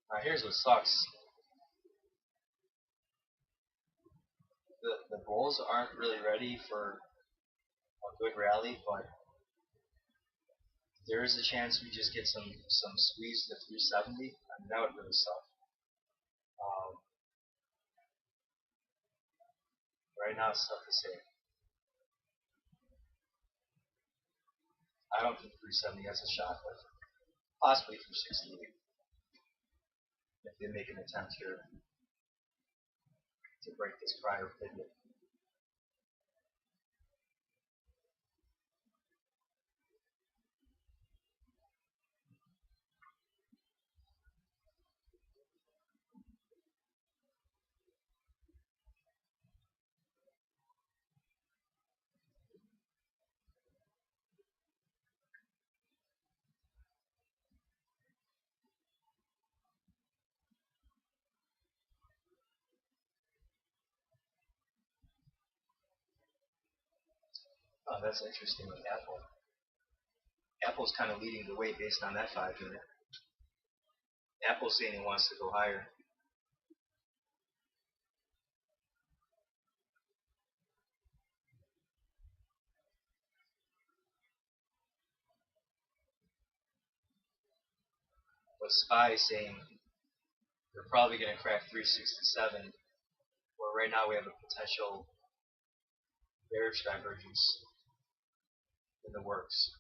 Now here's what sucks. The bulls aren't really ready for a good rally, but there is a chance we just get some squeeze to 370. I mean, that would really suck. Right now it's tough to say. I don't think 370 has a shot, but possibly 360 if they make an attempt here to break this prior pivot. Oh, that's interesting with Apple. Apple's kind of leading the way based on that 5 minute. Apple's saying it wants to go higher. But SPY is saying they're probably going to crack 367, where right now we have a potential bearish divergence in the works.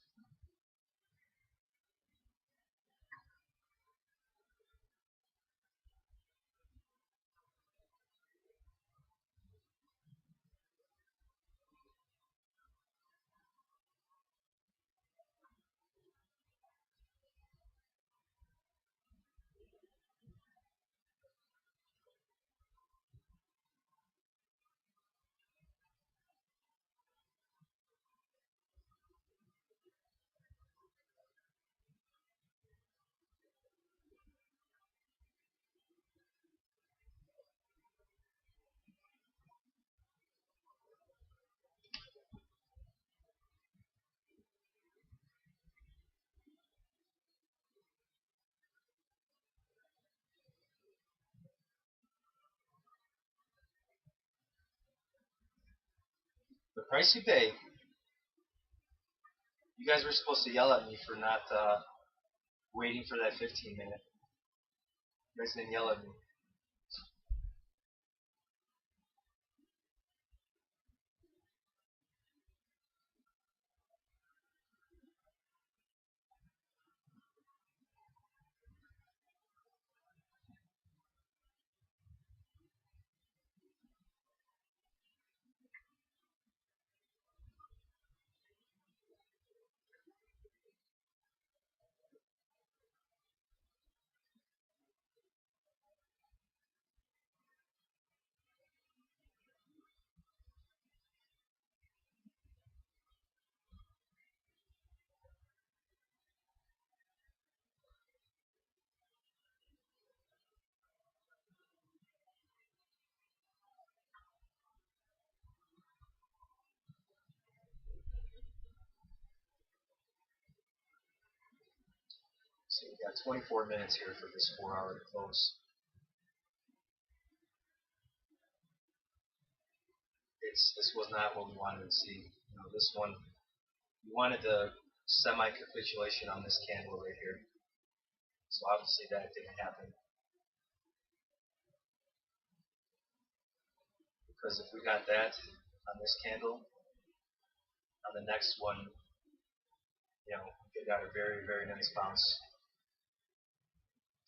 The price you pay. You guys were supposed to yell at me for not waiting for that 15 minute. You guys didn't yell at me. So we got 24 minutes here for this 4 hour to close. This was not what we wanted to see. This one, we wanted the semi-capitulation on this candle right here. So obviously that didn't happen. Because if we got that on this candle, on the next one, we could have got a very, very nice bounce.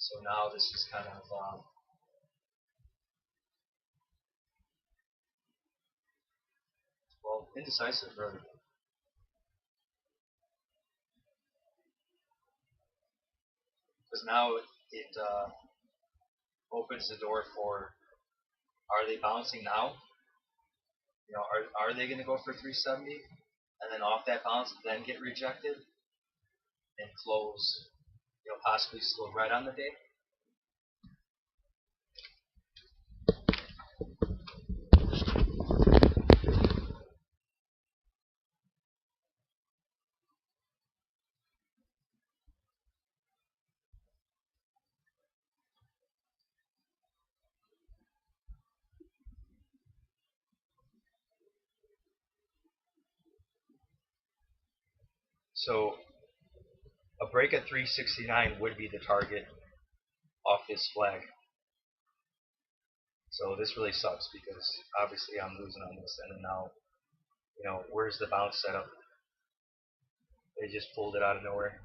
So now this is kind of indecisive, really. Because now it opens the door for, are they bouncing now? Are they going to go for 370 and then off that bounce then get rejected and close, possibly still right on the day? So a break at 369 would be the target off this flag. So this really sucks because obviously I'm losing on this, and then now, where's the bounce setup? They just pulled it out of nowhere.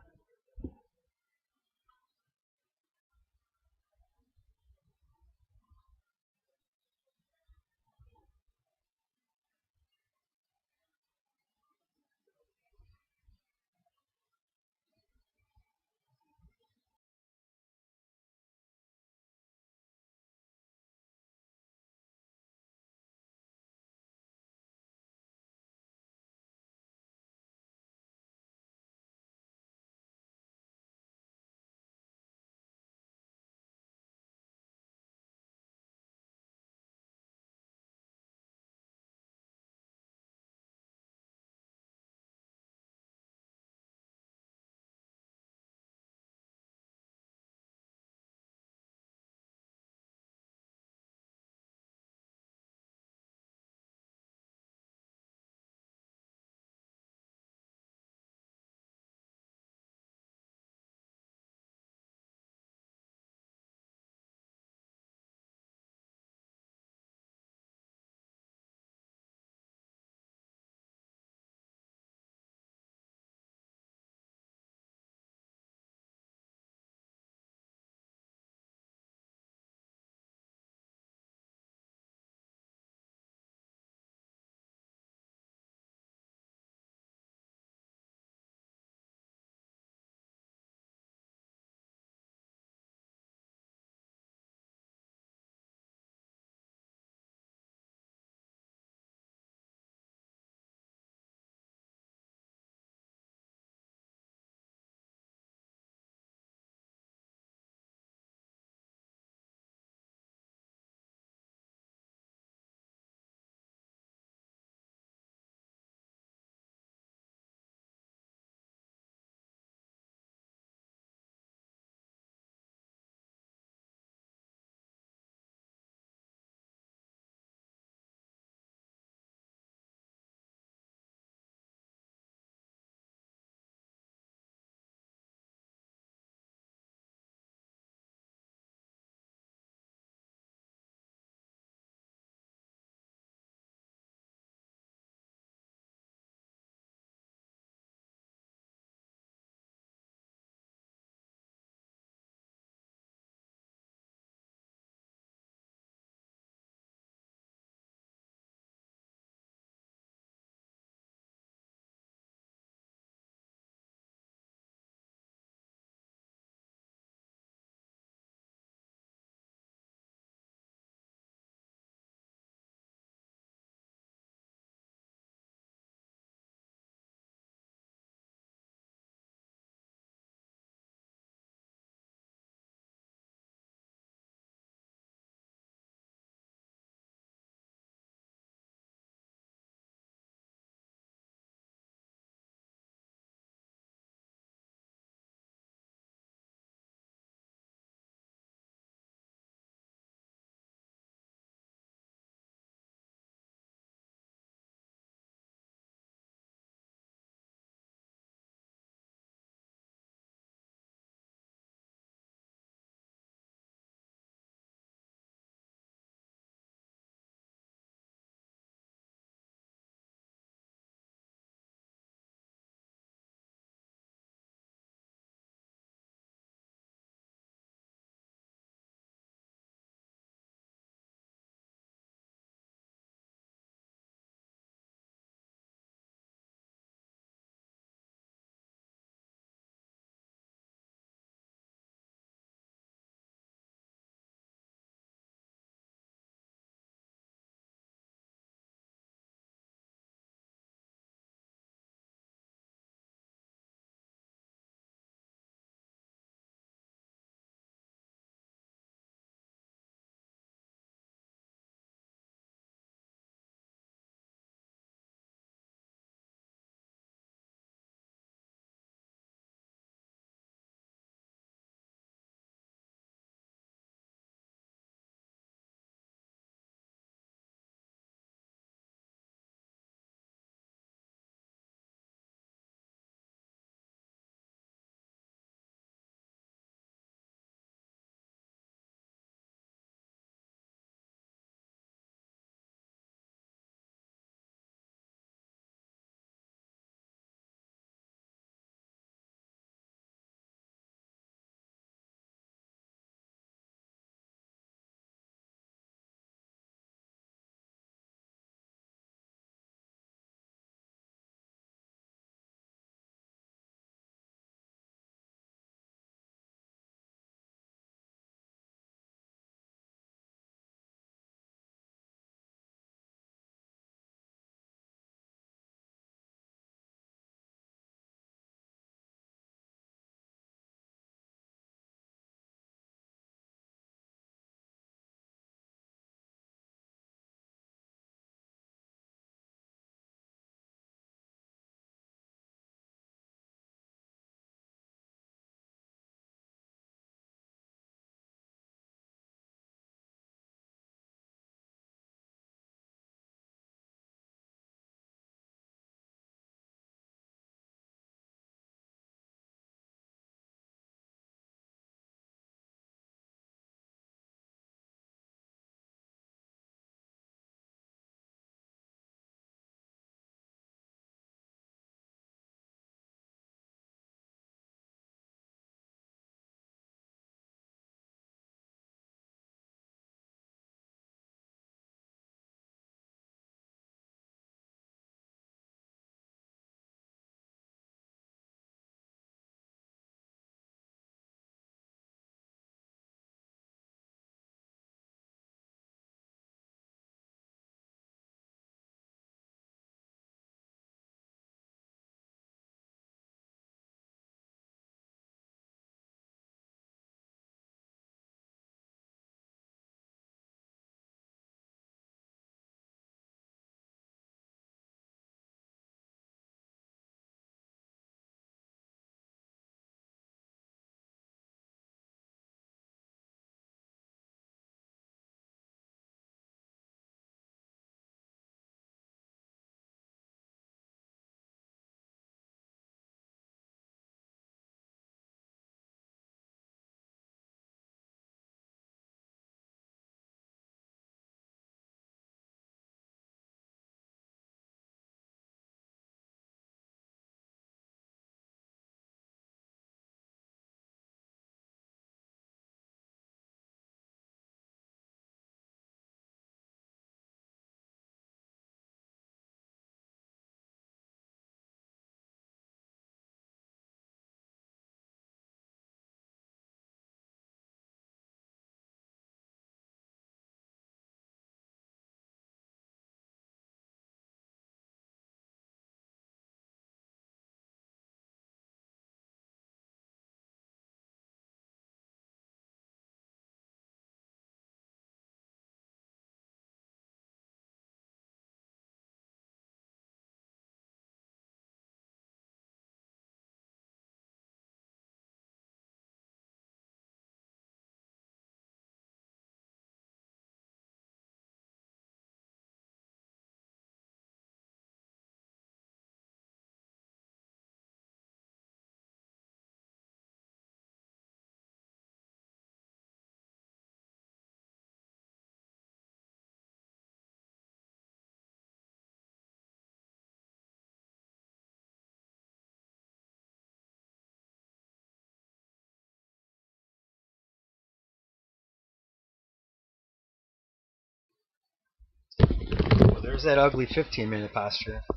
There's that ugly 15-minute posture. That's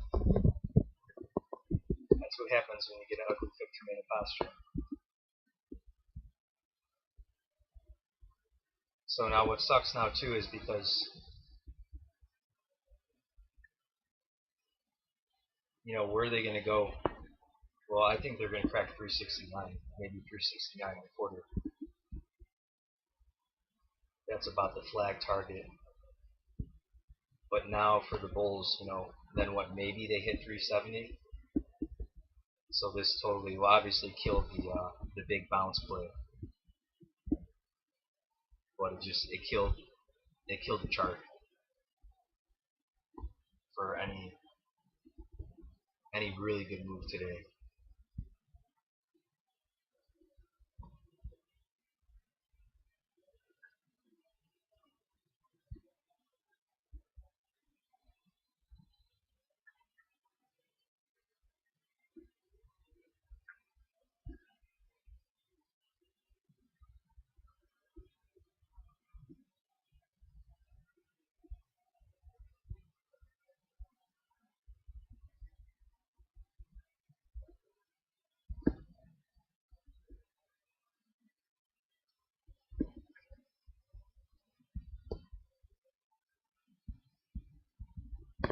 what happens when you get an ugly 15-minute posture. So now what sucks now too is because, you know, where are they going to go? Well, I think they're going to crack 369, maybe 369 and a quarter. That's about the flag target. But now for the bulls, you know, then what? Maybe they hit 370. So this totally will obviously kill the big bounce play. But it killed the chart for any really good move today.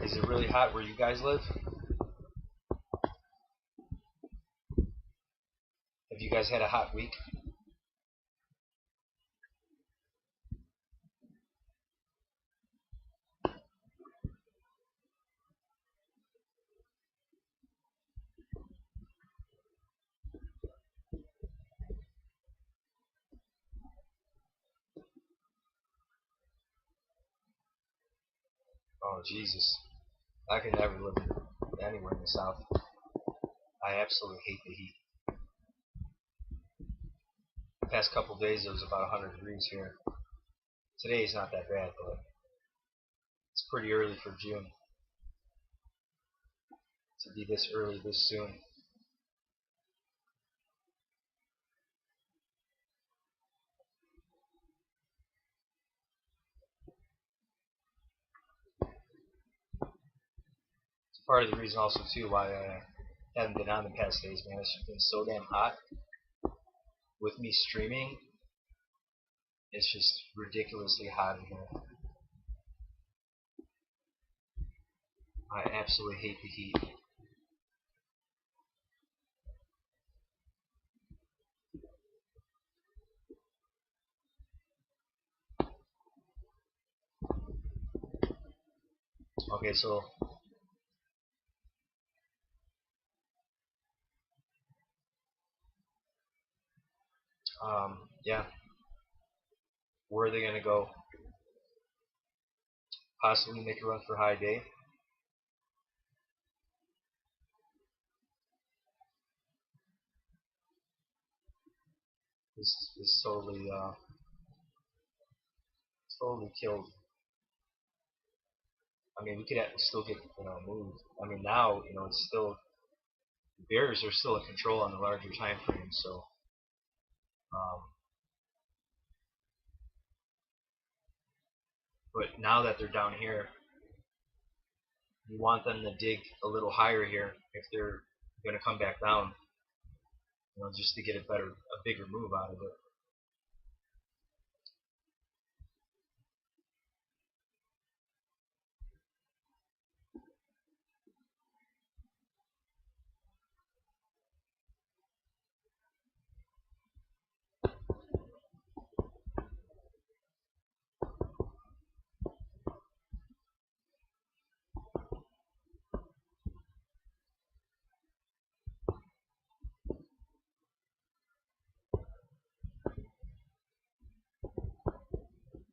Is it really hot where you guys live? Have you guys had a hot week? Oh, Jesus. I could never live anywhere in the South. I absolutely hate the heat. The past couple days it was about 100 degrees here. Today is not that bad, but it's pretty early for June. To be this early, this soon. It's part of the reason also too why I haven't been on the past days, man. It's been so damn hot. With me streaming, it's just ridiculously hot in here. I absolutely hate the heat. Okay, so yeah. Where are they gonna go? Possibly make a run for high day. This totally killed. I mean, we could still get moved. I mean, now it's still the Bears are still in control on the larger time frame. So but now that they're down here, you want them to dig a little higher here if they're going to come back down. Just to get a bigger move out of it.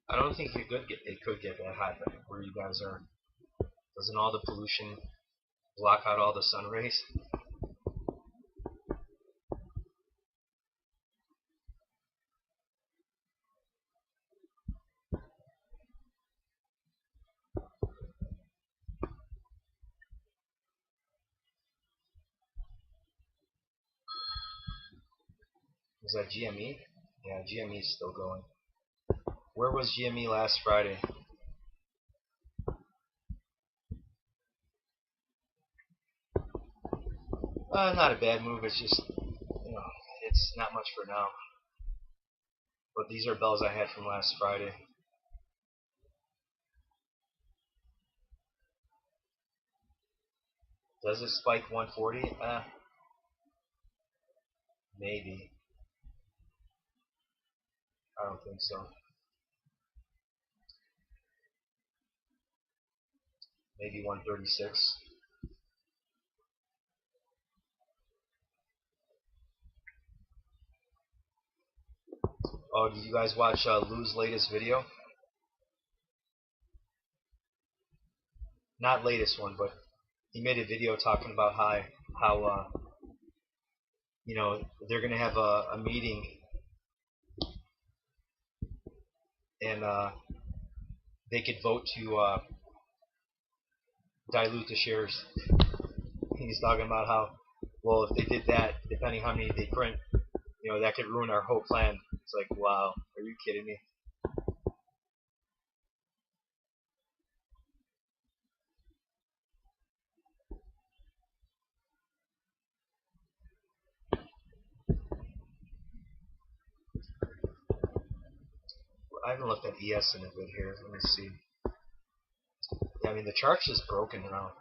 I don't think it could get that hot where you guys are. Doesn't all the pollution block out all the sun rays? Is that GME? Yeah, GME is still going. Where was GME last Friday? Not a bad move. It's just, it's not much for now. But these are bells I had from last Friday. Does it spike 140? Maybe. I don't think so. Maybe 136. Oh, did you guys watch Lou's latest video? Not latest one, but he made a video talking about how they're gonna have a meeting, and they could vote to dilute the shares. He's talking about how, well, if they did that, depending how many they print, that could ruin our whole plan. It's like, wow, are you kidding me? I haven't looked at ES in a bit here. Let me see. Yeah, I mean, the chart's just broken now.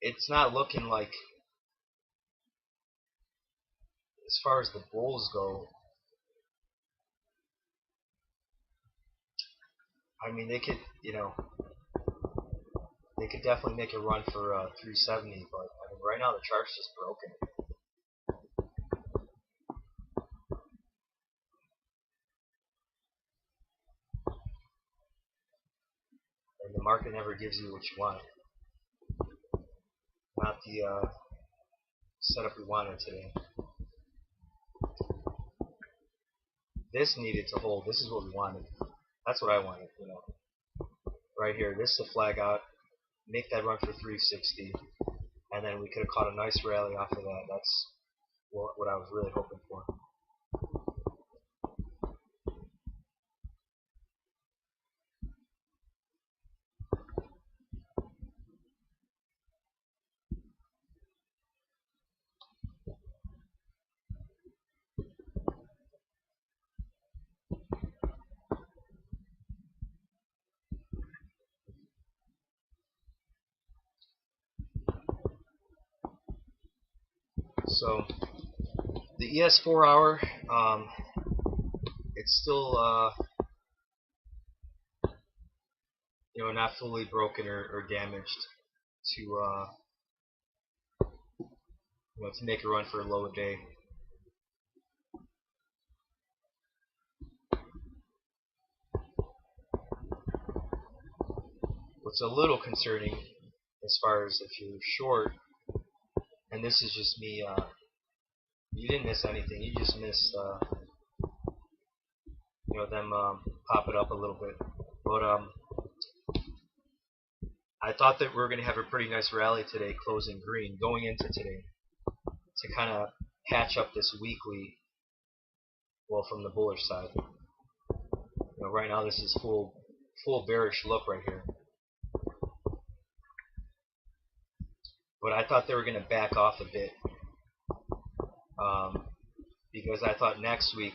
It's not looking like, as far as the bulls go, I mean, they could, they could definitely make a run for 370, but I mean, right now the chart's just broken. And the market never gives you what you want. Not the setup we wanted today. This needed to hold. This is what we wanted. That's what I wanted, Right here, this is a flag out. Make that run for 360, and then we could have caught a nice rally off of that. That's what I was really hoping for. So the ES 4 hour, it's still not fully broken or damaged to to make a run for a low day. What's a little concerning, as far as if you're short, and this is just me, you didn't miss anything. You just missed them pop it up a little bit. But I thought that we were going to have a pretty nice rally today, closing green, going into today, to kind of hatch up this weekly, well, from the bullish side. Right now this is full bearish look right here. But I thought they were going to back off a bit, because I thought next week,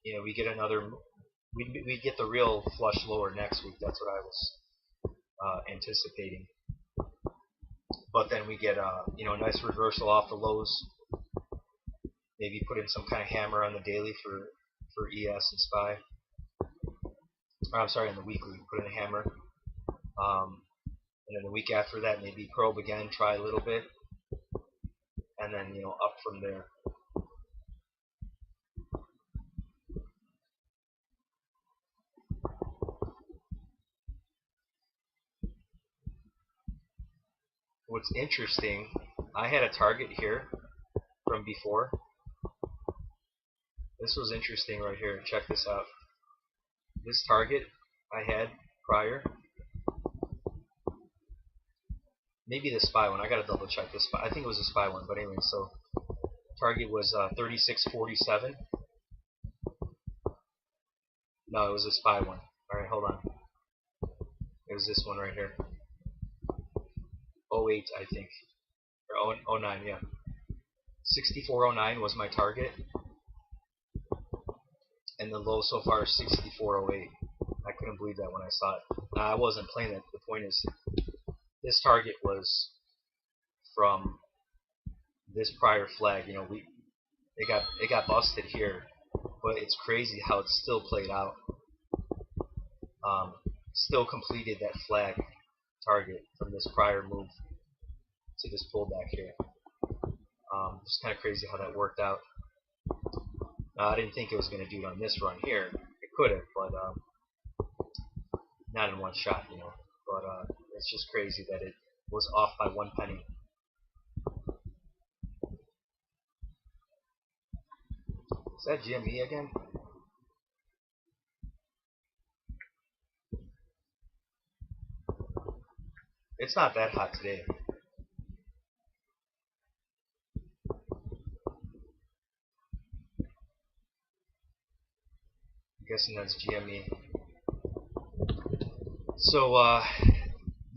we get another, we get the real flush lower next week. That's what I was anticipating. But then we get a nice reversal off the lows. Maybe put in some kind of hammer on the daily for ES and SPY. Or, I'm sorry, on the weekly, put in a hammer. And then the week after that, maybe probe again, try a little bit, and then up from there. What's interesting, I had a target here from before. This was interesting right here. Check this out. This target I had prior, maybe the SPY one. I gotta double check this. I think it was a SPY one, but anyway. So target was 36.47. No, it was a SPY one. All right, hold on. It was this one right here. 08, I think. Or 09, yeah. 6409 was my target, and the low so far is 6408. I couldn't believe that when I saw it. I wasn't playing that. The point is, this target was from this prior flag. You know, it got busted here, but it's crazy how it still played out. Still completed that flag target from this prior move to this pullback here. It's kind of crazy how that worked out. I didn't think it was going to do it on this run here. It could have, but not in one shot, you know. But it's just crazy that it was off by 1 penny. Is that GME again? It's not that hot today. I'm guessing that's GME. So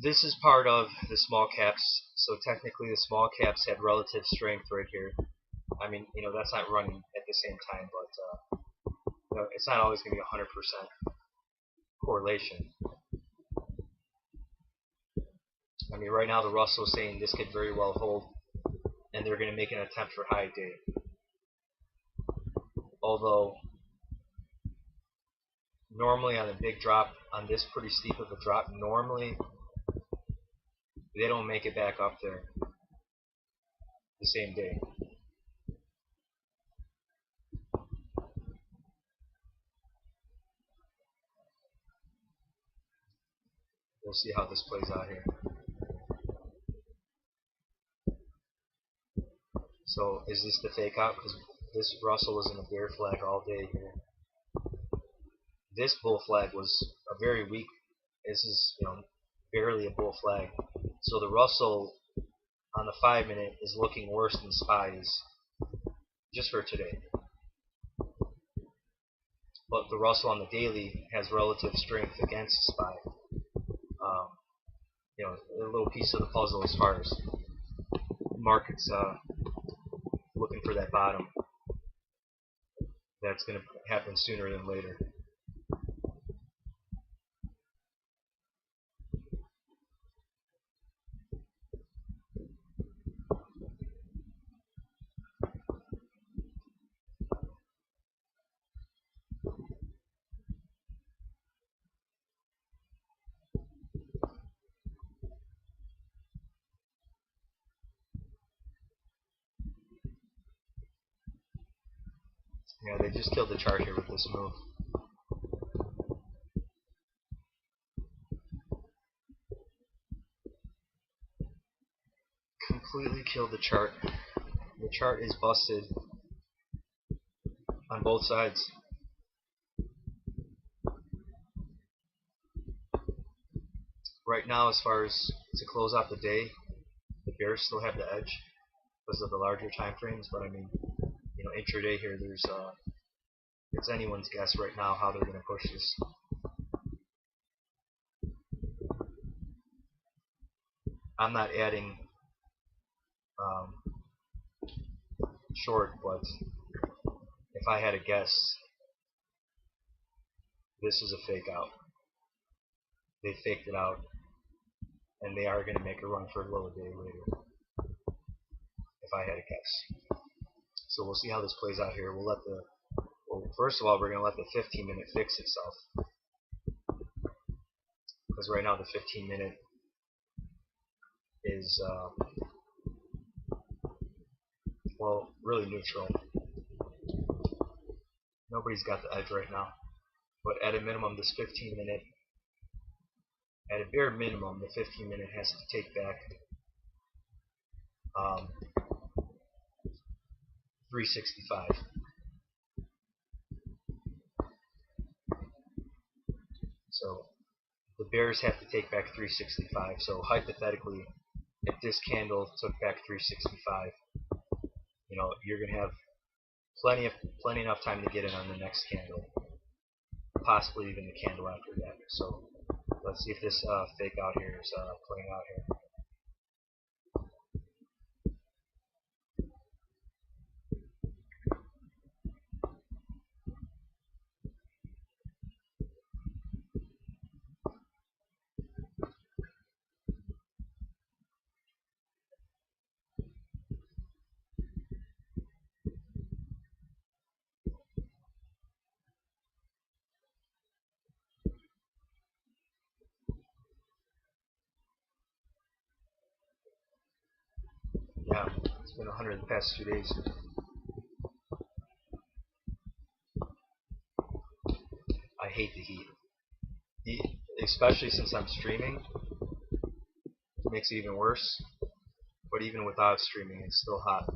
this is part of the small caps. So technically the small caps had relative strength right here. I mean, you know, that's not running at the same time, but you know, it's not always going to be 100% correlation. I mean, right now the Russell is saying this could very well hold, and they're going to make an attempt for high day. Although, normally on a big drop, on this pretty steep of a drop, normally they don't make it back up there the same day. We'll see how this plays out here. So is this the fake out? Because this Russell was in a bear flag all day here. This bull flag was a very weak. This is, you know, barely a bull flag. So the Russell on the 5-minute is looking worse than SPY's, just for today. But the Russell on the daily has relative strength against SPY. You know, a little piece of the puzzle as far as markets looking for that bottom. That's going to happen sooner than later. Yeah, they just killed the chart here with this move. Completely killed the chart. The chart is busted on both sides. Right now, as far as to close out the day, the bears still have the edge because of the larger time frames. But I mean, you know, intraday here, there's it's anyone's guess right now how they're going to push this. I'm not adding short, but if I had a guess, this is a fake out. They faked it out, and they are going to make a run for a lower day later, if I had a guess. So we'll see how this plays out here. Well, first of all, we're going to let the 15-minute fix itself, because right now the 15-minute is well, really neutral. Nobody's got the edge right now, but at a minimum, this 15-minute, at a bare minimum, the 15-minute has to take back 365. So the bears have to take back 365. So hypothetically, if this candle took back 365, you know, you're going to have plenty enough time to get in on the next candle, possibly even the candle after that. So let's see if this fake out here is playing out here. It's been 100 the past 2 days. I hate the heat. Especially since I'm streaming. It makes it even worse. But even without streaming, it's still hot.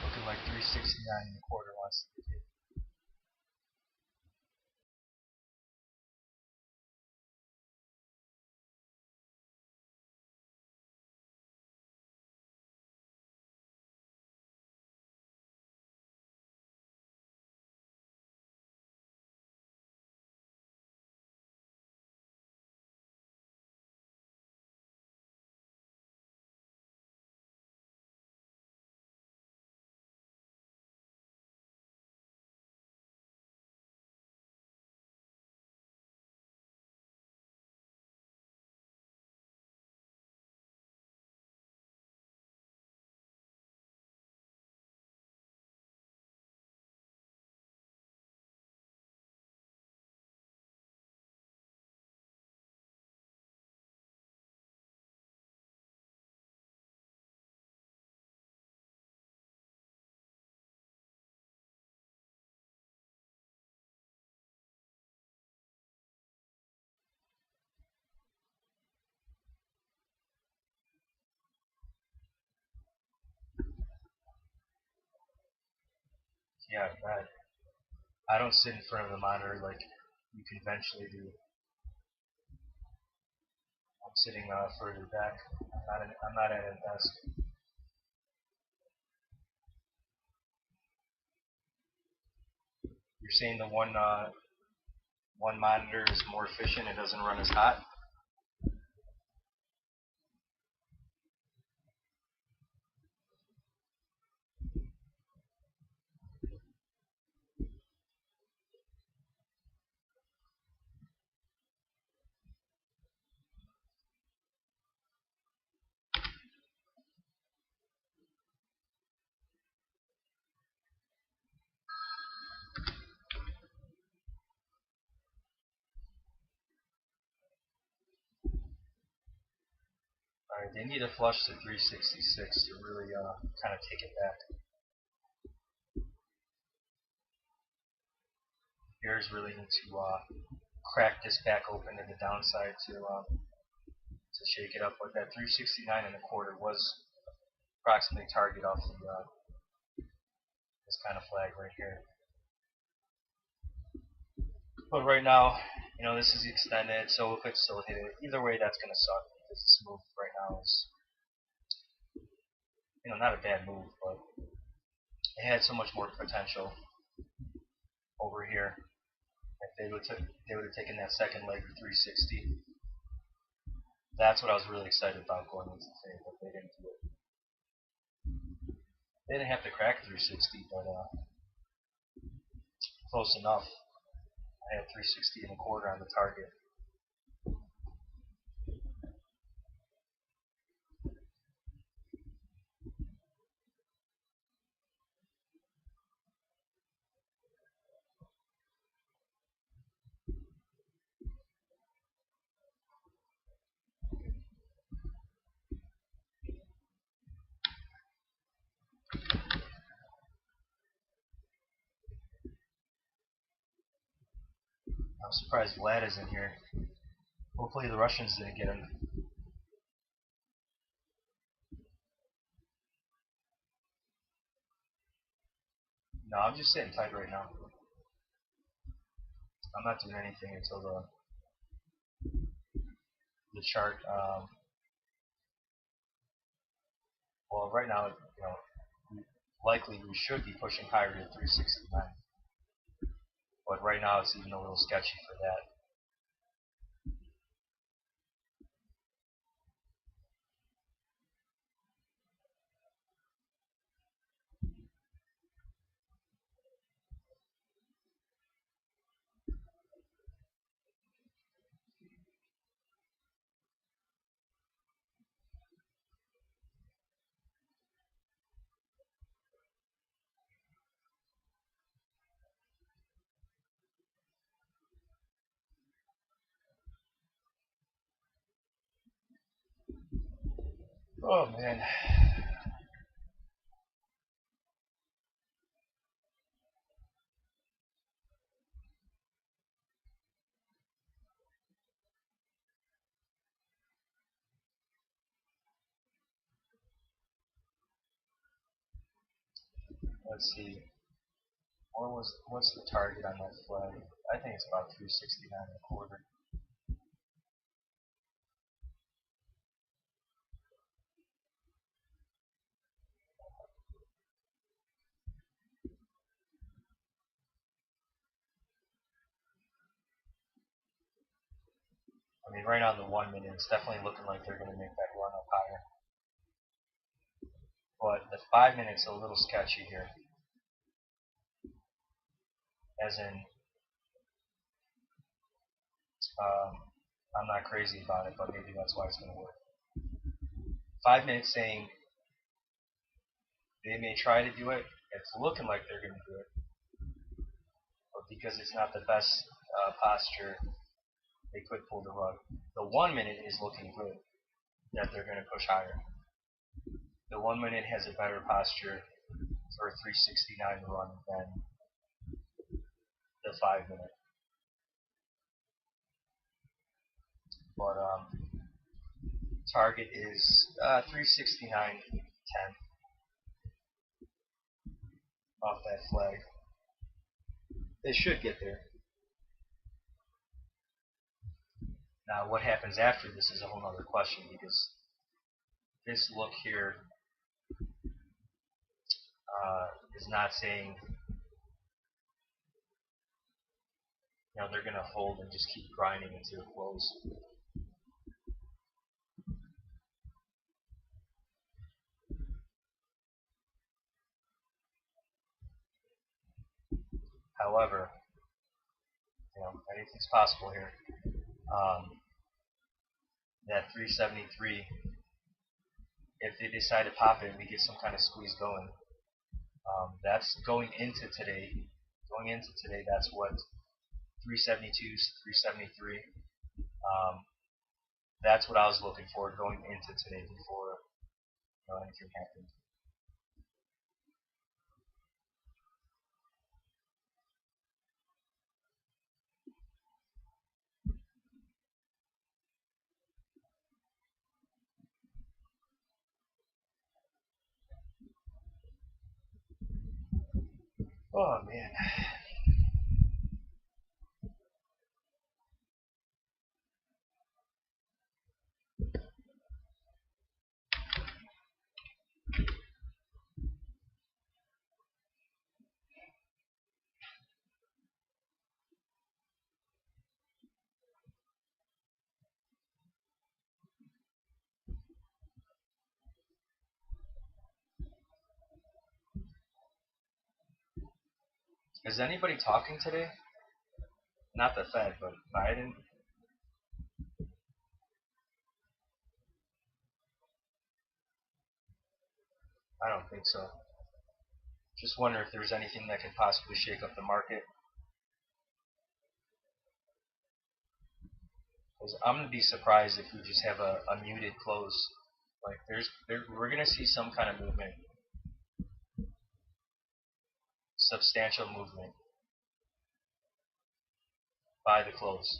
Looking like 369 and a quarter wants to be hit. Yeah, I don't sit in front of the monitor like you conventionally do. I'm sitting further back. I'm not at a desk. You're saying the one monitor is more efficient. It doesn't run as hot. Alright, they need to flush to 366 to really kind of take it back. Bears really need to crack this back open to the downside to shake it up. But that 369 and a quarter was approximately target off the this kind of flag right here. But right now, you know, this is extended, so it could still hit it. Either way, that's gonna suck because this move right now is, you know, not a bad move, but it had so much more potential over here. If they would have taken that second leg to 360, that's what I was really excited about going into the thing, but they didn't do it. They didn't have to crack 360, but close enough. I had 360 and a quarter on the target. I'm surprised Vlad isn't here. Hopefully the Russians didn't get him. No, I'm just sitting tight right now. I'm not doing anything until the chart. Well, right now, you know, likely we should be pushing higher to 369. But right now it's even a little sketchy for that. Oh man. Let's see. What's the target on that flag? I think it's about 369 and a quarter. I mean, right on the 1 minute, it's definitely looking like they're going to make that run up higher. But the 5 minutes a little sketchy here. As in, I'm not crazy about it, but maybe that's why it's going to work. 5 minutes saying they may try to do it. It's looking like they're going to do it. But because it's not the best posture, they could pull the rug. The 1 minute is looking good, that they're going to push higher. The 1 minute has a better posture for a 369 run than the 5 minute. But target is 369.10 off that flag. They should get there. Now, what happens after this is a whole other question, because this look here is not saying, they're going to hold and just keep grinding until it close. However, anything's possible here. That 373, if they decide to pop it and we get some kind of squeeze going, that's going into today. Going into today, that's what 372, 373. That's what I was looking for going into today before anything happened. Oh man. Is anybody talking today? Not the Fed, but Biden. I don't think so. Just wonder if there's anything that could possibly shake up the market. Because I'm gonna be surprised if we just have a muted close. Like we're gonna see some kind of movement, substantial movement by the close.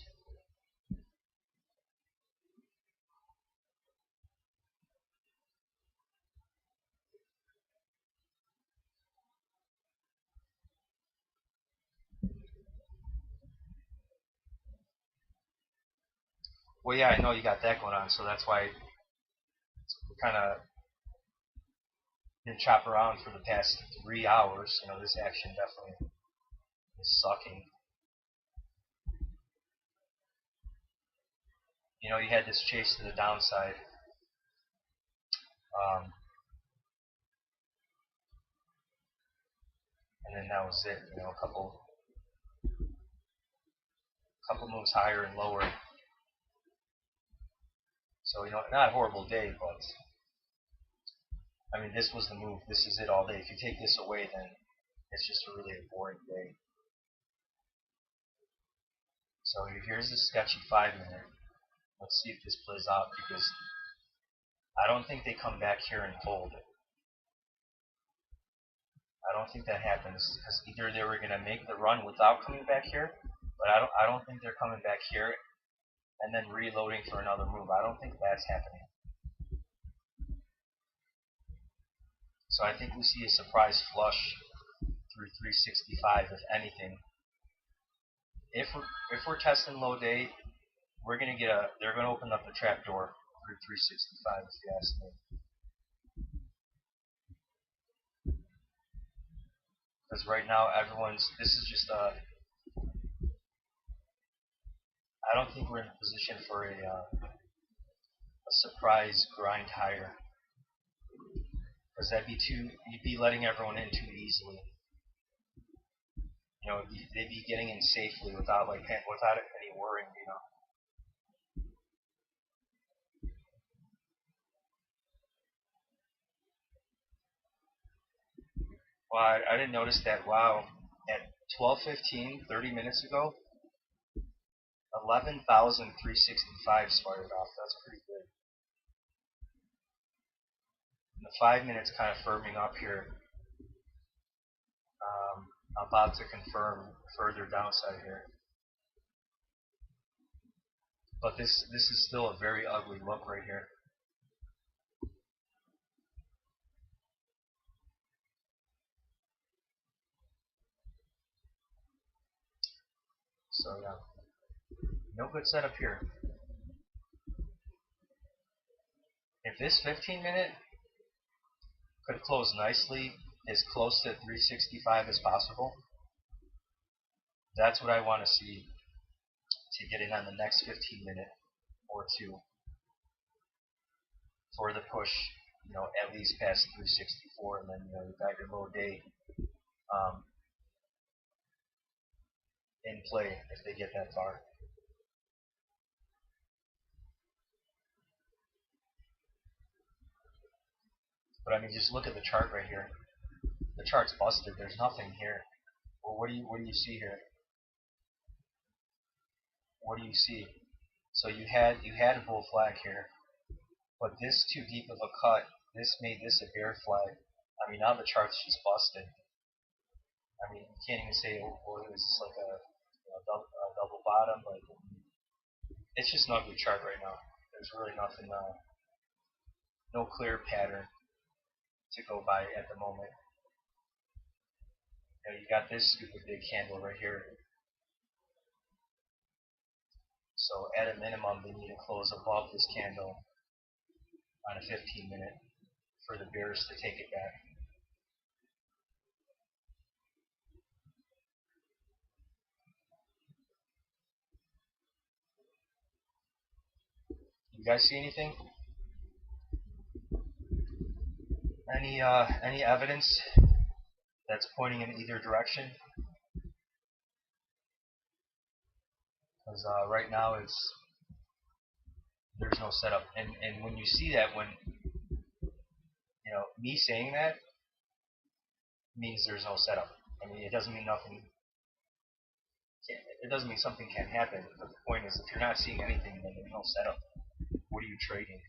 Well, yeah, I know you got that going on, so that's why we kind of been chopped around for the past 3 hours. This action definitely is sucking. You had this chase to the downside. And then that was it. A couple moves higher and lower. So, not a horrible day, but I mean, this was the move. This is it all day. If you take this away, then it's just a really boring day. So here's a sketchy 5-minute. Let's see if this plays out, because I don't think they come back here and hold it. I don't think that happens, because either they were going to make the run without coming back here, but I don't think they're coming back here and then reloading for another move. I don't think that's happening. So I think we see a surprise flush through 365, if anything. If we're testing low day, they're going to open up the trap door through 365, if you ask me. Because right now this is just I don't think we're in a position for a surprise grind higher. Because you'd be letting everyone in too easily. They'd be getting in safely without any worrying, Well, I didn't notice that. Wow. At 12:15, 30 minutes ago, 11,365 started off. That's pretty good. And the 5 minutes kind of firming up here. About to confirm further downside here. But this is still a very ugly look right here. So yeah, no good setup here. If this 15 minute could close nicely, as close to 365 as possible, that's what I want to see to get in on the next 15 minute or two for the push, at least past 364, and then you've got your low day in play if they get that far. But I mean, just look at the chart right here. The chart's busted. There's nothing here. Well, what do you see here? What do you see? So you had a bull flag here, but this too deep of a cut. This made this a bear flag. I mean, now the chart's just busted. I mean, you can't even say, oh, is this like a double bottom? Like, it's just an ugly chart right now. There's really nothing, no clear pattern to go by at the moment. You got this stupid big candle right here. So at a minimum, they need to close above this candle on a 15 minute for the bears to take it back. You guys see anything? Any evidence that's pointing in either direction? Because right now there's no setup, and when you see that, when me saying that means there's no setup. I mean, it doesn't mean nothing. It doesn't mean something can't happen. But the point is, if you're not seeing anything, then there's no setup. What are you trading?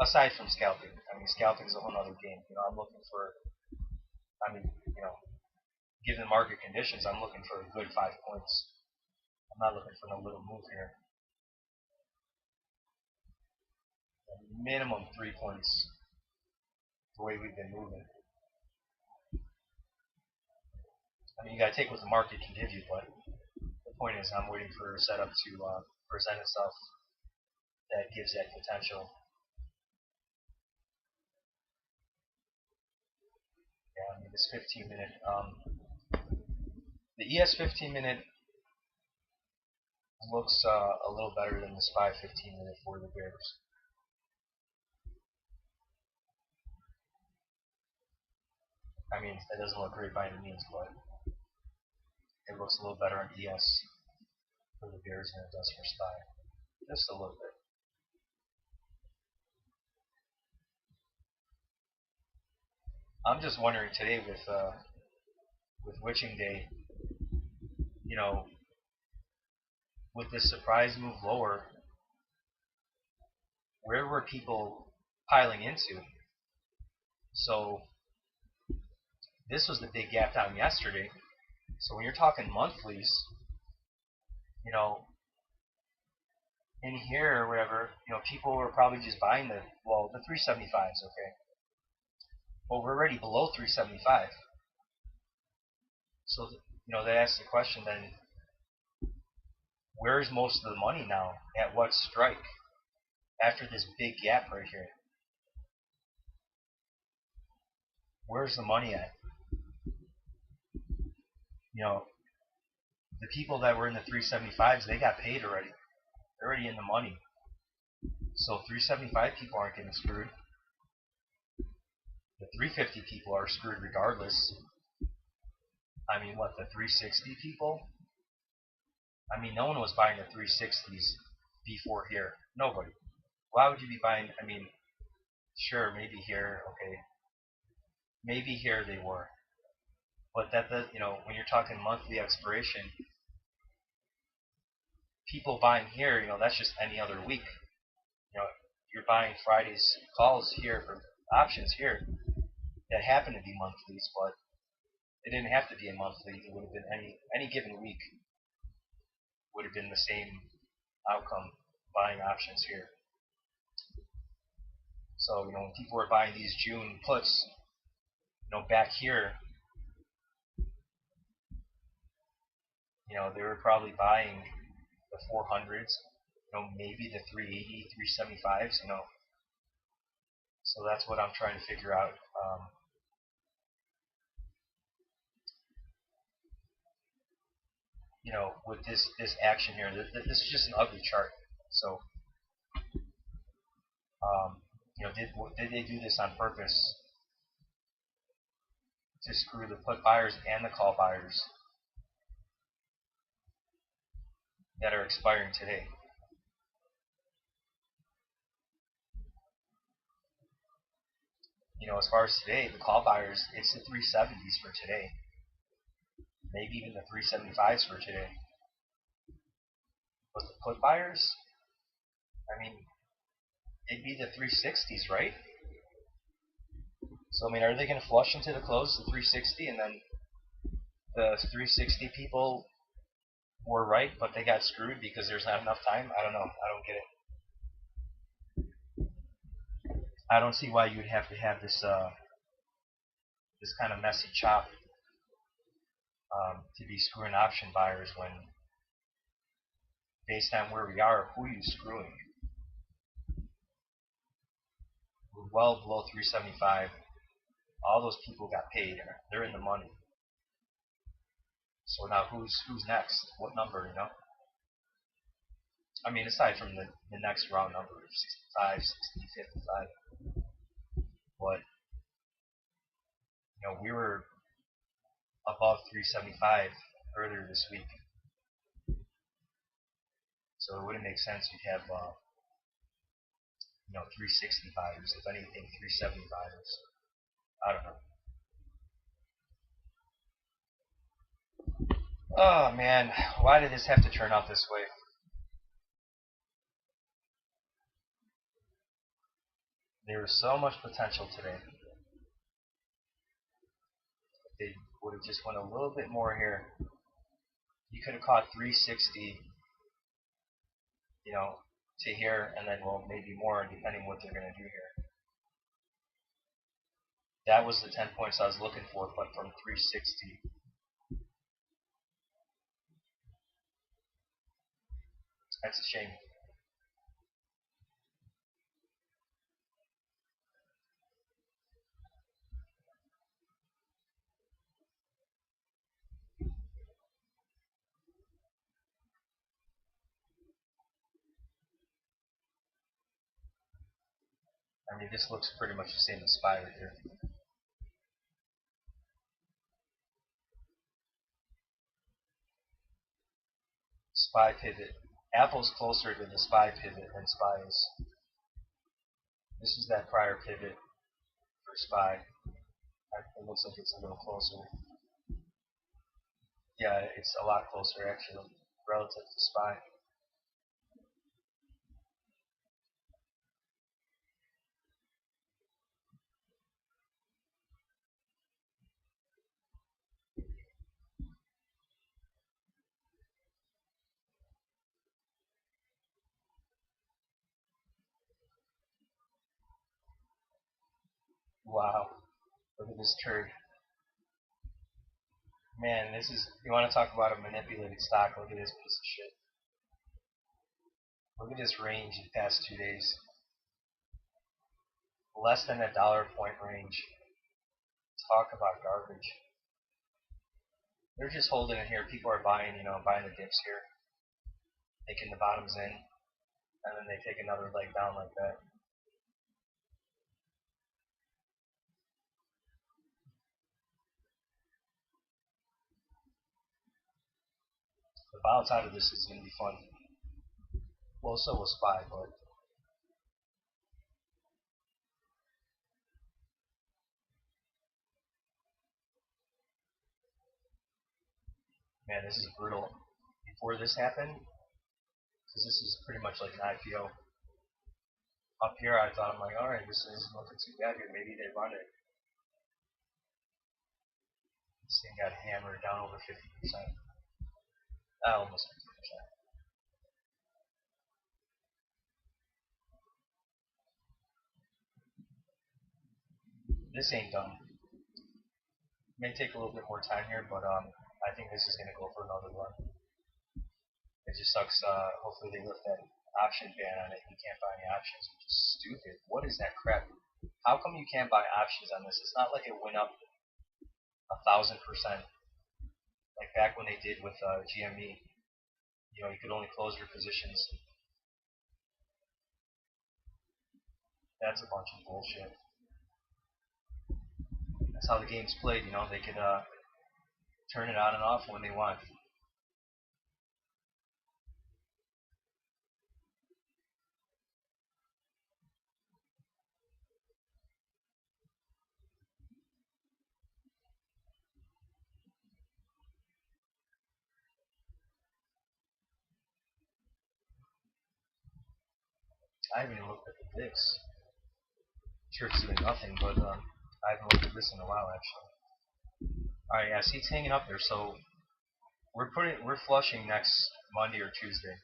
Aside from scalping, I mean, scalping is a whole other game. I'm looking for. Given market conditions, I'm looking for a good 5 points. I'm not looking for no little move here. Minimum 3 points. The way we've been moving. I mean, you gotta take what the market can give you, but the point is, I'm waiting for a setup to present itself that gives that potential. Yeah, I mean, this 15 minute, the ES 15 minute looks a little better than this 5 15 minute for the bears. I mean, it doesn't look great by any means, but it looks a little better on ES for the bears than it does for SPY. Just a little bit. I'm just wondering today with Witching Day, with this surprise move lower, where were people piling into? So this was the big gap down yesterday. So when you're talking monthlies, in here or whatever, people were probably just buying the 375s, okay. Well, we're already below 375. So, that asks the question then, where's most of the money now? At what strike? After this big gap right here. Where's the money at? The people that were in the 375s, they got paid already. They're already in the money. So 375 people aren't getting screwed. The 350 people are screwed regardless. I mean, what, the 360 people? I mean, no one was buying the 360s before here. Nobody. Why would you be buying? I mean, sure, maybe here, okay. Maybe here they were. But when you're talking monthly expiration, people buying here, that's just any other week. You're buying Friday's calls here for options here that happen to be monthlies, but it didn't have to be a monthly. It would have been any given week would have been the same outcome buying options here. So, when people were buying these June puts, back here, You know, they were probably buying the 400s, you know, maybe the 380, 375s, you know. So that's what I'm trying to figure out. You know, with this action here, this is just an ugly chart. So, you know, did they do this on purpose to screw the put buyers and the call buyers that are expiring today? You know, as far as today, the call buyers, it's the 370s for today. Maybe even the 375s for today. But the put buyers, I mean, it'd be the 360s, right? So, I mean, are they going to flush into the close the 360 and then the 360 people were right, but they got screwed because there's not enough time? I don't know. I don't get it. I don't see why you'd have to have this this kind of messy chop to be screwing option buyers when, based on where we are, who are you screwing? We're well below 375. All those people got paid. They're in the money. So now who's next? What number, you know? I mean, aside from the next round number, 65, 60, 55. But, you know, we were above 375 earlier this week. So it wouldn't make sense to have, you know, 360 buyers. If anything, 370 buyers. I don't know. Oh, man. Why did this have to turn out this way? There was so much potential today. They would have just went a little bit more here. You could have caught 360, you know, to here, and then, well, maybe more, depending what they're going to do here. That was the 10 points I was looking for, but from 360. That's a shame. I mean, this looks pretty much the same as SPY right here. SPY pivot. Apple's closer to the SPY pivot than SPY is. This is that prior pivot for SPY. It looks like it's a little closer. Yeah, it's a lot closer actually, relative to SPY. Wow. Look at this turd. Man, this is, you want to talk about a manipulated stock, look at this piece of shit. Look at this range the past 2 days. Less than a dollar point range. Talk about garbage. They're just holding it here. People are buying, you know, buying the dips here. Taking the bottoms in. And then they take another leg down like that. The bounce out of this is going to be fun. Well, so will SPY, but man, this is brutal. Before this happened, because this is pretty much like an IPO. Up here, I thought, I'm like, alright, this isn't looking too bad here. Maybe they run it. This thing got hammered down over 50%. Almost 50%. This ain't done. May take a little bit more time here, but I think this is going to go for another run. It just sucks. Hopefully they lift that option ban on it. You can't buy any options, which is stupid. What is that crap? How come you can't buy options on this? It's not like it went up 1,000%, like back when they did with GME. You know, you could only close your positions. That's a bunch of bullshit. That's how the game's played. You know, they could turn it on and off when they want. I haven't even looked at the VIX. Sure, it's doing nothing, but I haven't looked at this in a while actually. All right, yeah, see, it's hanging up there. So we're flushing next Monday or Tuesday.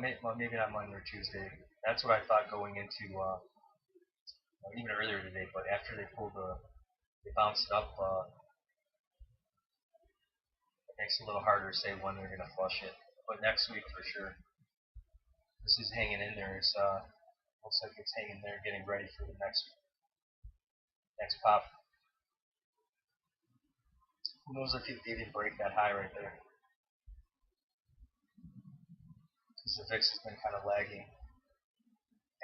Maybe not Monday or Tuesday. That's what I thought going into even earlier today. But after they bounced it up, it makes it a little harder to say when they're gonna flush it. But next week for sure. This is hanging in there. It's looks like it's hanging there, getting ready for the next pop. Who knows if they didn't break that high right there? Because the VIX has been kind of lagging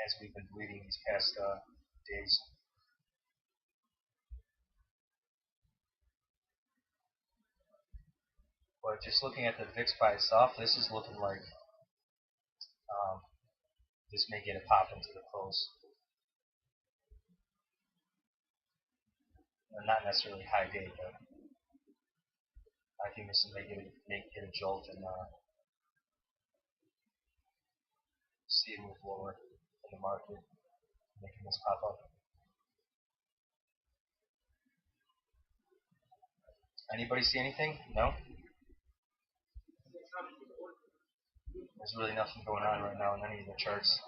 as we've been bleeding these past days. But just looking at the VIX by itself, this is looking like this may get a pop into the close. Not necessarily high day, but I think this may get a jolt and see it move lower in the market, making this pop up. Anybody see anything? No? There's really nothing going on right now in any of the charts.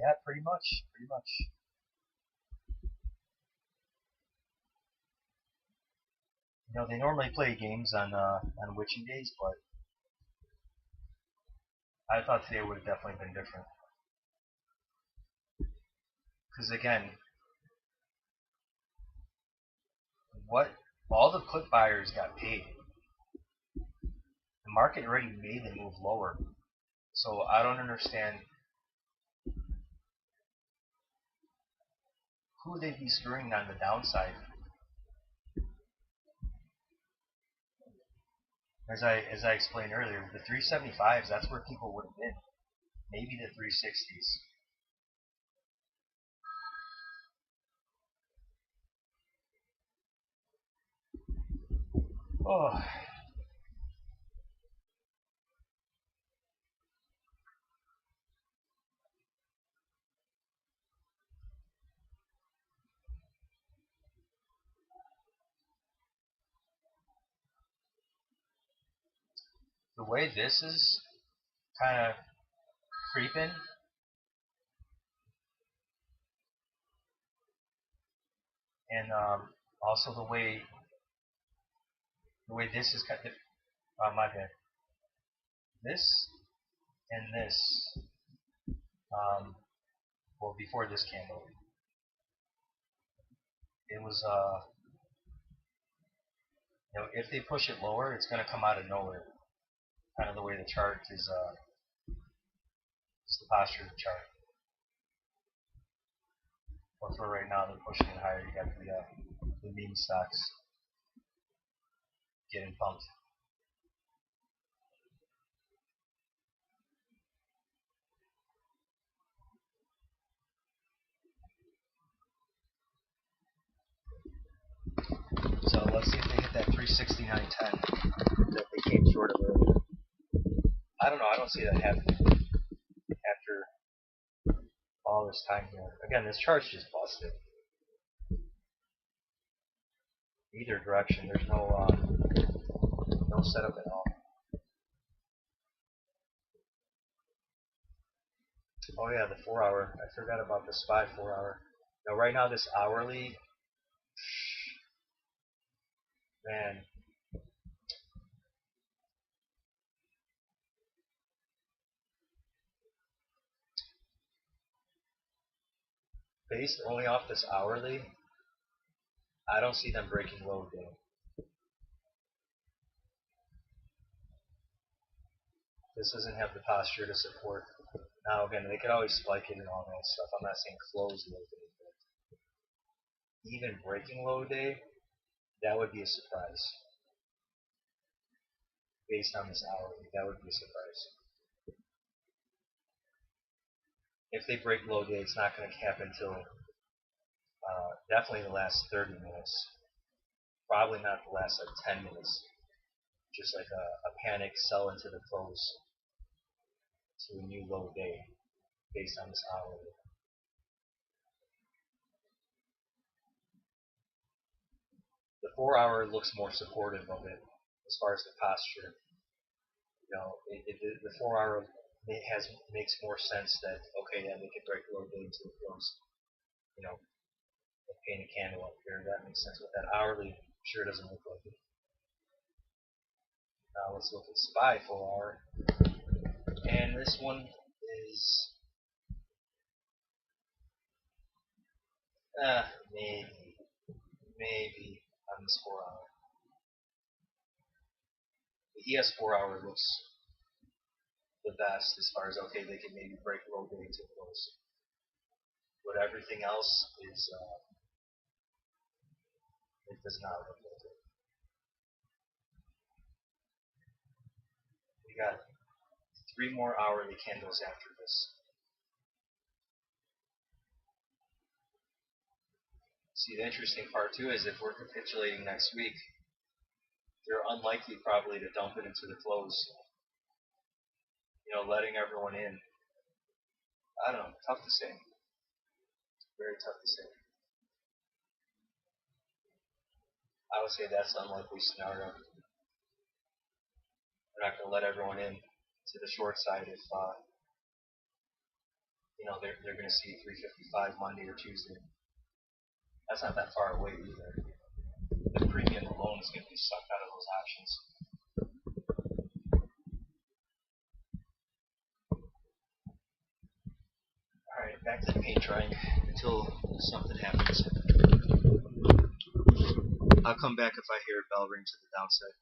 Yeah, pretty much. You know, they normally play games on witching days, but I thought today would have definitely been different. Because again, all the put buyers got paid. The market already made them move lower. So I don't understand who they'd be screwing on the downside. As I explained earlier, the 375s, that's where people would have been. Maybe the 360s. Oh. The way this is kind of creeping, and also the way this is kind of, my bad. This and this, well, before this candle, it was you know, if they push it lower, it's going to come out of nowhere. Kind of the way the chart is the posture of the chart. But for right now, they're pushing it higher. You got the meme stocks getting pumped. So let's see if they hit that 369.10 that they came short of earlier. I don't know. I don't see that happening after all this time here. Again, this chart's just busted. either direction. There's no setup at all. Oh yeah, the 4 hour. I forgot about the SPY 4 hour. Now right now this hourly, man, based only off this hourly, I don't see them breaking low day. This doesn't have the posture to support. Now again, they could always spike it and all that stuff. I'm not saying close low day, but even breaking low day, that would be a surprise. Based on this hourly, that would be a surprise. If they break low day, it's not going to happen until definitely the last 30 minutes. Probably not the last like 10 minutes. Just like a panic sell into the close to a new low day based on this hourly. The 4 hour looks more supportive of it as far as the posture. You know, the 4 hour makes more sense that okay, yeah, they could break low day to the close. You know, paint a candle up here. That makes sense. But that hourly sure doesn't look like it. Now let's look at SPY 4 hour, and this one is maybe on this 4 hour. The ES 4 hour looks the best as far as okay, they can maybe break low day to close. But everything else is it does not look like it. We got 3 more hourly candles after this. See, the interesting part too is if we're capitulating next week, they're unlikely probably to dump it into the close. You know, letting everyone in. I don't know, tough to say. Very tough to say. I would say that's an unlikely scenario. They're not going to let everyone in to the short side if you know they're going to see 355 Monday or Tuesday. That's not that far away either. The premium alone is going to be sucked out of those options. Alright, back to the paint drying until something happens. I'll come back if I hear a bell ring to the downside.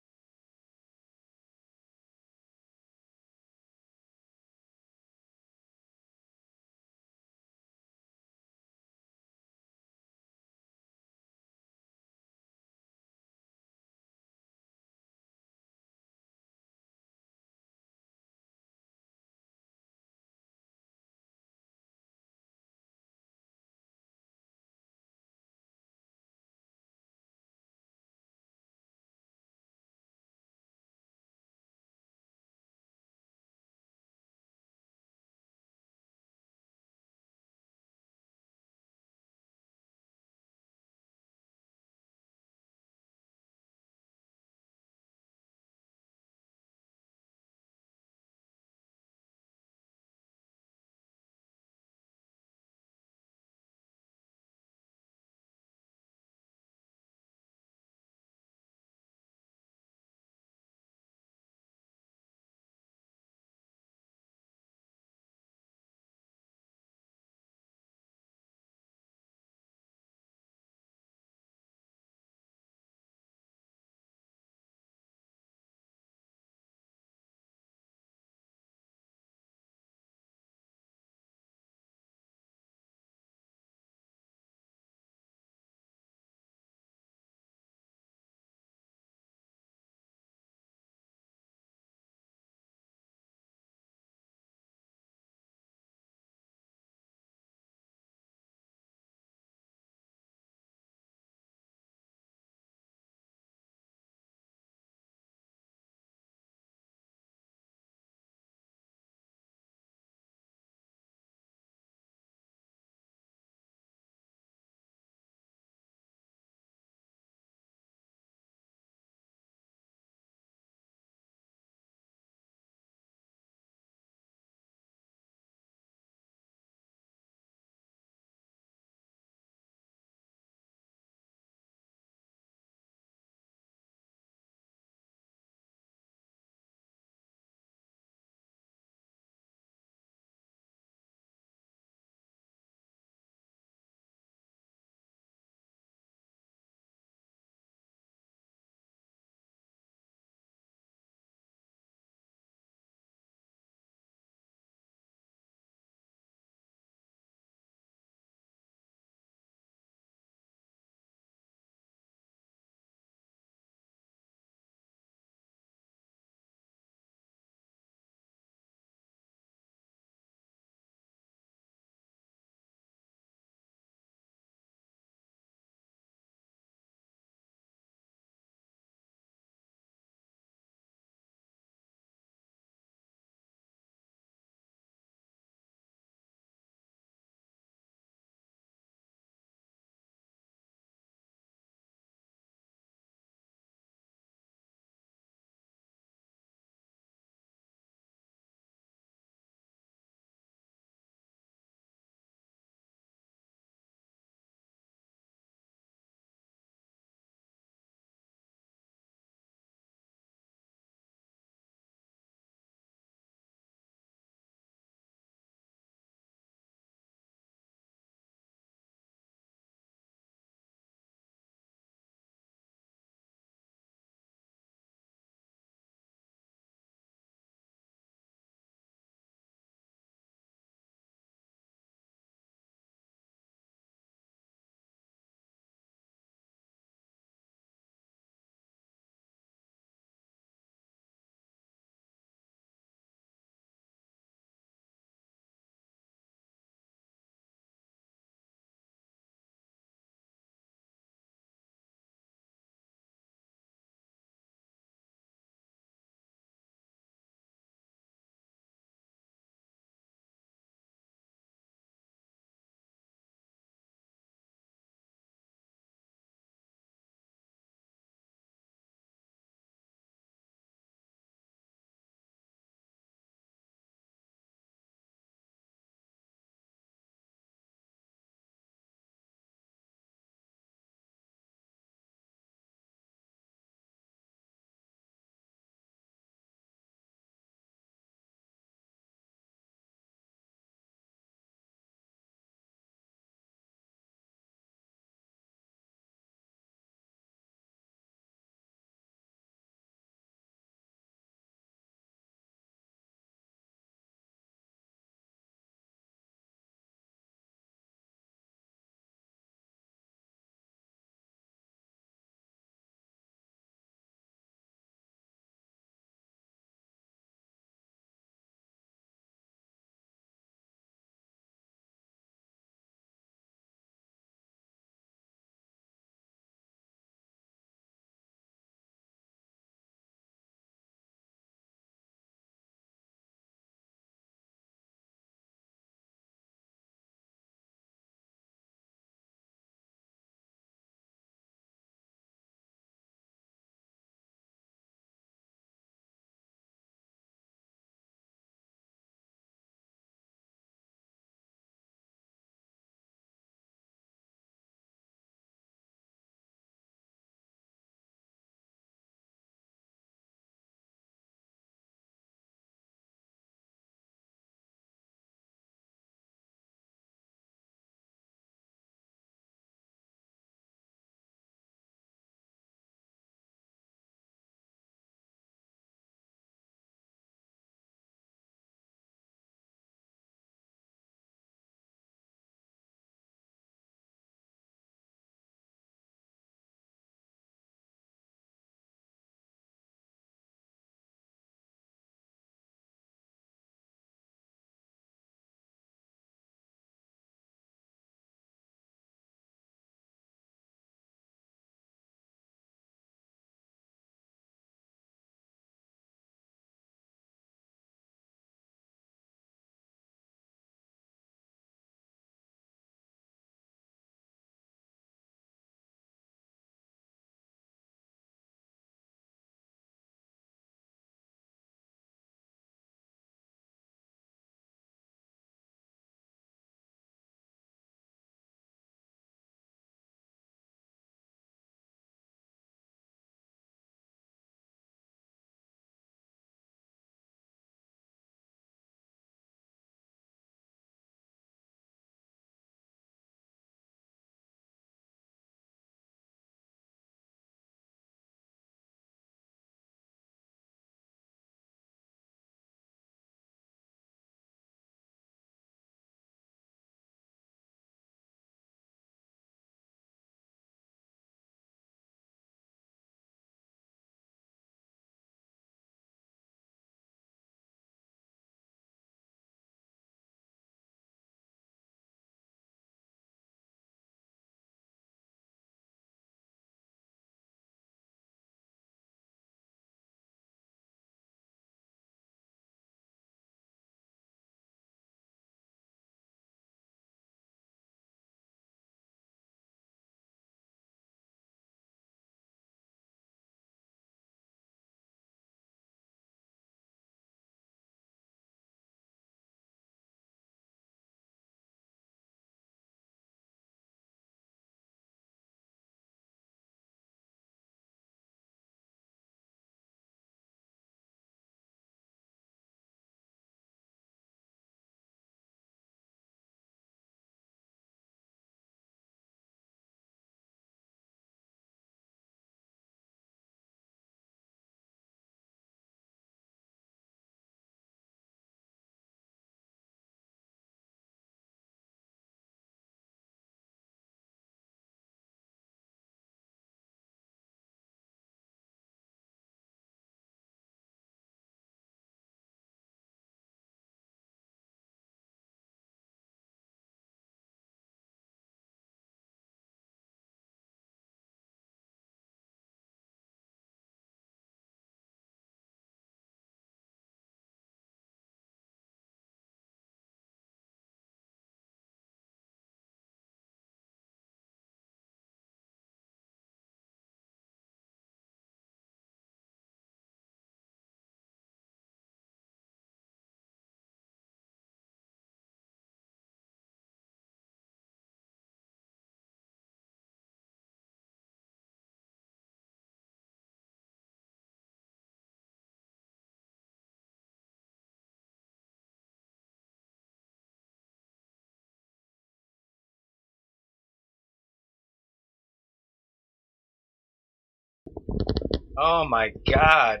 Oh my god.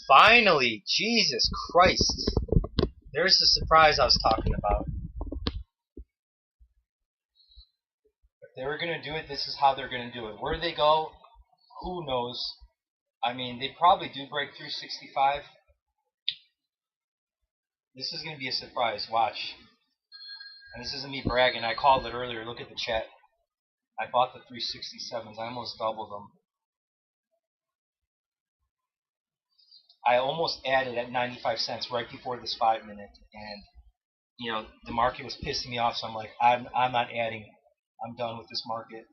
Finally! Jesus Christ. There's the surprise I was talking about. If they were going to do it, this is how they're going to do it. Where they go, who knows? I mean, they probably do break through 65. This is going to be a surprise. Watch. And this isn't me bragging. I called it earlier. Look at the chat. I bought the 367s. I almost doubled them. I almost added at 95 cents right before this 5 minute, and you know the market was pissing me off. So I'm like, I'm not adding. I'm done with this market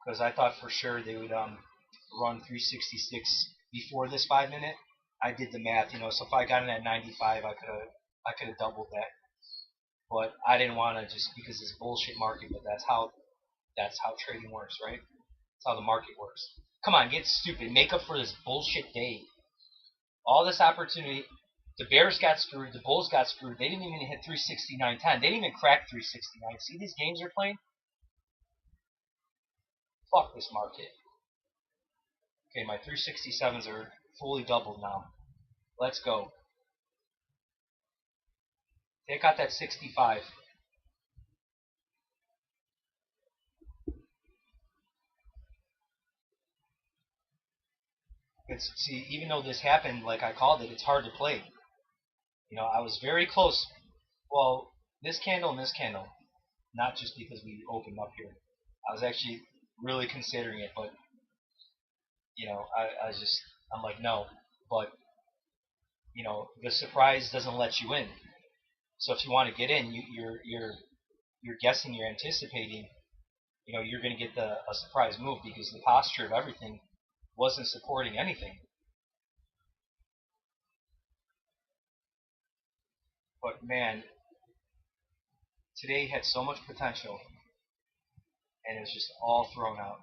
because I thought for sure they would run 366 before this 5 minute. I did the math, so if I got in at 95, I could have doubled that. But I didn't want to just because it's bullshit market. But that's how trading works, right? That's how the market works. Come on, get stupid. Make up for this bullshit day. All this opportunity. The Bears got screwed. The Bulls got screwed. They didn't even hit 369.10. They didn't even crack 369. See these games they're playing? Fuck this market. Okay, my 367s are fully doubled now. Let's go. Take out that 65. See, even though this happened, like I called it, it's hard to play. I was very close. Well, this candle and this candle, not just because we opened up here. I was actually really considering it, but I'm like no. But the surprise doesn't let you in. So if you want to get in, you're guessing, you're anticipating. You're going to get a surprise move because the posture of everything wasn't supporting anything. But man, today had so much potential, and it was just all thrown out.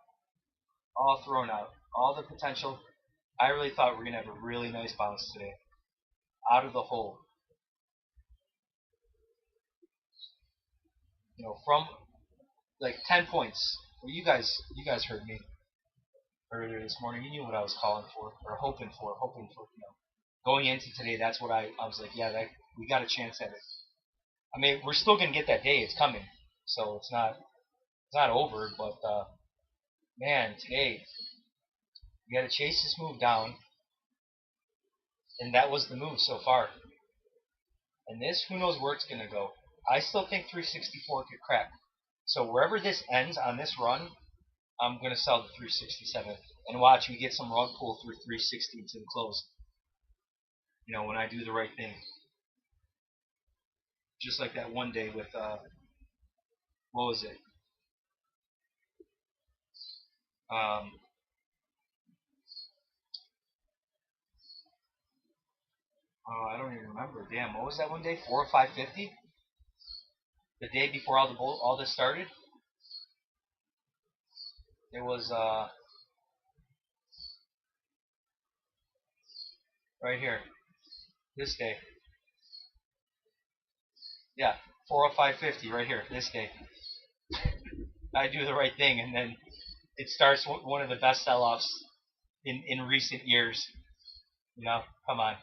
All thrown out. All the potential. I really thought we were going to have a really nice bounce today. Out of the hole. From like 10 points. Well, you guys heard me earlier this morning. You knew what I was calling for, or hoping for. Going into today, that's what I was like, yeah, we got a chance at it. I mean, we're still going to get that day. It's coming. So it's not over, but man, today we got to chase this move down, and that was the move so far. And this, who knows where it's going to go. I still think 364 could crack. So wherever this ends on this run, I'm going to sell the 367. And watch, we get some rug pull through 360 to the close. When I do the right thing. Just like that one day with, what was it? I don't even remember. Damn, what was that one day? 4 or 550? The day before all this started? It was right here. This day. Yeah, 405.50 right here. This day. I do the right thing, and then it starts one of the best sell-offs in recent years. Come on.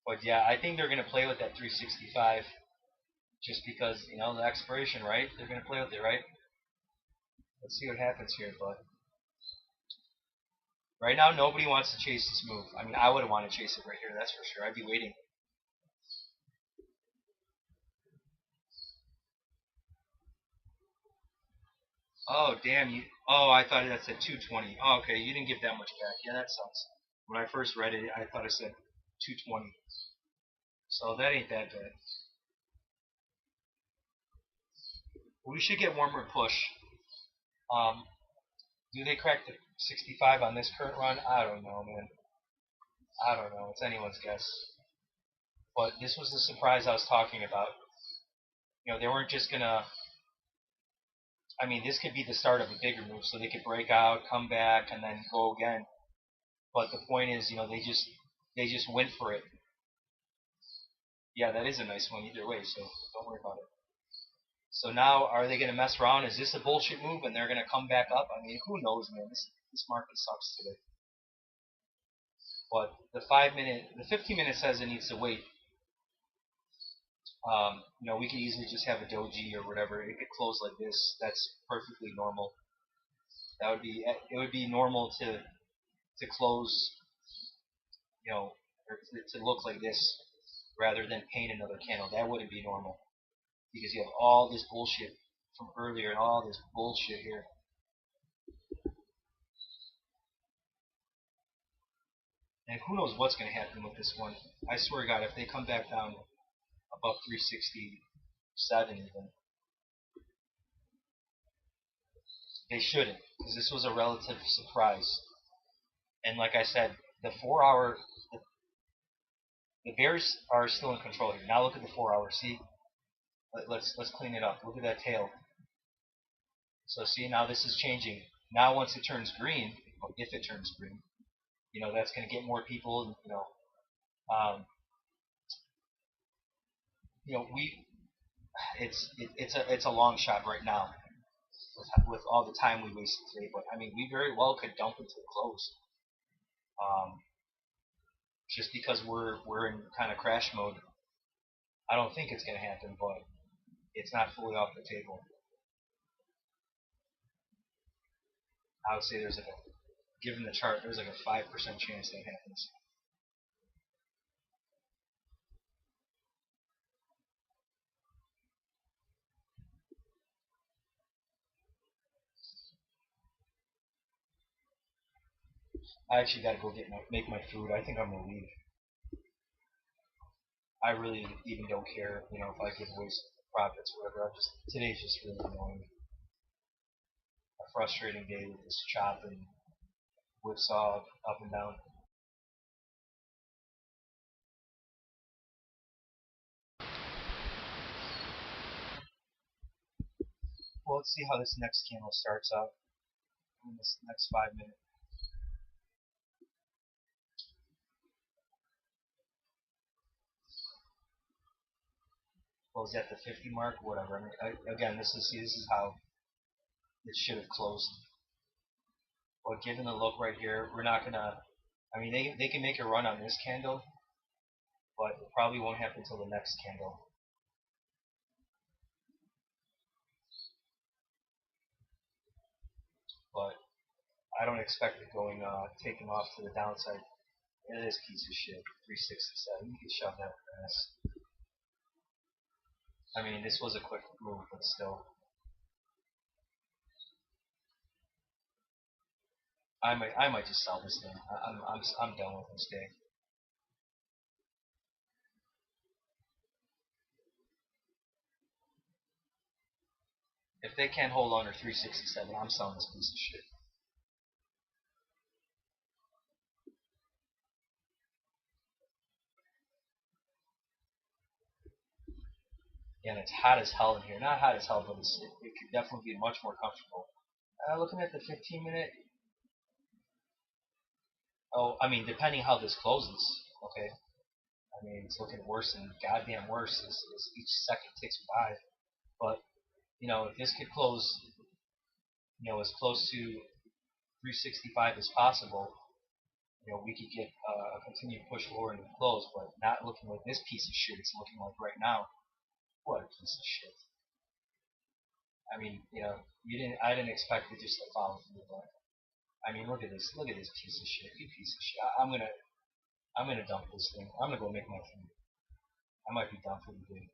But yeah, I think they're going to play with that 365 just because, the expiration, right? They're going to play with it, right? Let's see what happens here, but right now nobody wants to chase this move. I mean, I wouldn't want to chase it right here, that's for sure. I'd be waiting. Oh, damn you. Oh, I thought that said 220. Oh, okay, you didn't give that much back. Yeah, that sucks. When I first read it, I thought it said 220. So that ain't that bad. We should get one more push. Do they crack the 65 on this current run? I don't know, man. I don't know. It's anyone's guess. But this was the surprise I was talking about. They weren't just gonna. I mean, this could be the start of a bigger move, so they could break out, come back, and then go again. But the point is, they just went for it. Yeah, that is a nice one either way, so don't worry about it. So now, are they going to mess around? Is this a bullshit move and they're going to come back up? I mean, who knows, man? This market sucks today. But the 15 minute says it needs to wait. We could easily just have a doji or whatever. It could close like this. That's perfectly normal. It would be normal to close, or to look like this rather than paint another candle. That wouldn't be normal because you have all this bullshit from earlier and all this bullshit here. And who knows what's going to happen with this one. I swear to God, if they come back down above 367 even, they shouldn't, because this was a relative surprise. And like I said, the 4 hour, the bears are still in control here. Now look at the 4 hour. See, let's clean it up. Look at that tail. So see, now this is changing. Now once it turns green, or if it turns green, that's going to get more people. It's a long shot right now with all the time we wasted today. But I mean, we very well could dump it to the close. Just because we're in kind of crash mode. I don't think it's going to happen, but it's not fully off the table. I would say given the chart, there's like a 5% chance that happens. I actually got to go make my food. I think I'm going to leave. I really even don't care, if I give away profits or whatever. Today's just really annoying. A frustrating day with this chopping, whipsaw up and down. Well, let's see how this next candle starts out in this next 5 minutes. Close at the 50 mark, whatever. I mean, again, this is how it should have closed. But given the look right here, we're not gonna. I mean, they can make a run on this candle, but it probably won't happen until the next candle. But I don't expect it taking off to the downside. It is a piece of shit. 367. You can shove that ass. I mean, this was a quick move, but still. I might just sell this thing. I'm done with this day. If they can't hold under 367, I'm selling this piece of shit. Yeah, and it's hot as hell in here. Not hot as hell, but it could definitely be much more comfortable. Looking at the 15 minute. Oh, I mean, depending how this closes, okay. I mean, it's looking worse and goddamn worse as each second ticks by. But if this could close, as close to 365 as possible, we could get a continued push lower into the close, but not looking like this piece of shit. It's looking like right now. What a piece of shit. I mean, I didn't expect it just to follow through, but I mean, look at this piece of shit. You piece of shit. I'm gonna dump this thing. I'm gonna go make my food. I might be done for the day.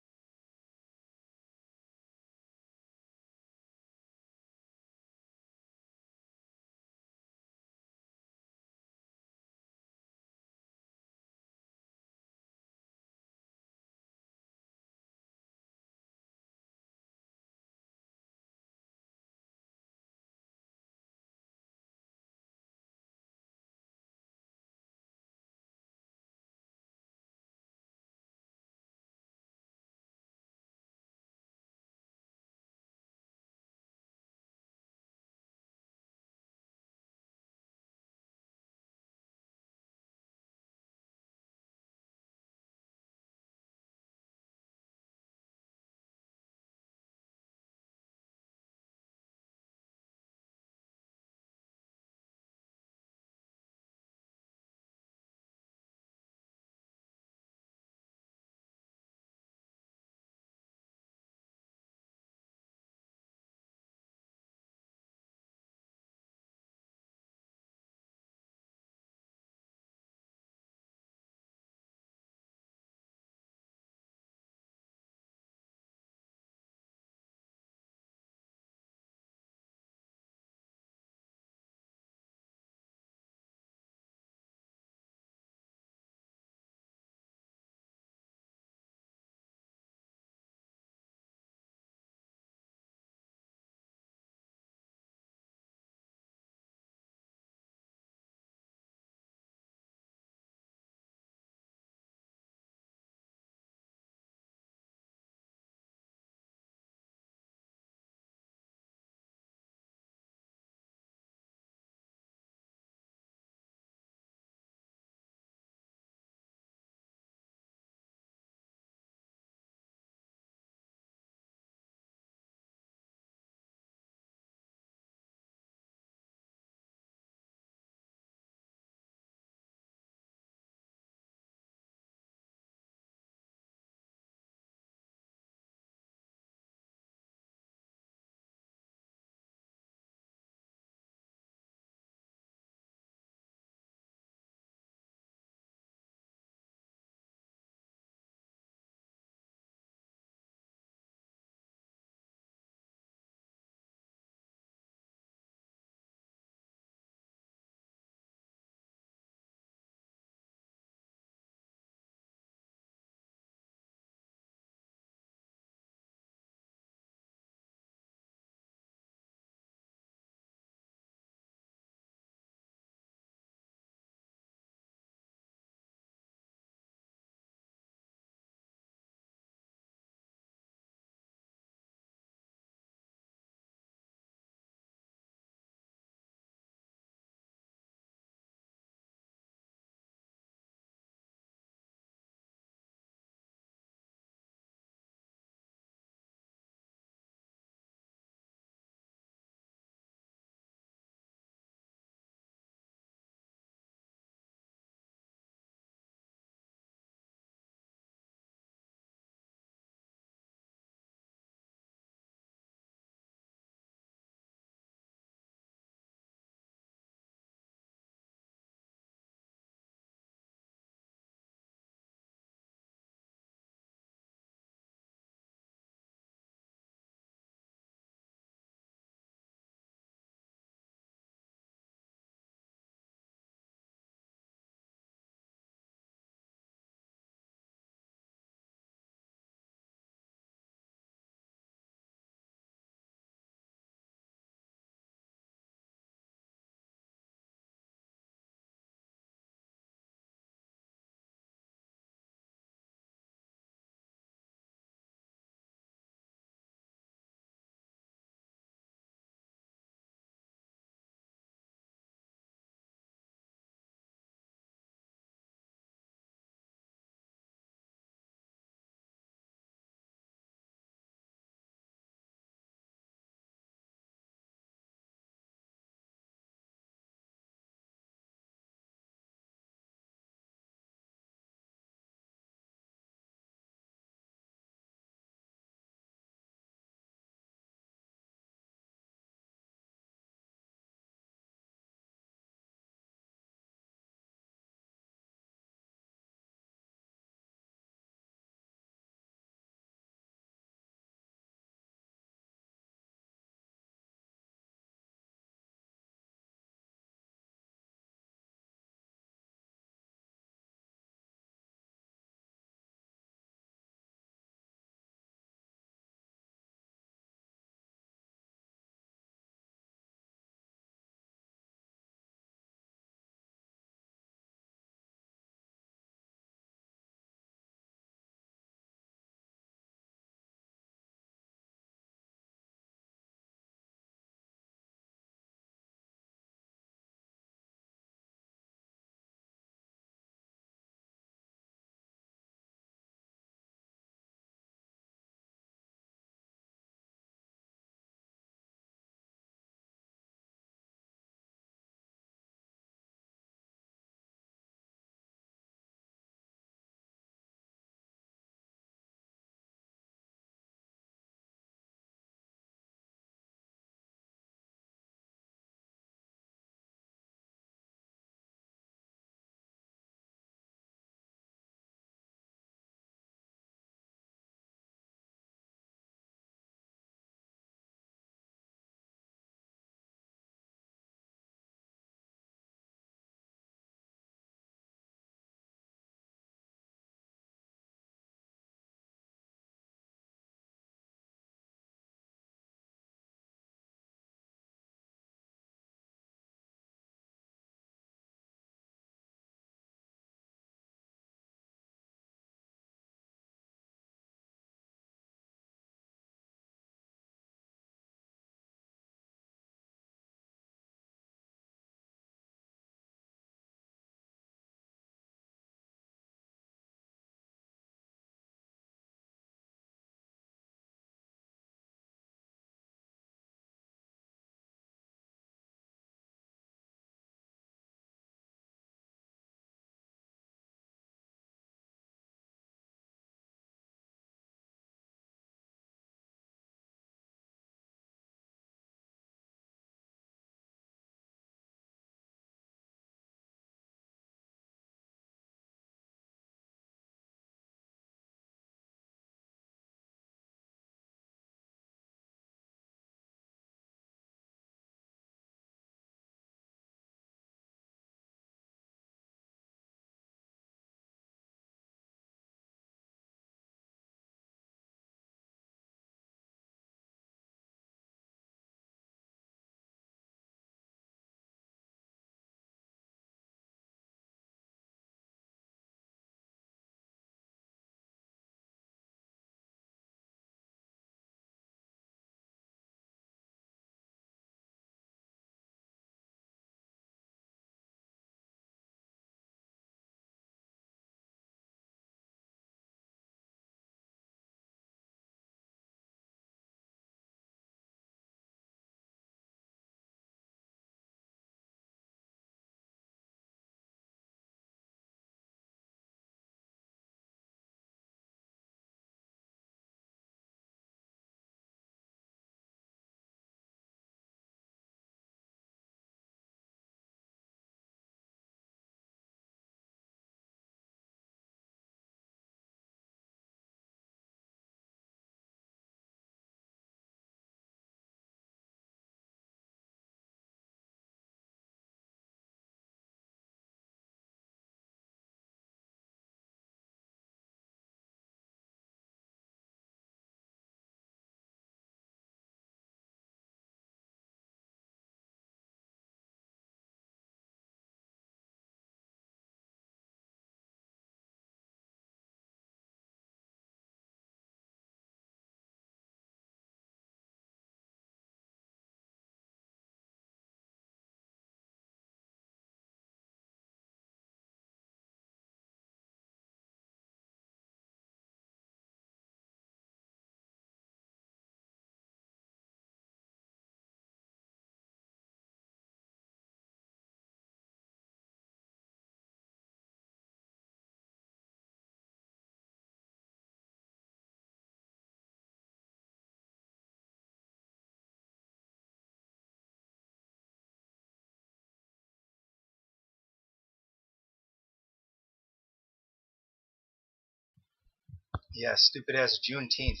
Yeah, stupid ass Juneteenth.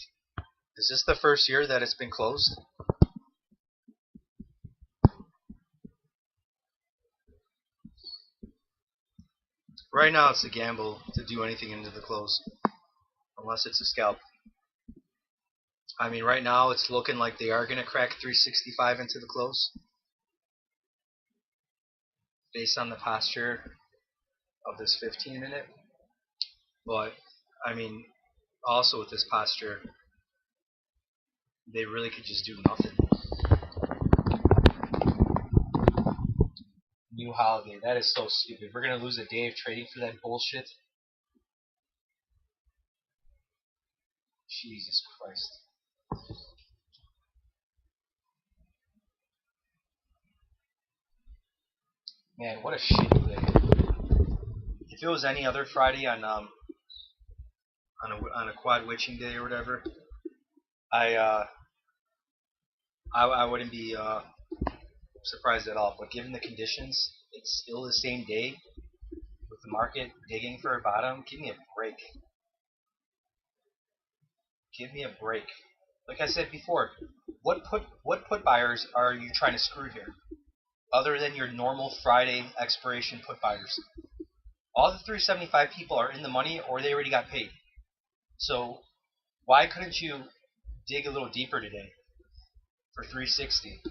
Is this the first year that it's been closed? Right now it's a gamble to do anything into the close. Unless it's a scalp. I mean, right now it's looking like they are going to crack 365 into the close. Based on the posture of this 15 minute. But, I mean, also with this posture, they really could just do nothing. New holiday. That is so stupid. We're going to lose a day of trading for that bullshit. Jesus Christ. Man, what a shitty day. If it was any other Friday on a quad witching day or whatever, I wouldn't be surprised at all. But given the conditions, it's still the same day with the market digging for a bottom. Give me a break. Give me a break. Like I said before, what put buyers are you trying to screw here? Other than your normal Friday expiration put buyers. All the 375 people are in the money or they already got paid. So why couldn't you dig a little deeper today for 360?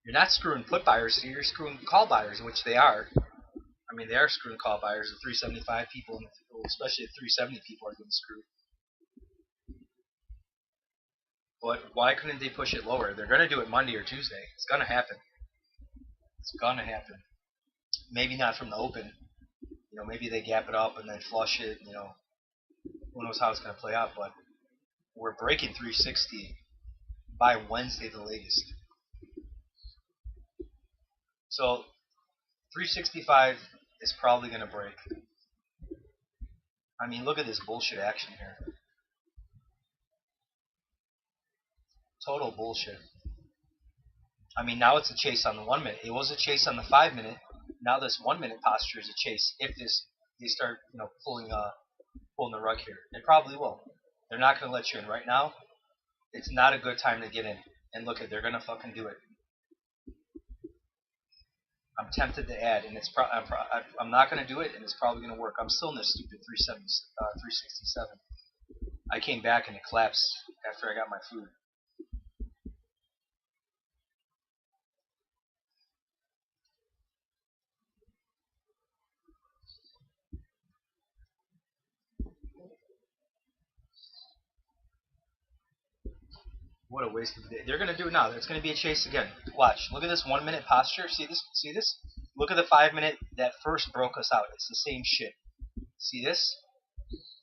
You're not screwing put buyers here, you're screwing call buyers, which they are. I mean, they are screwing call buyers. The 375 people, and especially the 370 people, are getting screwed. But why couldn't they push it lower? They're going to do it Monday or Tuesday. It's going to happen. It's going to happen. Maybe not from the open. You know, maybe they gap it up and then flush it. You know, who knows how it's going to play out. But we're breaking 360 by Wednesday the latest. So 365 is probably going to break. I mean, look at this bullshit action here. Total bullshit. I mean, now it's a chase on the 1 minute. It was a chase on the 5 minute. Now this 1 minute posture is a chase. If they start, you know, pulling the rug here, they probably will. They're not going to let you in right now. It's not a good time to get in. And look, they're going to fucking do it. I'm tempted to add, and I'm not going to do it, and it's probably going to work. I'm still in this stupid 367. I came back and it collapsed after I got my food. What a waste of a day. They're going to do it now. It's going to be a chase again. Watch. Look at this 1 minute posture. See this? See this? Look at the 5 minute that first broke us out. It's the same shit. See this?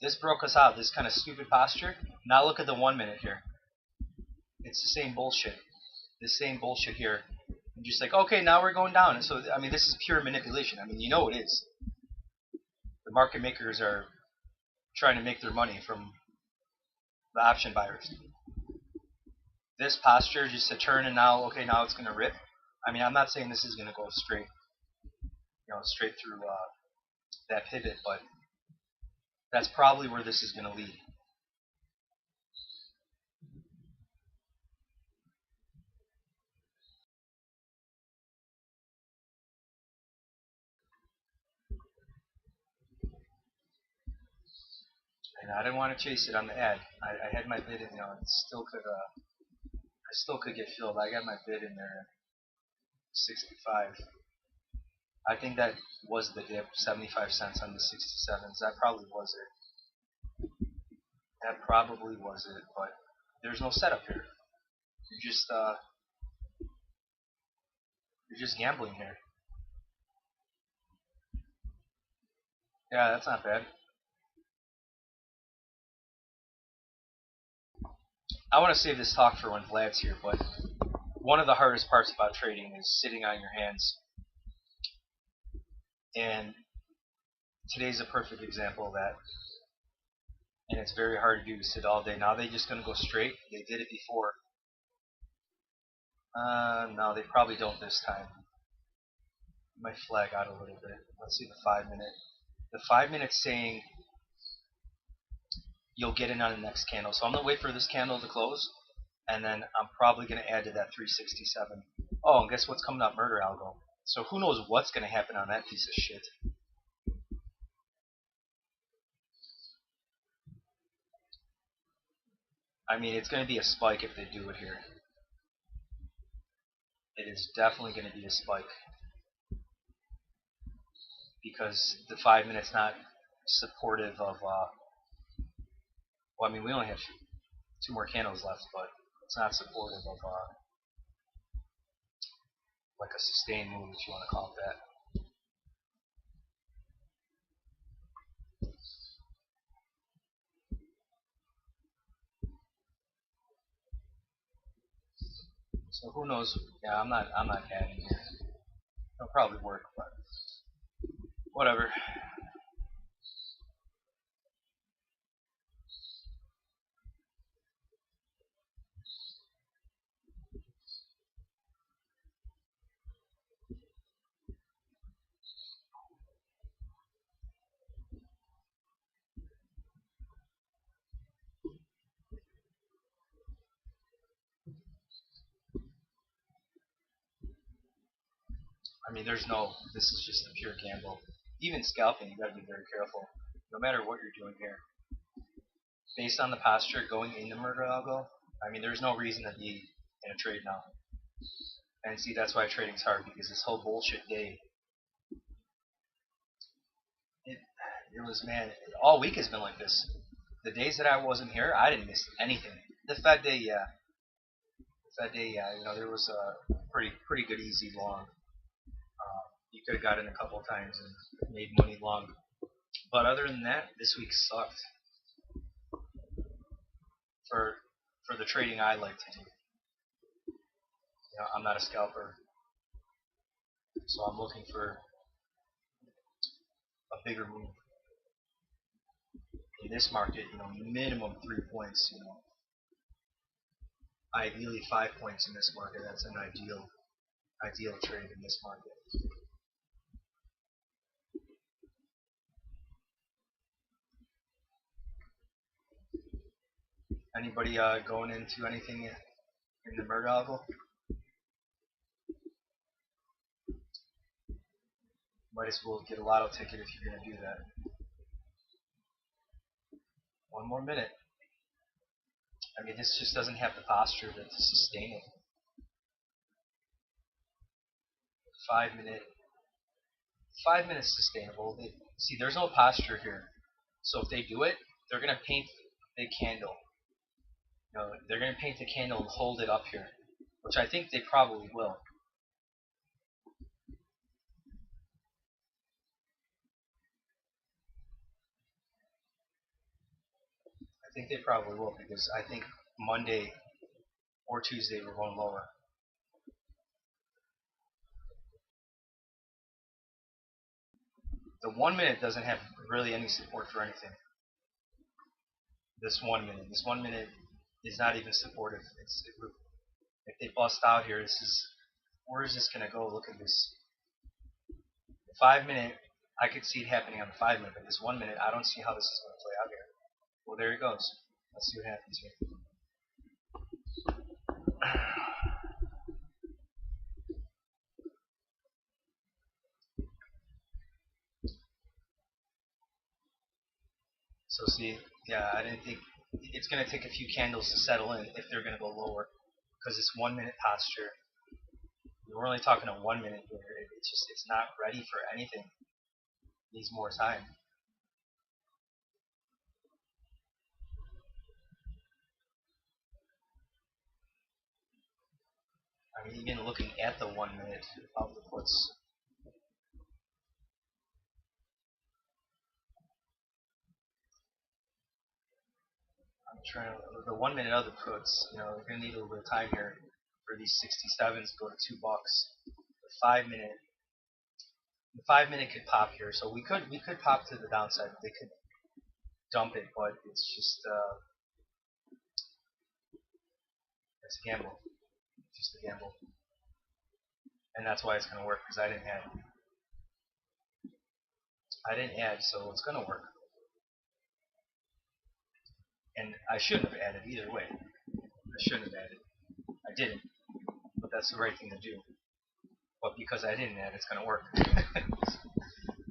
This broke us out. This kind of stupid posture. Now look at the 1 minute here. It's the same bullshit. The same bullshit here. I'm just like, okay, now we're going down. And so, I mean, this is pure manipulation. I mean, you know it is. The market makers are trying to make their money from the option buyers. This posture just to turn and now, okay, now it's going to rip. I mean, I'm not saying this is going to go straight, you know, straight through that pivot, but that's probably where this is going to lead. And I didn't want to chase it on the ad. I had my bid in, you know, it still could, I still could get filled. I got my bid in there at 65. I think that was the dip, 75 cents on the 67s. That probably was it. That probably was it, but there's no setup here. You're just gambling here. Yeah, that's not bad. I want to save this talk for when Vlad's here, but one of the hardest parts about trading is sitting on your hands. And today's a perfect example of that. And it's very hard to do, sit all day. Now they're just going to go straight. They did it before. No, they probably don't this time. Might flag out a little bit. Let's see the 5 minute. The 5 minutes saying you'll get in on the next candle. So I'm going to wait for this candle to close, and then I'm probably going to add to that 367. Oh, and guess what's coming up? Murder algo. So who knows what's going to happen on that piece of shit. I mean, it's going to be a spike if they do it here. It is definitely going to be a spike. Because the 5 minutes not supportive of, well, I mean, we only have 2 more candles left, but it's not supportive of, like a sustained move, if you want to call it that. So who knows? Yeah, I'm not adding here. It'll probably work, but whatever. I mean, this is just a pure gamble. Even scalping, you gotta be very careful. No matter what you're doing here. Based on the posture going into murder algo, I mean, there's no reason to be in a trade now. And see, that's why trading's hard, because this whole bullshit day, it was, man, all week has been like this. The days that I wasn't here, I didn't miss anything. The Fed day, yeah. The Fed day, yeah, you know, there was a pretty good easy long. You could have got in a couple of times and made money long. But other than that, this week sucked. For the trading I like to do. You know, I'm not a scalper. So I'm looking for a bigger move. In this market, you know, minimum 3 points, you know. Ideally 5 points in this market. That's an ideal trade in this market. Anybody going into anything in the murder algo? Might as well get a lotto ticket if you're going to do that. 1 more minute. I mean, this just doesn't have the posture to sustain it. 5 minute. 5 minutes sustainable. See, there's no posture here. So if they do it, they're going to paint a big candle. You know, they're going to paint the candle and hold it up here, which I think they probably will. I think they probably will, because I think Monday or Tuesday we're going lower. The 1 minute doesn't have really any support for anything. This 1 minute. This 1 minute is not even supportive. If they bust out here, where is this going to go? Look at this. The 5 minute, I could see it happening on the 5 minute, but this 1 minute, I don't see how this is going to play out here. Well, there it goes. Let's see what happens here. So see, yeah, I didn't think it's going to take a few candles to settle in if they're going to go lower, because this 1 minute posture, we're only talking a 1 minute here. It's not ready for anything. It needs more time. I mean, even looking at the 1 minute of the puts. I'm trying to, the 1 minute of the puts, you know, we're going to need a little bit of time here for these 67s to go to $2. The 5 minute. The 5 minute could pop here, so we could pop to the downside. They could dump it, but it's just it's a gamble. It's just a gamble, and that's why it's going to work, because I didn't have I didn't add, so it's gonna work. And I shouldn't have added either way. I shouldn't have added. I didn't, but that's the right thing to do. But because I didn't add, it's gonna work.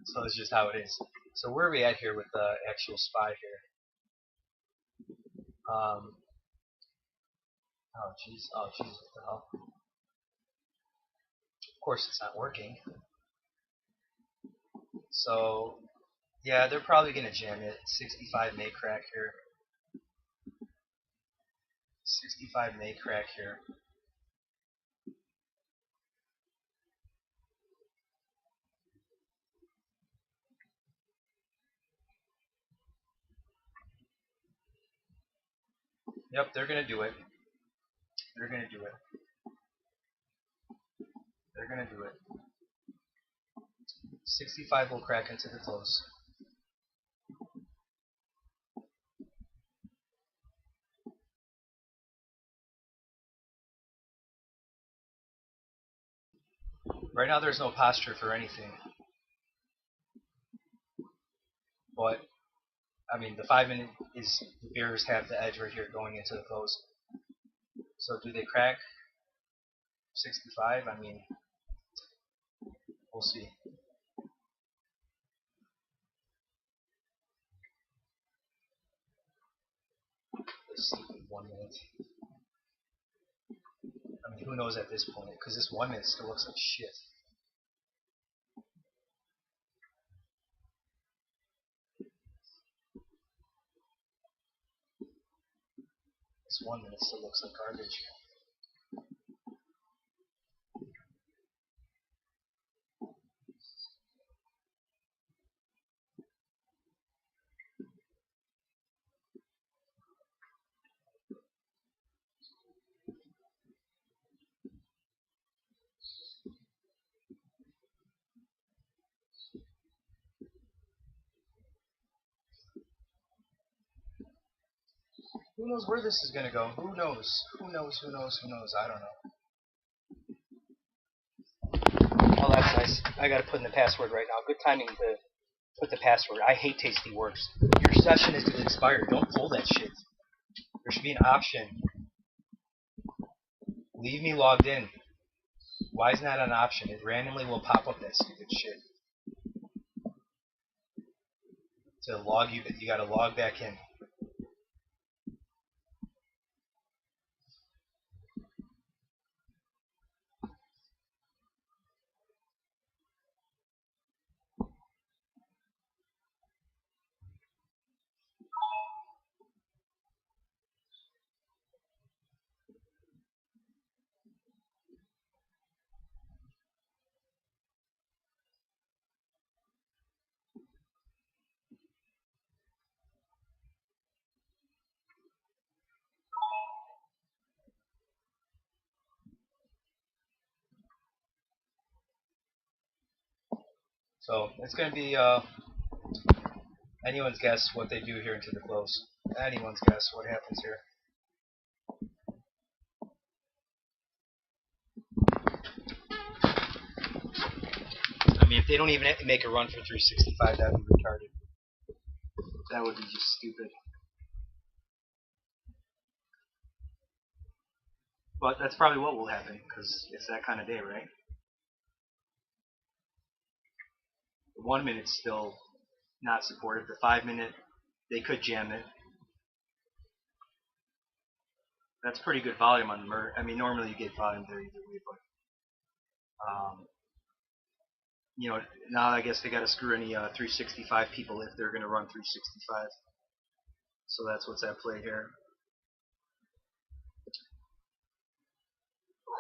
So it's just how it is. So where are we at here with the actual SPY here? Oh jeez, what the hell? Of course it's not working. So yeah, they're probably gonna jam it. 65 may crack here. 65 may crack here. Yep, they're gonna do it. They're gonna do it. They're gonna do it. 65 will crack into the close. Right now there's no posture for anything. But I mean the 5 minute is the bears have the edge right here going into the close. So do they crack 65? I mean, we'll see. This 1 minute. I mean, who knows at this point? Because this 1 minute still looks like shit. This 1 minute still looks like garbage. Who knows where this is gonna go? Who knows? Who knows? Who knows? Who knows? I don't know. Oh, that's nice. I gotta put in the password right now. Good timing to put the password. I hate Tasty Works. Your session is expired. Don't pull that shit. There should be an option. Leave me logged in. Why isn't that an option? It randomly will pop up that stupid shit. To log you, but you gotta log back in. So it's gonna be anyone's guess what they do here into the close. Anyone's guess what happens here. I mean, if they don't even make a run for 365, that would be retarded. That would be just stupid. But that's probably what will happen, because it's that kind of day, right? The 1 minute's still not supported. The 5 minute, they could jam it. That's pretty good volume on the MERT. I mean, normally you get volume there either way, but you know, now I guess they got to screw any 365 people if they're going to run 365. So that's what's at play here.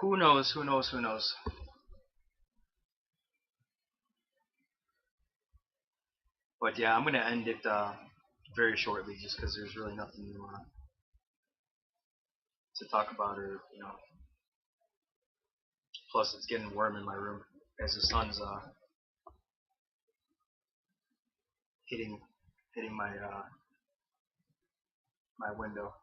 Who knows? Who knows? Who knows? But yeah, I'm going to end it very shortly, just because there's really nothing to talk about, or you know. Plus, it's getting warm in my room as the sun's hitting my my window.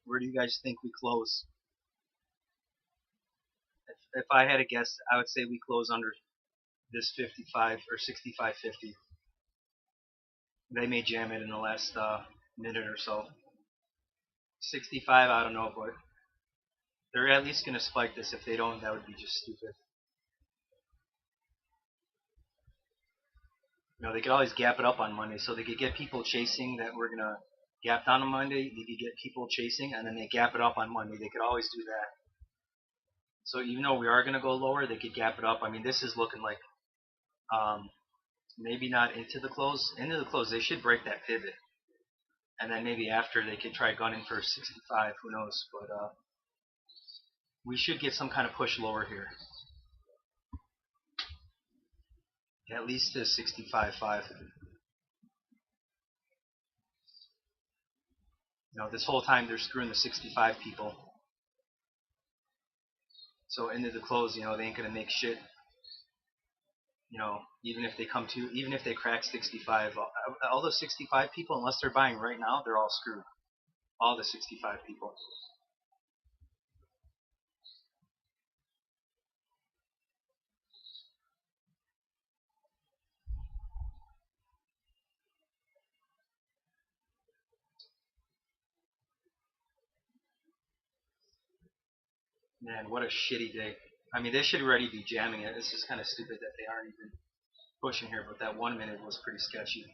Where do you guys think we close? If I had to guess, I would say we close under this 55 or 65.50. They may jam it in the last minute or so. 65, I don't know, but they're at least going to spike this. If they don't, that would be just stupid. You know, they could always gap it up on Monday, so they could get people chasing that we're going to gap down on Monday. They could get people chasing, and then they gap it up on Monday. They could always do that. So even though we are going to go lower, they could gap it up. I mean, this is looking like maybe not into the close. Into the close, they should break that pivot. And then maybe after they could try gunning for 65, who knows. But we should get some kind of push lower here. At least to 65.5. You know, this whole time they're screwing the 65 people. So into the close, you know, they ain't gonna make shit. You know, even if they crack 65, all those 65 people, unless they're buying right now, they're all screwed. All the 65 people. Man, what a shitty day. I mean, they should already be jamming it. It's just kind of stupid that they aren't even pushing here, but that 1 minute was pretty sketchy.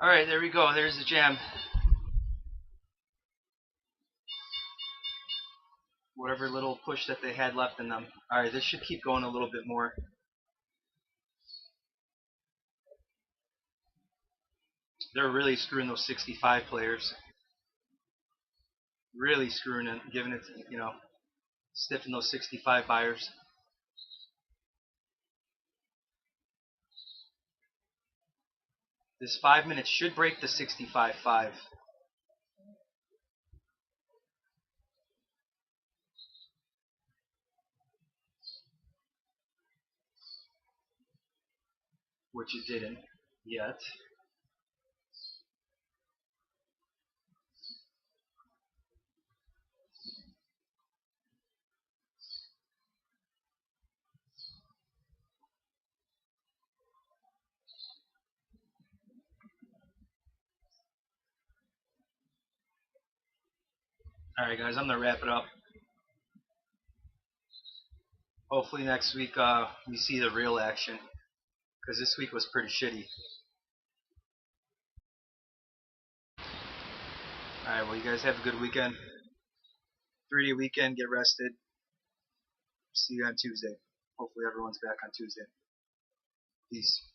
Alright, there we go. There's the jam. Whatever little push that they had left in them. Alright, this should keep going a little bit more. They're really screwing those 65 players. Really screwing it, giving it, you know, stiffing those 65 buyers. This 5 minutes should break the 65.5. Which it didn't yet. Alright guys, I'm going to wrap it up. Hopefully next week we see the real action. Because this week was pretty shitty. Alright, well you guys have a good weekend. 3-day weekend, get rested. See you on Tuesday. Hopefully everyone's back on Tuesday. Peace.